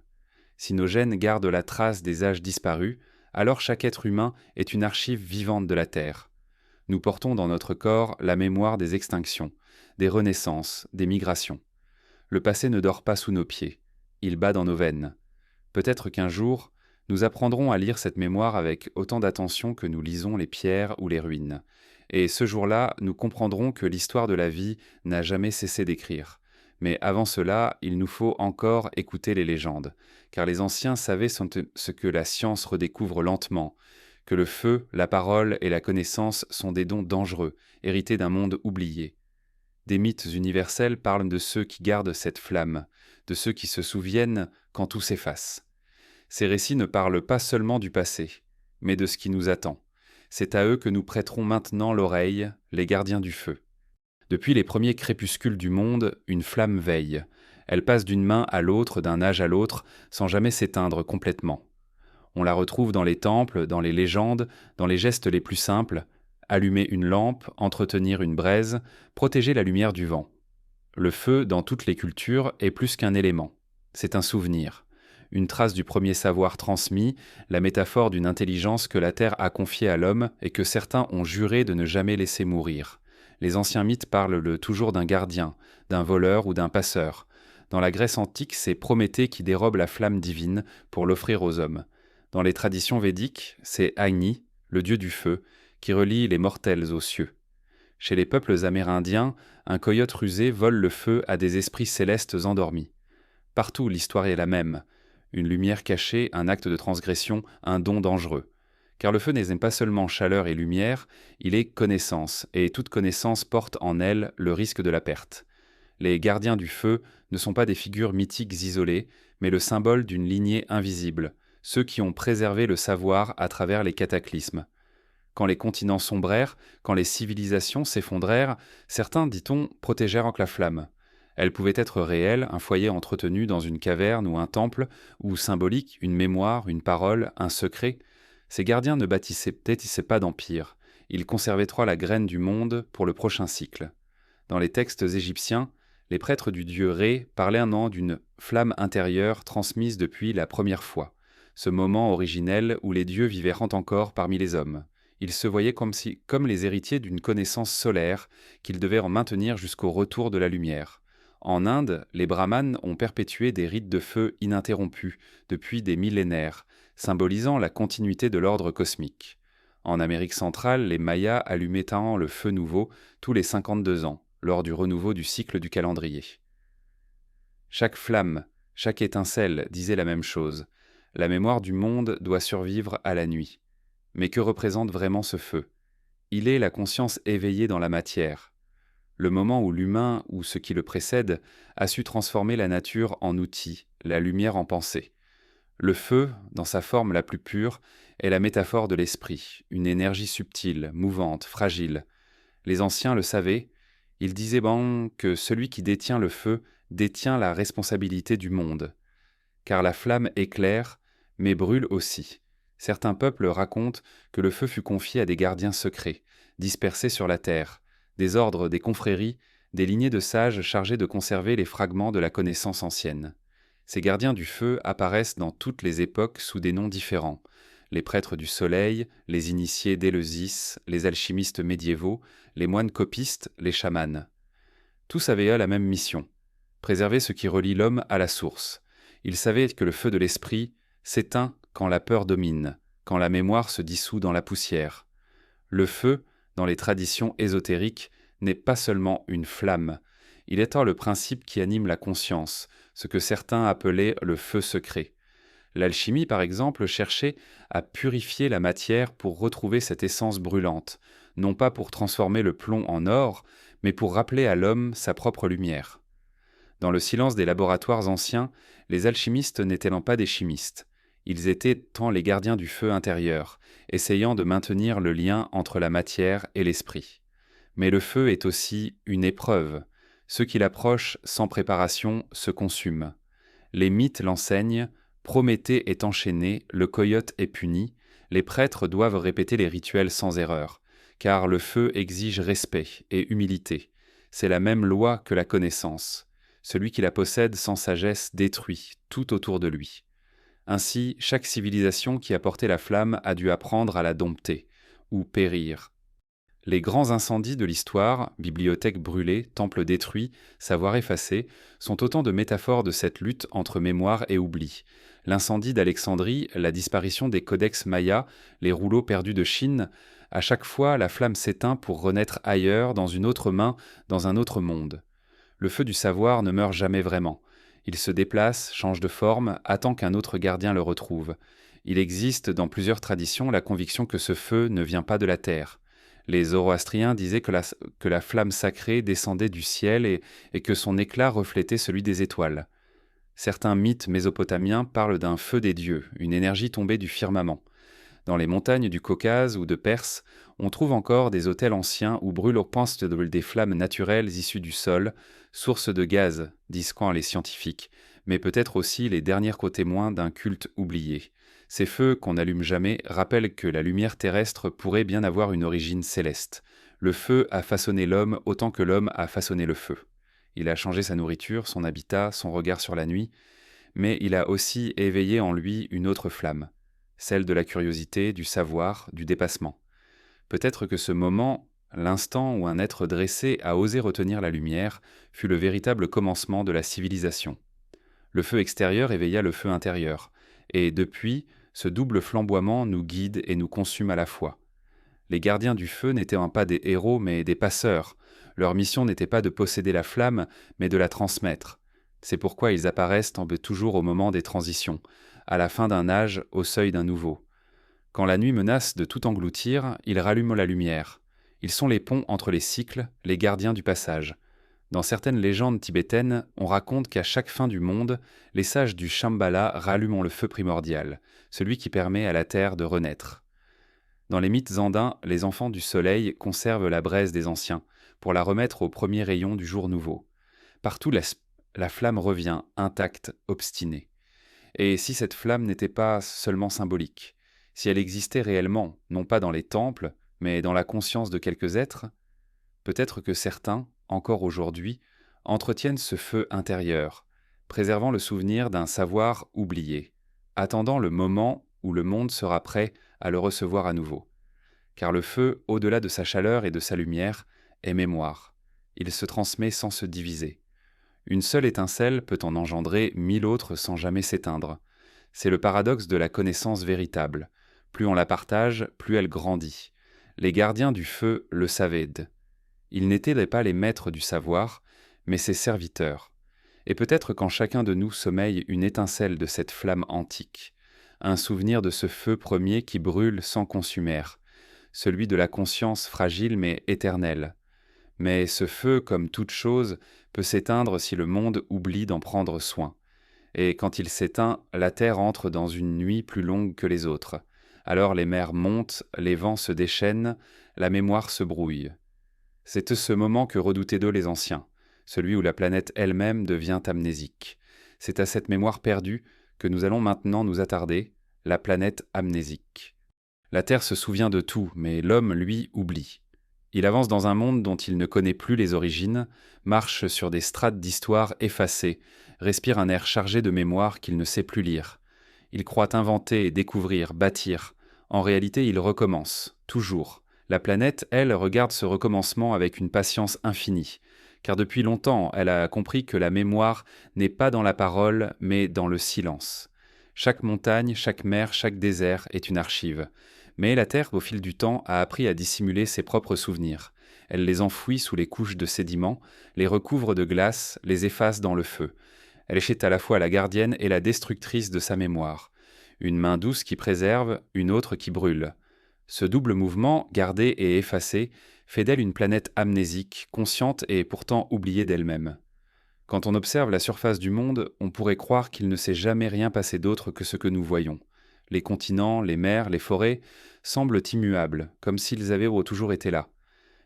Speaker 1: Si nos gènes gardent la trace des âges disparus, alors chaque être humain est une archive vivante de la Terre. Nous portons dans notre corps la mémoire des extinctions, des renaissances, des migrations. Le passé ne dort pas sous nos pieds, il bat dans nos veines. Peut-être qu'un jour, nous apprendrons à lire cette mémoire avec autant d'attention que nous lisons les pierres ou les ruines. Et ce jour-là, nous comprendrons que l'histoire de la vie n'a jamais cessé d'écrire. Mais avant cela, il nous faut encore écouter les légendes, car les anciens savaient ce que la science redécouvre lentement, que le feu, la parole et la connaissance sont des dons dangereux, hérités d'un monde oublié. Des mythes universels parlent de ceux qui gardent cette flamme, de ceux qui se souviennent quand tout s'efface. Ces récits ne parlent pas seulement du passé, mais de ce qui nous attend. C'est à eux que nous prêterons maintenant l'oreille, les gardiens du feu. Depuis les premiers crépuscules du monde, une flamme veille. Elle passe d'une main à l'autre, d'un âge à l'autre, sans jamais s'éteindre complètement. On la retrouve dans les temples, dans les légendes, dans les gestes les plus simples: allumer une lampe, entretenir une braise, protéger la lumière du vent. Le feu, dans toutes les cultures, est plus qu'un élément. C'est un souvenir. Une trace du premier savoir transmis, la métaphore d'une intelligence que la Terre a confiée à l'homme et que certains ont juré de ne jamais laisser mourir. Les anciens mythes parlent toujours d'un gardien, d'un voleur ou d'un passeur. Dans la Grèce antique, c'est Prométhée qui dérobe la flamme divine pour l'offrir aux hommes. Dans les traditions védiques, c'est Agni, le dieu du feu, qui relie les mortels aux cieux. Chez les peuples amérindiens, un coyote rusé vole le feu à des esprits célestes endormis. Partout, l'histoire est la même. Une lumière cachée, un acte de transgression, un don dangereux. Car le feu n'est pas seulement chaleur et lumière, il est connaissance, et toute connaissance porte en elle le risque de la perte. Les gardiens du feu ne sont pas des figures mythiques isolées, mais le symbole d'une lignée invisible, ceux qui ont préservé le savoir à travers les cataclysmes. Quand les continents sombrèrent, quand les civilisations s'effondrèrent, certains, dit-on, protégèrent la flamme. Elle pouvait être réelle, un foyer entretenu dans une caverne ou un temple, ou symbolique, une mémoire, une parole, un secret. Ces gardiens ne bâtissaient pas d'empire. Ils conservaient la graine du monde pour le prochain cycle. Dans les textes égyptiens, les prêtres du dieu Ré parlaient d'une flamme intérieure transmise depuis la première fois, ce moment originel où les dieux vivaient encore parmi les hommes. Ils se voyaient comme les héritiers d'une connaissance solaire qu'ils devaient en maintenir jusqu'au retour de la lumière. En Inde, les brahmanes ont perpétué des rites de feu ininterrompus depuis des millénaires, symbolisant la continuité de l'ordre cosmique. En Amérique centrale, les Mayas allumaient le feu nouveau tous les 52 ans, lors du renouveau du cycle du calendrier. Chaque flamme, chaque étincelle disait la même chose. La mémoire du monde doit survivre à la nuit. Mais que représente vraiment ce feu ? Il est la conscience éveillée dans la matière. Le moment où l'humain, ou ce qui le précède, a su transformer la nature en outil, la lumière en pensée. Le feu, dans sa forme la plus pure, est la métaphore de l'esprit, une énergie subtile, mouvante, fragile. Les anciens le savaient, ils disaient que celui qui détient le feu détient la responsabilité du monde. Car la flamme éclaire, mais brûle aussi. Certains peuples racontent que le feu fut confié à des gardiens secrets, dispersés sur la terre, des ordres, des confréries, des lignées de sages chargés de conserver les fragments de la connaissance ancienne. Ces gardiens du feu apparaissent dans toutes les époques sous des noms différents. Les prêtres du soleil, les initiés d'Éleusis, les alchimistes médiévaux, les moines copistes, les chamans. Tous avaient la même mission, préserver ce qui relie l'homme à la source. Ils savaient que le feu de l'esprit s'éteint quand la peur domine, quand la mémoire se dissout dans la poussière. Le feu, dans les traditions ésotériques, n'est pas seulement une flamme, il est le principe qui anime la conscience, ce que certains appelaient le feu secret. L'alchimie, par exemple, cherchait à purifier la matière pour retrouver cette essence brûlante, non pas pour transformer le plomb en or, mais pour rappeler à l'homme sa propre lumière. Dans le silence des laboratoires anciens, les alchimistes n'étaient pas des chimistes. Ils étaient les gardiens du feu intérieur, essayant de maintenir le lien entre la matière et l'esprit. Mais le feu est aussi une épreuve. Ceux qui l'approchent sans préparation se consument. Les mythes l'enseignent, Prométhée est enchaîné, le coyote est puni, les prêtres doivent répéter les rituels sans erreur, car le feu exige respect et humilité. C'est la même loi que la connaissance. Celui qui la possède sans sagesse détruit tout autour de lui. Ainsi, chaque civilisation qui a porté la flamme a dû apprendre à la dompter, ou périr. Les grands incendies de l'histoire, bibliothèques brûlées, temples détruits, savoirs effacés, sont autant de métaphores de cette lutte entre mémoire et oubli. L'incendie d'Alexandrie, la disparition des codex mayas, les rouleaux perdus de Chine, à chaque fois la flamme s'éteint pour renaître ailleurs, dans une autre main, dans un autre monde. Le feu du savoir ne meurt jamais vraiment. Il se déplace, change de forme, attend qu'un autre gardien le retrouve. Il existe dans plusieurs traditions la conviction que ce feu ne vient pas de la terre. Les zoroastriens disaient que la flamme sacrée descendait du ciel et que son éclat reflétait celui des étoiles. Certains mythes mésopotamiens parlent d'un feu des dieux, une énergie tombée du firmament. Dans les montagnes du Caucase ou de Perse, on trouve encore des autels anciens où brûlent des flammes naturelles issues du sol, source de gaz, disent les scientifiques, mais peut-être aussi les derniers témoins d'un culte oublié. Ces feux qu'on n'allume jamais rappellent que la lumière terrestre pourrait bien avoir une origine céleste. Le feu a façonné l'homme autant que l'homme a façonné le feu. Il a changé sa nourriture, son habitat, son regard sur la nuit, mais il a aussi éveillé en lui une autre flamme, celle de la curiosité, du savoir, du dépassement. Peut-être que ce moment, l'instant où un être dressé a osé retenir la lumière, fut le véritable commencement de la civilisation. Le feu extérieur éveilla le feu intérieur, et depuis, ce double flamboiement nous guide et nous consume à la fois. Les gardiens du feu n'étaient pas des héros, mais des passeurs. Leur mission n'était pas de posséder la flamme, mais de la transmettre. C'est pourquoi ils apparaissent toujours au moment des transitions, à la fin d'un âge, au seuil d'un nouveau. Quand la nuit menace de tout engloutir, ils rallument la lumière. Ils sont les ponts entre les cycles, les gardiens du passage. Dans certaines légendes tibétaines, on raconte qu'à chaque fin du monde, les sages du Shambhala rallument le feu primordial, celui qui permet à la terre de renaître. Dans les mythes andins, les enfants du soleil conservent la braise des anciens, pour la remettre au premier rayon du jour nouveau. Partout, la flamme revient, intacte, obstinée. Et si cette flamme n'était pas seulement symbolique, si elle existait réellement, non pas dans les temples, mais dans la conscience de quelques êtres, peut-être que certains, encore aujourd'hui, entretiennent ce feu intérieur, préservant le souvenir d'un savoir oublié, attendant le moment où le monde sera prêt à le recevoir à nouveau. Car le feu, au-delà de sa chaleur et de sa lumière, est mémoire. Il se transmet sans se diviser. Une seule étincelle peut en engendrer 1000 autres sans jamais s'éteindre. C'est le paradoxe de la connaissance véritable. Plus on la partage, plus elle grandit. Les gardiens du feu le savaient. Ils n'étaient pas les maîtres du savoir, mais ses serviteurs. Et peut-être qu'en chacun de nous sommeille une étincelle de cette flamme antique, un souvenir de ce feu premier qui brûle sans consumaire, celui de la conscience fragile mais éternelle. Mais ce feu, comme toute chose, peut s'éteindre si le monde oublie d'en prendre soin. Et quand il s'éteint, la terre entre dans une nuit plus longue que les autres. Alors les mers montent, les vents se déchaînent, la mémoire se brouille. C'est ce moment que redoutaient d'eux les anciens, celui où la planète elle-même devient amnésique. C'est à cette mémoire perdue que nous allons maintenant nous attarder, la planète amnésique. La Terre se souvient de tout, mais l'homme, lui, oublie. Il avance dans un monde dont il ne connaît plus les origines, marche sur des strates d'histoire effacées, respire un air chargé de mémoire qu'il ne sait plus lire. Il croit inventer, découvrir, bâtir. En réalité, il recommence, toujours. La planète, elle, regarde ce recommencement avec une patience infinie, car depuis longtemps, elle a compris que la mémoire n'est pas dans la parole, mais dans le silence. Chaque montagne, chaque mer, chaque désert est une archive. Mais la Terre, au fil du temps, a appris à dissimuler ses propres souvenirs. Elle les enfouit sous les couches de sédiments, les recouvre de glace, les efface dans le feu. Elle est à la fois la gardienne et la destructrice de sa mémoire. Une main douce qui préserve, une autre qui brûle. Ce double mouvement, gardé et effacé, fait d'elle une planète amnésique, consciente et pourtant oubliée d'elle-même. Quand on observe la surface du monde, on pourrait croire qu'il ne s'est jamais rien passé d'autre que ce que nous voyons. Les continents, les mers, les forêts semblent immuables, comme s'ils avaient toujours été là.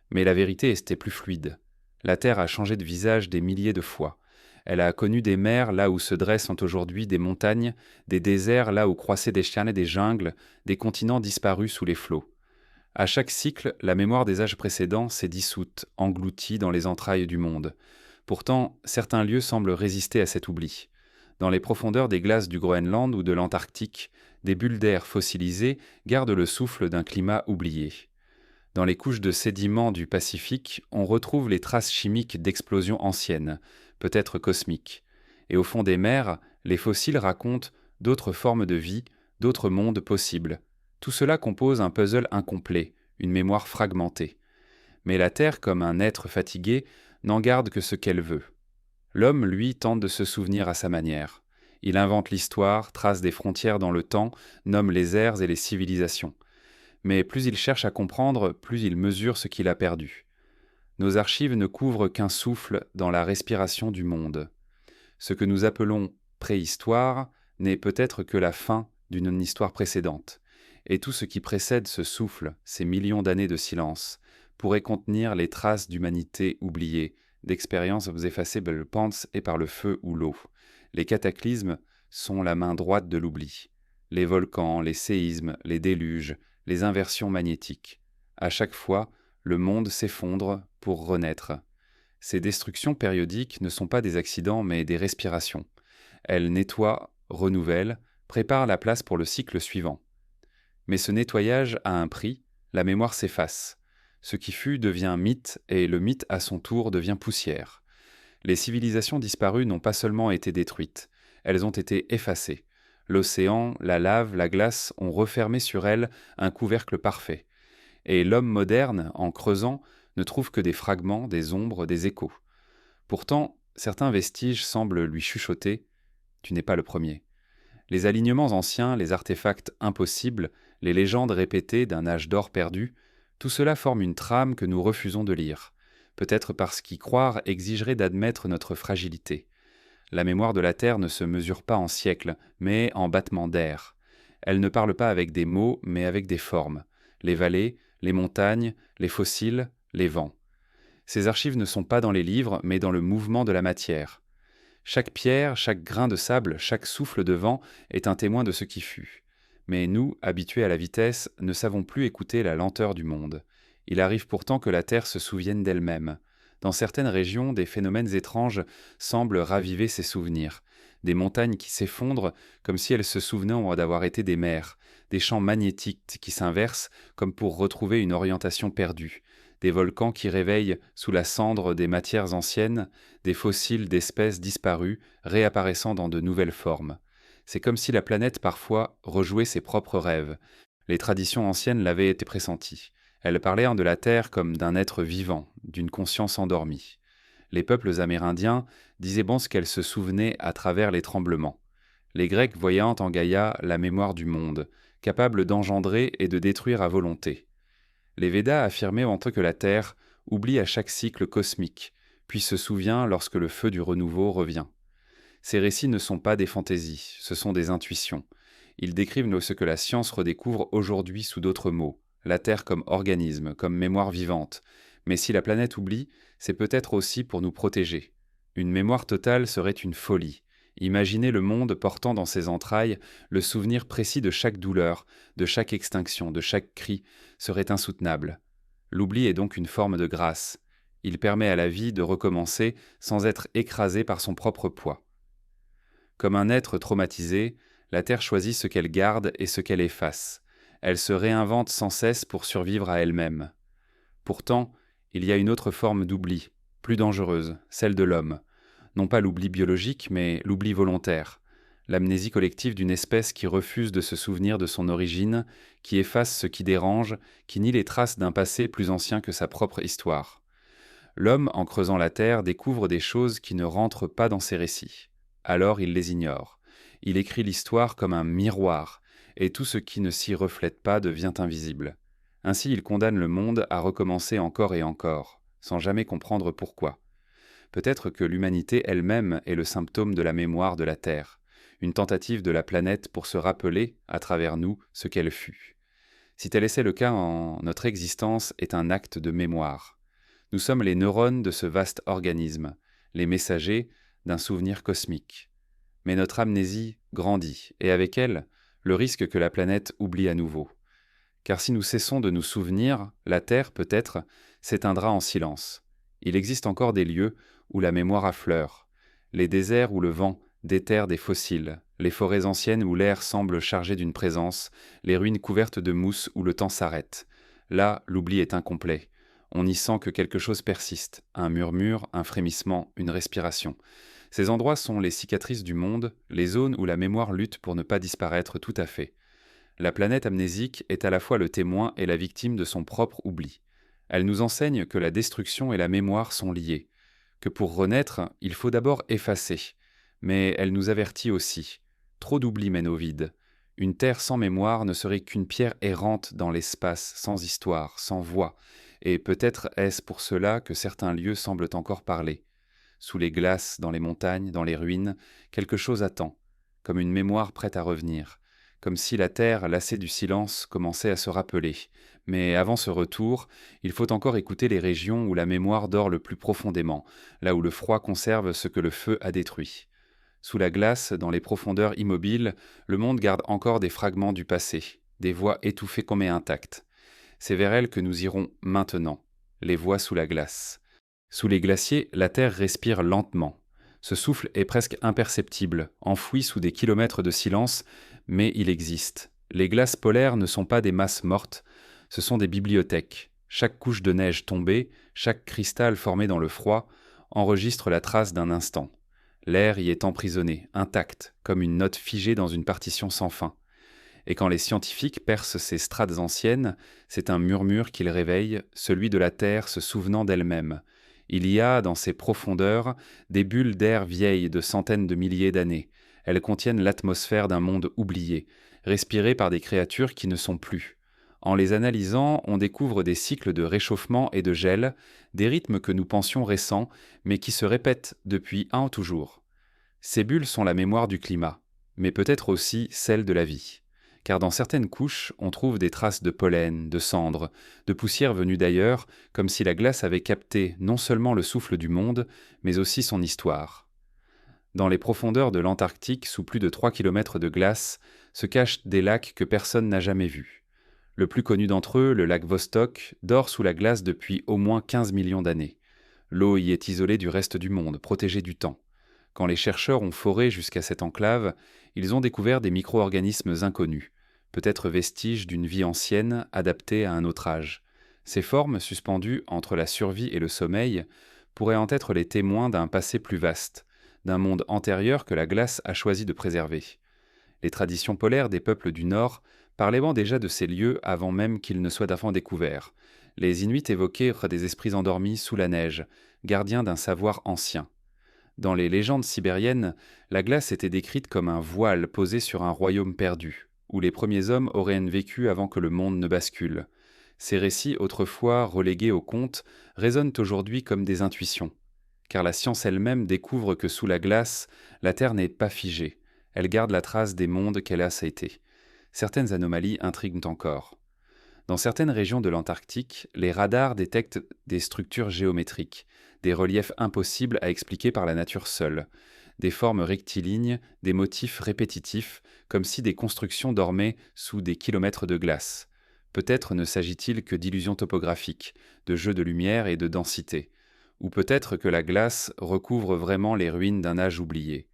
Speaker 1: Mais la vérité était plus fluide. La Terre a changé de visage des milliers de fois. Elle a connu des mers là où se dressent aujourd'hui des montagnes, des déserts là où croissaient des chiens et des jungles, des continents disparus sous les flots. À chaque cycle, la mémoire des âges précédents s'est dissoute, engloutie dans les entrailles du monde. Pourtant, certains lieux semblent résister à cet oubli. Dans les profondeurs des glaces du Groenland ou de l'Antarctique, des bulles d'air fossilisées gardent le souffle d'un climat oublié. Dans les couches de sédiments du Pacifique, on retrouve les traces chimiques d'explosions anciennes, peut-être cosmiques. Et au fond des mers, les fossiles racontent d'autres formes de vie, d'autres mondes possibles. Tout cela compose un puzzle incomplet, une mémoire fragmentée. Mais la Terre, comme un être fatigué, n'en garde que ce qu'elle veut. L'homme, lui, tente de se souvenir à sa manière. Il invente l'histoire, trace des frontières dans le temps, nomme les ères et les civilisations. Mais plus il cherche à comprendre, plus il mesure ce qu'il a perdu. Nos archives ne couvrent qu'un souffle dans la respiration du monde. Ce que nous appelons préhistoire n'est peut-être que la fin d'une histoire précédente. Et tout ce qui précède ce souffle, ces millions d'années de silence, pourrait contenir les traces d'humanité oubliée, d'expériences effacées par le pants et par le feu ou l'eau. Les cataclysmes sont la main droite de l'oubli. Les volcans, les séismes, les déluges, les inversions magnétiques. À chaque fois, le monde s'effondre pour renaître. Ces destructions périodiques ne sont pas des accidents mais des respirations. Elles nettoient, renouvellent, préparent la place pour le cycle suivant. Mais ce nettoyage a un prix, la mémoire s'efface. Ce qui fut devient mythe et le mythe à son tour devient poussière. Les civilisations disparues n'ont pas seulement été détruites, elles ont été effacées. L'océan, la lave, la glace ont refermé sur elles un couvercle parfait. Et l'homme moderne, en creusant, ne trouve que des fragments, des ombres, des échos. Pourtant, certains vestiges semblent lui chuchoter « Tu n'es pas le premier ». Les alignements anciens, les artefacts impossibles, les légendes répétées d'un âge d'or perdu, tout cela forme une trame que nous refusons de lire, peut-être parce qu'y croire exigerait d'admettre notre fragilité. La mémoire de la Terre ne se mesure pas en siècles, mais en battements d'air. Elle ne parle pas avec des mots, mais avec des formes. Les vallées, les montagnes, les fossiles, les vents. Ces archives ne sont pas dans les livres, mais dans le mouvement de la matière. Chaque pierre, chaque grain de sable, chaque souffle de vent est un témoin de ce qui fut. Mais nous, habitués à la vitesse, ne savons plus écouter la lenteur du monde. Il arrive pourtant que la Terre se souvienne d'elle-même. Dans certaines régions, des phénomènes étranges semblent raviver ces souvenirs. Des montagnes qui s'effondrent comme si elles se souvenaient d'avoir été des mers, des champs magnétiques qui s'inversent comme pour retrouver une orientation perdue, des volcans qui réveillent sous la cendre des matières anciennes, des fossiles d'espèces disparues réapparaissant dans de nouvelles formes. C'est comme si la planète parfois rejouait ses propres rêves. Les traditions anciennes l'avaient été pressenties. Elles parlaient de la Terre comme d'un être vivant, d'une conscience endormie. Les peuples amérindiens disaient bon ce qu'elles se souvenaient à travers les tremblements. Les Grecs voyant en Gaïa la mémoire du monde, capable d'engendrer et de détruire à volonté. Les Védas affirmaient entre que la Terre oublie à chaque cycle cosmique, puis se souvient lorsque le feu du renouveau revient. Ces récits ne sont pas des fantaisies, ce sont des intuitions. Ils décrivent ce que la science redécouvre aujourd'hui sous d'autres mots, la Terre comme organisme, comme mémoire vivante. Mais si la planète oublie, c'est peut-être aussi pour nous protéger. Une mémoire totale serait une folie. Imaginer le monde portant dans ses entrailles le souvenir précis de chaque douleur, de chaque extinction, de chaque cri, serait insoutenable. L'oubli est donc une forme de grâce. Il permet à la vie de recommencer sans être écrasée par son propre poids. Comme un être traumatisé, la Terre choisit ce qu'elle garde et ce qu'elle efface. Elle se réinvente sans cesse pour survivre à elle-même. Pourtant, il y a une autre forme d'oubli, plus dangereuse, celle de l'homme. Non pas l'oubli biologique, mais l'oubli volontaire. L'amnésie collective d'une espèce qui refuse de se souvenir de son origine, qui efface ce qui dérange, qui nie les traces d'un passé plus ancien que sa propre histoire. L'homme, en creusant la terre, découvre des choses qui ne rentrent pas dans ses récits. Alors il les ignore. Il écrit l'histoire comme un miroir, et tout ce qui ne s'y reflète pas devient invisible. Ainsi il condamne le monde à recommencer encore et encore, sans jamais comprendre pourquoi. Peut-être que l'humanité elle-même est le symptôme de la mémoire de la Terre, une tentative de la planète pour se rappeler, à travers nous, ce qu'elle fut. Si tel était le cas, notre existence est un acte de mémoire. Nous sommes les neurones de ce vaste organisme, les messagers d'un souvenir cosmique. Mais notre amnésie grandit, et avec elle, le risque que la planète oublie à nouveau. Car si nous cessons de nous souvenir, la Terre, peut-être, s'éteindra en silence. Il existe encore des lieux où la mémoire affleure, les déserts où le vent déterre des fossiles, les forêts anciennes où l'air semble chargé d'une présence, les ruines couvertes de mousse où le temps s'arrête. Là, l'oubli est incomplet. On y sent que quelque chose persiste, un murmure, un frémissement, une respiration. Ces endroits sont les cicatrices du monde, les zones où la mémoire lutte pour ne pas disparaître tout à fait. La planète amnésique est à la fois le témoin et la victime de son propre oubli. Elle nous enseigne que la destruction et la mémoire sont liées, que pour renaître, il faut d'abord effacer. Mais elle nous avertit aussi. Trop d'oubli mène au vide. Une terre sans mémoire ne serait qu'une pierre errante dans l'espace, sans histoire, sans voix. Et peut-être est-ce pour cela que certains lieux semblent encore parler. Sous les glaces, dans les montagnes, dans les ruines, quelque chose attend, comme une mémoire prête à revenir, comme si la terre, lassée du silence, commençait à se rappeler. Mais avant ce retour, il faut encore écouter les régions où la mémoire dort le plus profondément, là où le froid conserve ce que le feu a détruit. Sous la glace, dans les profondeurs immobiles, le monde garde encore des fragments du passé, des voix étouffées mais intactes. C'est vers elles que nous irons maintenant, les voix sous la glace. Sous les glaciers, la terre respire lentement. Ce souffle est presque imperceptible, enfoui sous des kilomètres de silence, mais il existe. Les glaces polaires ne sont pas des masses mortes, ce sont des bibliothèques. Chaque couche de neige tombée, chaque cristal formé dans le froid, enregistre la trace d'un instant. L'air y est emprisonné, intact, comme une note figée dans une partition sans fin. Et quand les scientifiques percent ces strates anciennes, c'est un murmure qu'ils réveillent, celui de la Terre se souvenant d'elle-même. Il y a, dans ces profondeurs, des bulles d'air vieilles de centaines de milliers d'années. Elles contiennent l'atmosphère d'un monde oublié, respiré par des créatures qui ne sont plus. En les analysant, on découvre des cycles de réchauffement et de gel, des rythmes que nous pensions récents, mais qui se répètent depuis un toujours. Ces bulles sont la mémoire du climat, mais peut-être aussi celle de la vie. Car dans certaines couches, on trouve des traces de pollen, de cendres, de poussière venues d'ailleurs, comme si la glace avait capté non seulement le souffle du monde, mais aussi son histoire. Dans les profondeurs de l'Antarctique, sous plus de 3 kilomètres de glace, se cachent des lacs que personne n'a jamais vus. Le plus connu d'entre eux, le lac Vostok, dort sous la glace depuis au moins 15 millions d'années. L'eau y est isolée du reste du monde, protégée du temps. Quand les chercheurs ont foré jusqu'à cette enclave, ils ont découvert des micro-organismes inconnus, peut-être vestiges d'une vie ancienne adaptée à un autre âge. Ces formes, suspendues entre la survie et le sommeil, pourraient en être les témoins d'un passé plus vaste, d'un monde antérieur que la glace a choisi de préserver. Les traditions polaires des peuples du Nord parlaient déjà de ces lieux avant même qu'ils ne soient d'avant découverts. Les Inuits évoquèrent des esprits endormis sous la neige, gardiens d'un savoir ancien. Dans les légendes sibériennes, la glace était décrite comme un voile posé sur un royaume perdu, où les premiers hommes auraient vécu avant que le monde ne bascule. Ces récits, autrefois relégués aux contes, résonnent aujourd'hui comme des intuitions. Car la science elle-même découvre que sous la glace, la Terre n'est pas figée. Elle garde la trace des mondes qu'elle a été. Certaines anomalies intriguent encore. Dans certaines régions de l'Antarctique, les radars détectent des structures géométriques, des reliefs impossibles à expliquer par la nature seule, des formes rectilignes, des motifs répétitifs, comme si des constructions dormaient sous des kilomètres de glace. Peut-être ne s'agit-il que d'illusions topographiques, de jeux de lumière et de densité, ou peut-être que la glace recouvre vraiment les ruines d'un âge oublié.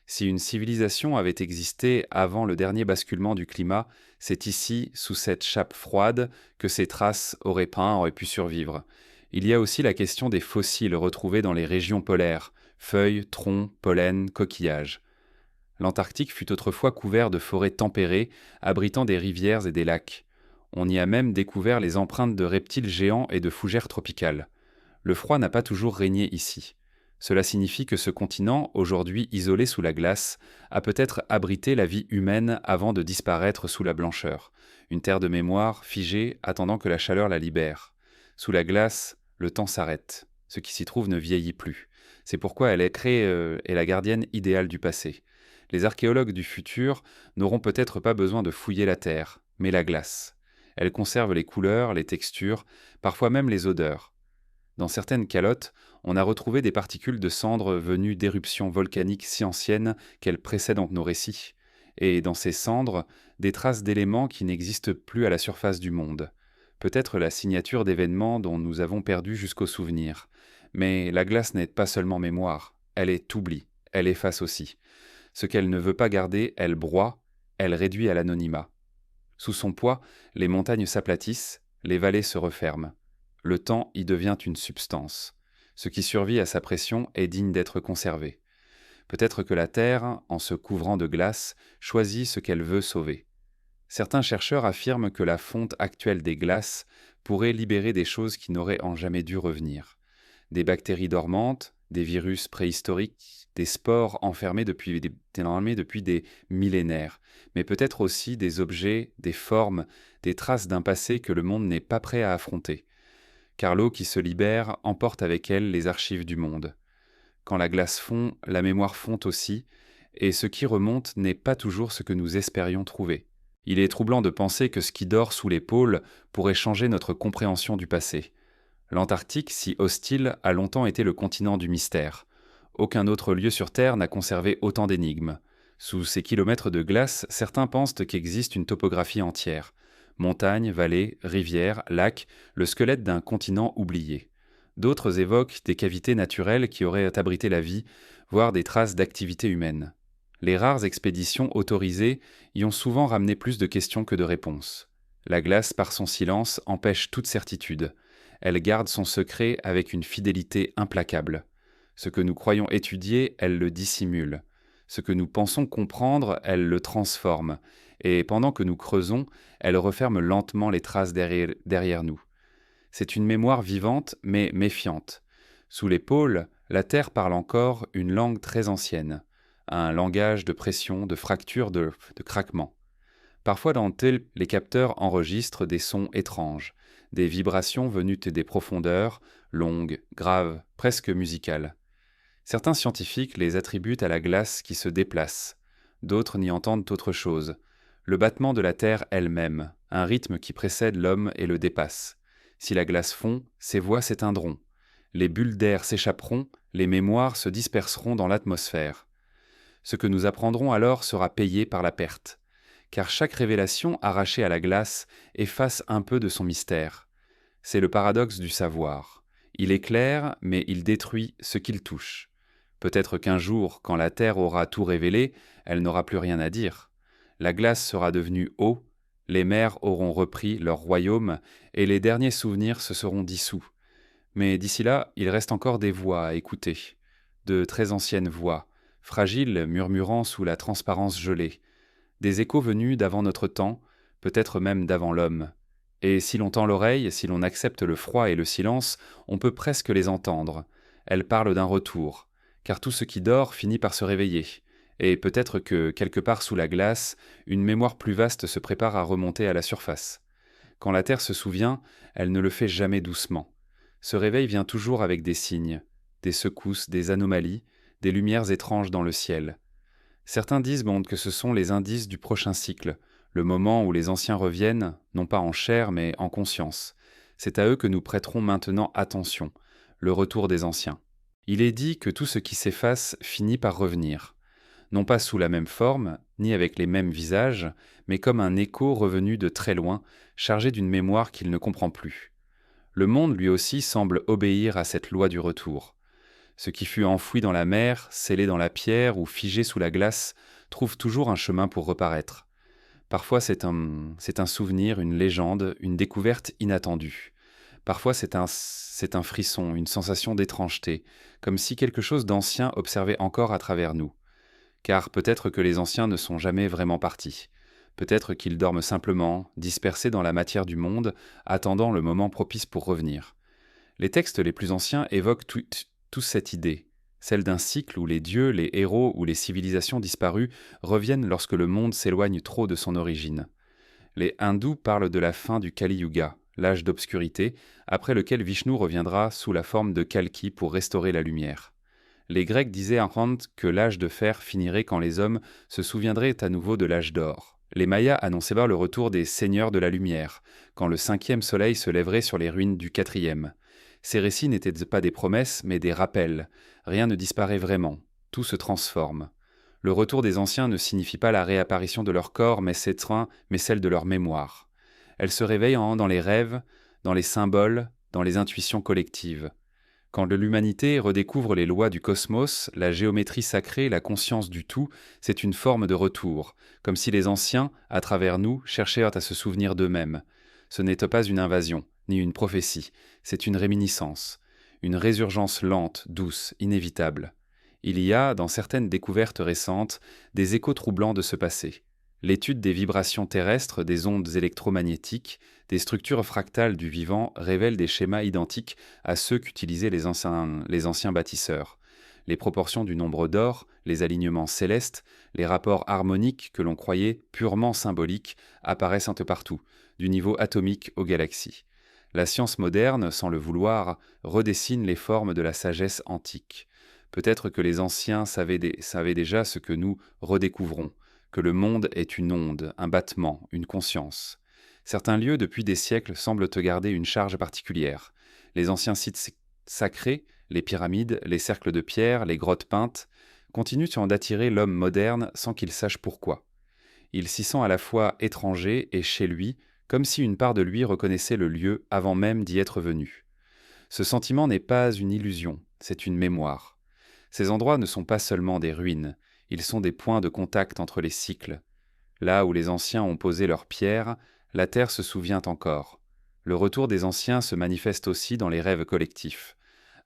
Speaker 1: Si une civilisation avait existé avant le dernier basculement du climat, c'est ici, sous cette chape froide, que ces traces auraient pu survivre. Il y a aussi la question des fossiles retrouvés dans les régions polaires, feuilles, troncs, pollen, coquillages. L'Antarctique fut autrefois couvert de forêts tempérées, abritant des rivières et des lacs. On y a même découvert les empreintes de reptiles géants et de fougères tropicales. Le froid n'a pas toujours régné ici. Cela signifie que ce continent, aujourd'hui isolé sous la glace, a peut-être abrité la vie humaine avant de disparaître sous la blancheur. Une terre de mémoire, figée, attendant que la chaleur la libère. Sous la glace, le temps s'arrête. Ce qui s'y trouve ne vieillit plus. C'est pourquoi elle est la gardienne idéale du passé. Les archéologues du futur n'auront peut-être pas besoin de fouiller la terre, mais la glace. Elle conserve les couleurs, les textures, parfois même les odeurs. Dans certaines calottes, on a retrouvé des particules de cendres venues d'éruptions volcaniques si anciennes qu'elles précèdent donc nos récits, et dans ces cendres, des traces d'éléments qui n'existent plus à la surface du monde. Peut-être la signature d'événements dont nous avons perdu jusqu'au souvenir. Mais la glace n'est pas seulement mémoire, elle est oubli, elle efface aussi. Ce qu'elle ne veut pas garder, elle broie, elle réduit à l'anonymat. Sous son poids, les montagnes s'aplatissent, les vallées se referment. Le temps y devient une substance. Ce qui survit à sa pression est digne d'être conservé. Peut-être que la Terre, en se couvrant de glace, choisit ce qu'elle veut sauver. Certains chercheurs affirment que la fonte actuelle des glaces pourrait libérer des choses qui n'auraient en jamais dû revenir. Des bactéries dormantes, des virus préhistoriques, des spores enfermés depuis des millénaires, mais peut-être aussi des objets, des formes, des traces d'un passé que le monde n'est pas prêt à affronter. Car l'eau qui se libère emporte avec elle les archives du monde. Quand la glace fond, la mémoire fond aussi, et ce qui remonte n'est pas toujours ce que nous espérions trouver. Il est troublant de penser que ce qui dort sous les pôles pourrait changer notre compréhension du passé. L'Antarctique, si hostile, a longtemps été le continent du mystère. Aucun autre lieu sur Terre n'a conservé autant d'énigmes. Sous ces kilomètres de glace, certains pensent qu'existe une topographie entière. Montagnes, vallées, rivières, lacs, le squelette d'un continent oublié. D'autres évoquent des cavités naturelles qui auraient abrité la vie, voire des traces d'activité humaine. Les rares expéditions autorisées y ont souvent ramené plus de questions que de réponses. La glace, par son silence, empêche toute certitude. Elle garde son secret avec une fidélité implacable. Ce que nous croyons étudier, elle le dissimule. Ce que nous pensons comprendre, elle le transforme. Et pendant que nous creusons, elle referme lentement les traces derrière nous. C'est une mémoire vivante, mais méfiante. Sous les pôles, la Terre parle encore une langue très ancienne, un langage de pression, de fracture, de craquement. Parfois dans les capteurs enregistrent des sons étranges, des vibrations venues des profondeurs, longues, graves, presque musicales. Certains scientifiques les attribuent à la glace qui se déplace, d'autres n'y entendent autre chose. Le battement de la Terre elle-même, un rythme qui précède l'homme et le dépasse. Si la glace fond, ses voix s'éteindront. Les bulles d'air s'échapperont, les mémoires se disperseront dans l'atmosphère. Ce que nous apprendrons alors sera payé par la perte. Car chaque révélation arrachée à la glace efface un peu de son mystère. C'est le paradoxe du savoir. Il éclaire, mais il détruit ce qu'il touche. Peut-être qu'un jour, quand la terre aura tout révélé, elle n'aura plus rien à dire. La glace sera devenue eau, les mers auront repris leur royaume, et les derniers souvenirs se seront dissous. Mais d'ici là, il reste encore des voix à écouter, de très anciennes voix, fragiles, murmurant sous la transparence gelée, des échos venus d'avant notre temps, peut-être même d'avant l'homme. Et si l'on tend l'oreille, si l'on accepte le froid et le silence, on peut presque les entendre. Elles parlent d'un retour, car tout ce qui dort finit par se réveiller. Et peut-être que, quelque part sous la glace, une mémoire plus vaste se prépare à remonter à la surface. Quand la Terre se souvient, elle ne le fait jamais doucement. Ce réveil vient toujours avec des signes, des secousses, des anomalies, des lumières étranges dans le ciel. Certains disent que ce sont les indices du prochain cycle, le moment où les anciens reviennent, non pas en chair mais en conscience. C'est à eux que nous prêterons maintenant attention, le retour des anciens. Il est dit que tout ce qui s'efface finit par revenir, non pas sous la même forme, ni avec les mêmes visages, mais comme un écho revenu de très loin, chargé d'une mémoire qu'il ne comprend plus. Le monde lui aussi semble obéir à cette loi du retour. Ce qui fut enfoui dans la mer, scellé dans la pierre ou figé sous la glace, trouve toujours un chemin pour reparaître. Parfois c'est un souvenir, une légende, une découverte inattendue. Parfois c'est un frisson, une sensation d'étrangeté, comme si quelque chose d'ancien observait encore à travers nous. Car peut-être que les anciens ne sont jamais vraiment partis. Peut-être qu'ils dorment simplement, dispersés dans la matière du monde, attendant le moment propice pour revenir. Les textes les plus anciens évoquent tous cette idée, celle d'un cycle où les dieux, les héros ou les civilisations disparues reviennent lorsque le monde s'éloigne trop de son origine. Les hindous parlent de la fin du Kali Yuga, l'âge d'obscurité, après lequel Vishnu reviendra sous la forme de Kalki pour restaurer la lumière. Les Grecs disaient en Rand que l'âge de fer finirait quand les hommes se souviendraient à nouveau de l'âge d'or. Les Mayas annonçaient le retour des seigneurs de la lumière, quand le 5e soleil se lèverait sur les ruines du 4e. Ces récits n'étaient pas des promesses, mais des rappels. Rien ne disparaît vraiment, tout se transforme. Le retour des anciens ne signifie pas la réapparition de leur corps, mais celle de leur mémoire. Elle se réveille dans les rêves, dans les symboles, dans les intuitions collectives. Quand l'humanité redécouvre les lois du cosmos, la géométrie sacrée, la conscience du tout, c'est une forme de retour, comme si les anciens, à travers nous, cherchèrent à se souvenir d'eux-mêmes. Ce n'est pas une invasion, ni une prophétie, c'est une réminiscence, une résurgence lente, douce, inévitable. Il y a, dans certaines découvertes récentes, des échos troublants de ce passé. L'étude des vibrations terrestres, des ondes électromagnétiques, des structures fractales du vivant révèle des schémas identiques à ceux qu'utilisaient les anciens bâtisseurs. Les proportions du nombre d'or, les alignements célestes, les rapports harmoniques que l'on croyait purement symboliques apparaissent un peu partout, du niveau atomique aux galaxies. La science moderne, sans le vouloir, redessine les formes de la sagesse antique. Peut-être que les anciens savaient déjà ce que nous redécouvrons, que le monde est une onde, un battement, une conscience. Certains lieux, depuis des siècles, semblent te garder une charge particulière. Les anciens sites sacrés, les pyramides, les cercles de pierre, les grottes peintes, continuent d'attirer l'homme moderne sans qu'il sache pourquoi. Il s'y sent à la fois étranger et chez lui, comme si une part de lui reconnaissait le lieu avant même d'y être venu. Ce sentiment n'est pas une illusion, c'est une mémoire. Ces endroits ne sont pas seulement des ruines, ils sont des points de contact entre les cycles. Là où les anciens ont posé leurs pierres, la terre se souvient encore. Le retour des anciens se manifeste aussi dans les rêves collectifs.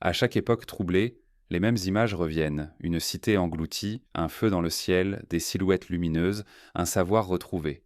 Speaker 1: À chaque époque troublée, les mêmes images reviennent, une cité engloutie, un feu dans le ciel, des silhouettes lumineuses, un savoir retrouvé.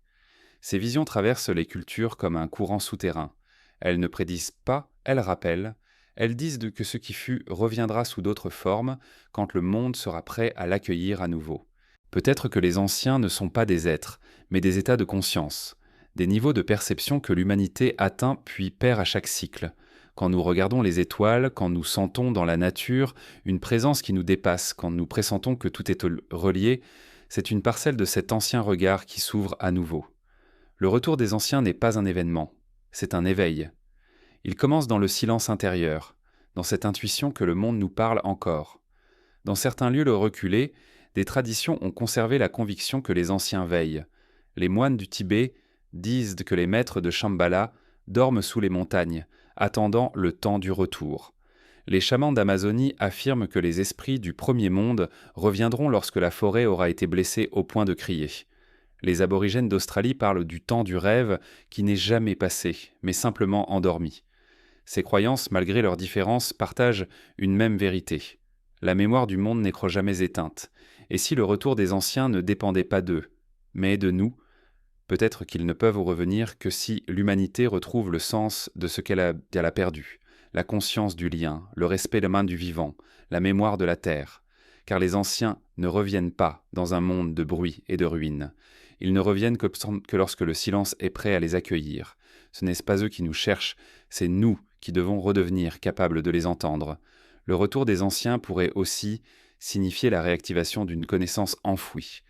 Speaker 1: Ces visions traversent les cultures comme un courant souterrain. Elles ne prédisent pas, elles rappellent. Elles disent que ce qui fut reviendra sous d'autres formes quand le monde sera prêt à l'accueillir à nouveau. Peut-être que les anciens ne sont pas des êtres, mais des états de conscience, des niveaux de perception que l'humanité atteint puis perd à chaque cycle. Quand nous regardons les étoiles, quand nous sentons dans la nature une présence qui nous dépasse, quand nous pressentons que tout est relié, c'est une parcelle de cet ancien regard qui s'ouvre à nouveau. Le retour des anciens n'est pas un événement, c'est un éveil. Il commence dans le silence intérieur, dans cette intuition que le monde nous parle encore. Dans certains lieux reculés, des traditions ont conservé la conviction que les anciens veillent. Les moines du Tibet disent que les maîtres de Shambhala dorment sous les montagnes, attendant le temps du retour. Les chamans d'Amazonie affirment que les esprits du premier monde reviendront lorsque la forêt aura été blessée au point de crier. Les aborigènes d'Australie parlent du temps du rêve qui n'est jamais passé, mais simplement endormi. Ces croyances, malgré leurs différences, partagent une même vérité. La mémoire du monde n'est jamais éteinte, et si le retour des anciens ne dépendait pas d'eux, mais de nous, peut-être qu'ils ne peuvent revenir que si l'humanité retrouve le sens de ce qu'elle a perdu, la conscience du lien, le respect de main du vivant, la mémoire de la terre, car les anciens ne reviennent pas dans un monde de bruit et de ruines. Ils ne reviennent que lorsque le silence est prêt à les accueillir. Ce n'est pas eux qui nous cherchent, c'est nous qui devons redevenir capables de les entendre. Le retour des anciens pourrait aussi signifier la réactivation d'une connaissance enfouie.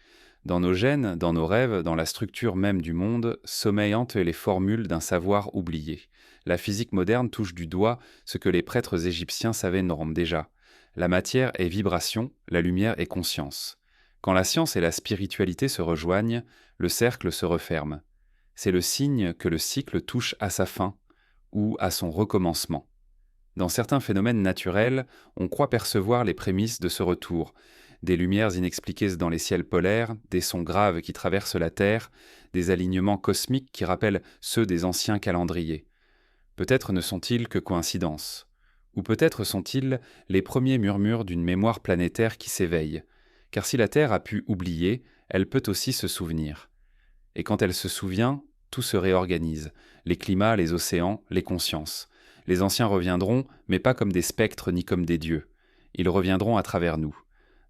Speaker 1: Dans nos gènes, dans nos rêves, dans la structure même du monde, sommeillent les formules d'un savoir oublié. La physique moderne touche du doigt ce que les prêtres égyptiens savaient déjà. La matière est vibration, la lumière est conscience. Quand la science et la spiritualité se rejoignent, le cercle se referme. C'est le signe que le cycle touche à sa fin ou à son recommencement. Dans certains phénomènes naturels, on croit percevoir les prémices de ce retour. Des lumières inexpliquées dans les ciels polaires, des sons graves qui traversent la Terre, des alignements cosmiques qui rappellent ceux des anciens calendriers. Peut-être ne sont-ils que coïncidences. Ou peut-être sont-ils les premiers murmures d'une mémoire planétaire qui s'éveille. Car si la Terre a pu oublier, elle peut aussi se souvenir. Et quand elle se souvient, tout se réorganise. Les climats, les océans, les consciences. Les anciens reviendront, mais pas comme des spectres ni comme des dieux. Ils reviendront à travers nous.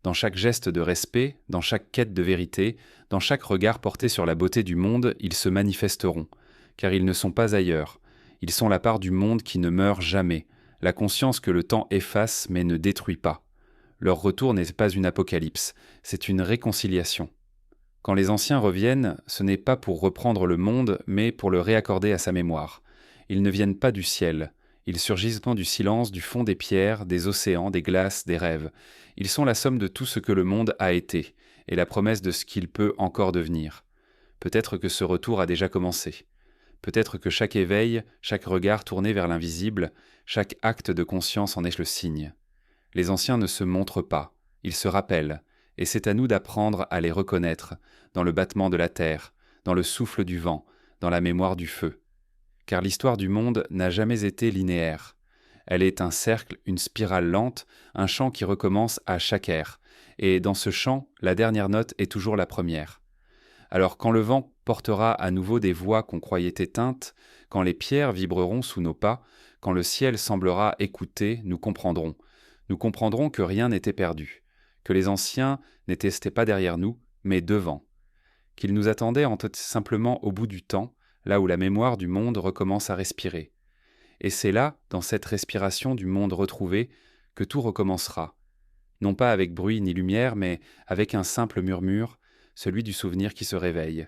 Speaker 1: Dans chaque geste de respect, dans chaque quête de vérité, dans chaque regard porté sur la beauté du monde, ils se manifesteront. Car ils ne sont pas ailleurs. Ils sont la part du monde qui ne meurt jamais, la conscience que le temps efface mais ne détruit pas. Leur retour n'est pas une apocalypse, c'est une réconciliation. Quand les anciens reviennent, ce n'est pas pour reprendre le monde, mais pour le réaccorder à sa mémoire. Ils ne viennent pas du ciel. Ils surgissent du silence, du fond des pierres, des océans, des glaces, des rêves. Ils sont la somme de tout ce que le monde a été, et la promesse de ce qu'il peut encore devenir. Peut-être que ce retour a déjà commencé. Peut-être que chaque éveil, chaque regard tourné vers l'invisible, chaque acte de conscience en est le signe. Les anciens ne se montrent pas, ils se rappellent, et c'est à nous d'apprendre à les reconnaître, dans le battement de la terre, dans le souffle du vent, dans la mémoire du feu. Car l'histoire du monde n'a jamais été linéaire. Elle est un cercle, une spirale lente, un chant qui recommence à chaque ère, et dans ce chant, la dernière note est toujours la première. Alors quand le vent portera à nouveau des voix qu'on croyait éteintes, quand les pierres vibreront sous nos pas, quand le ciel semblera écouter, nous comprendrons. Nous comprendrons que rien n'était perdu, que les anciens n'étaient pas derrière nous, mais devant, qu'ils nous attendaient simplement au bout du temps, là où la mémoire du monde recommence à respirer. Et c'est là, dans cette respiration du monde retrouvé, que tout recommencera, non pas avec bruit ni lumière, mais avec un simple murmure, celui du souvenir qui se réveille.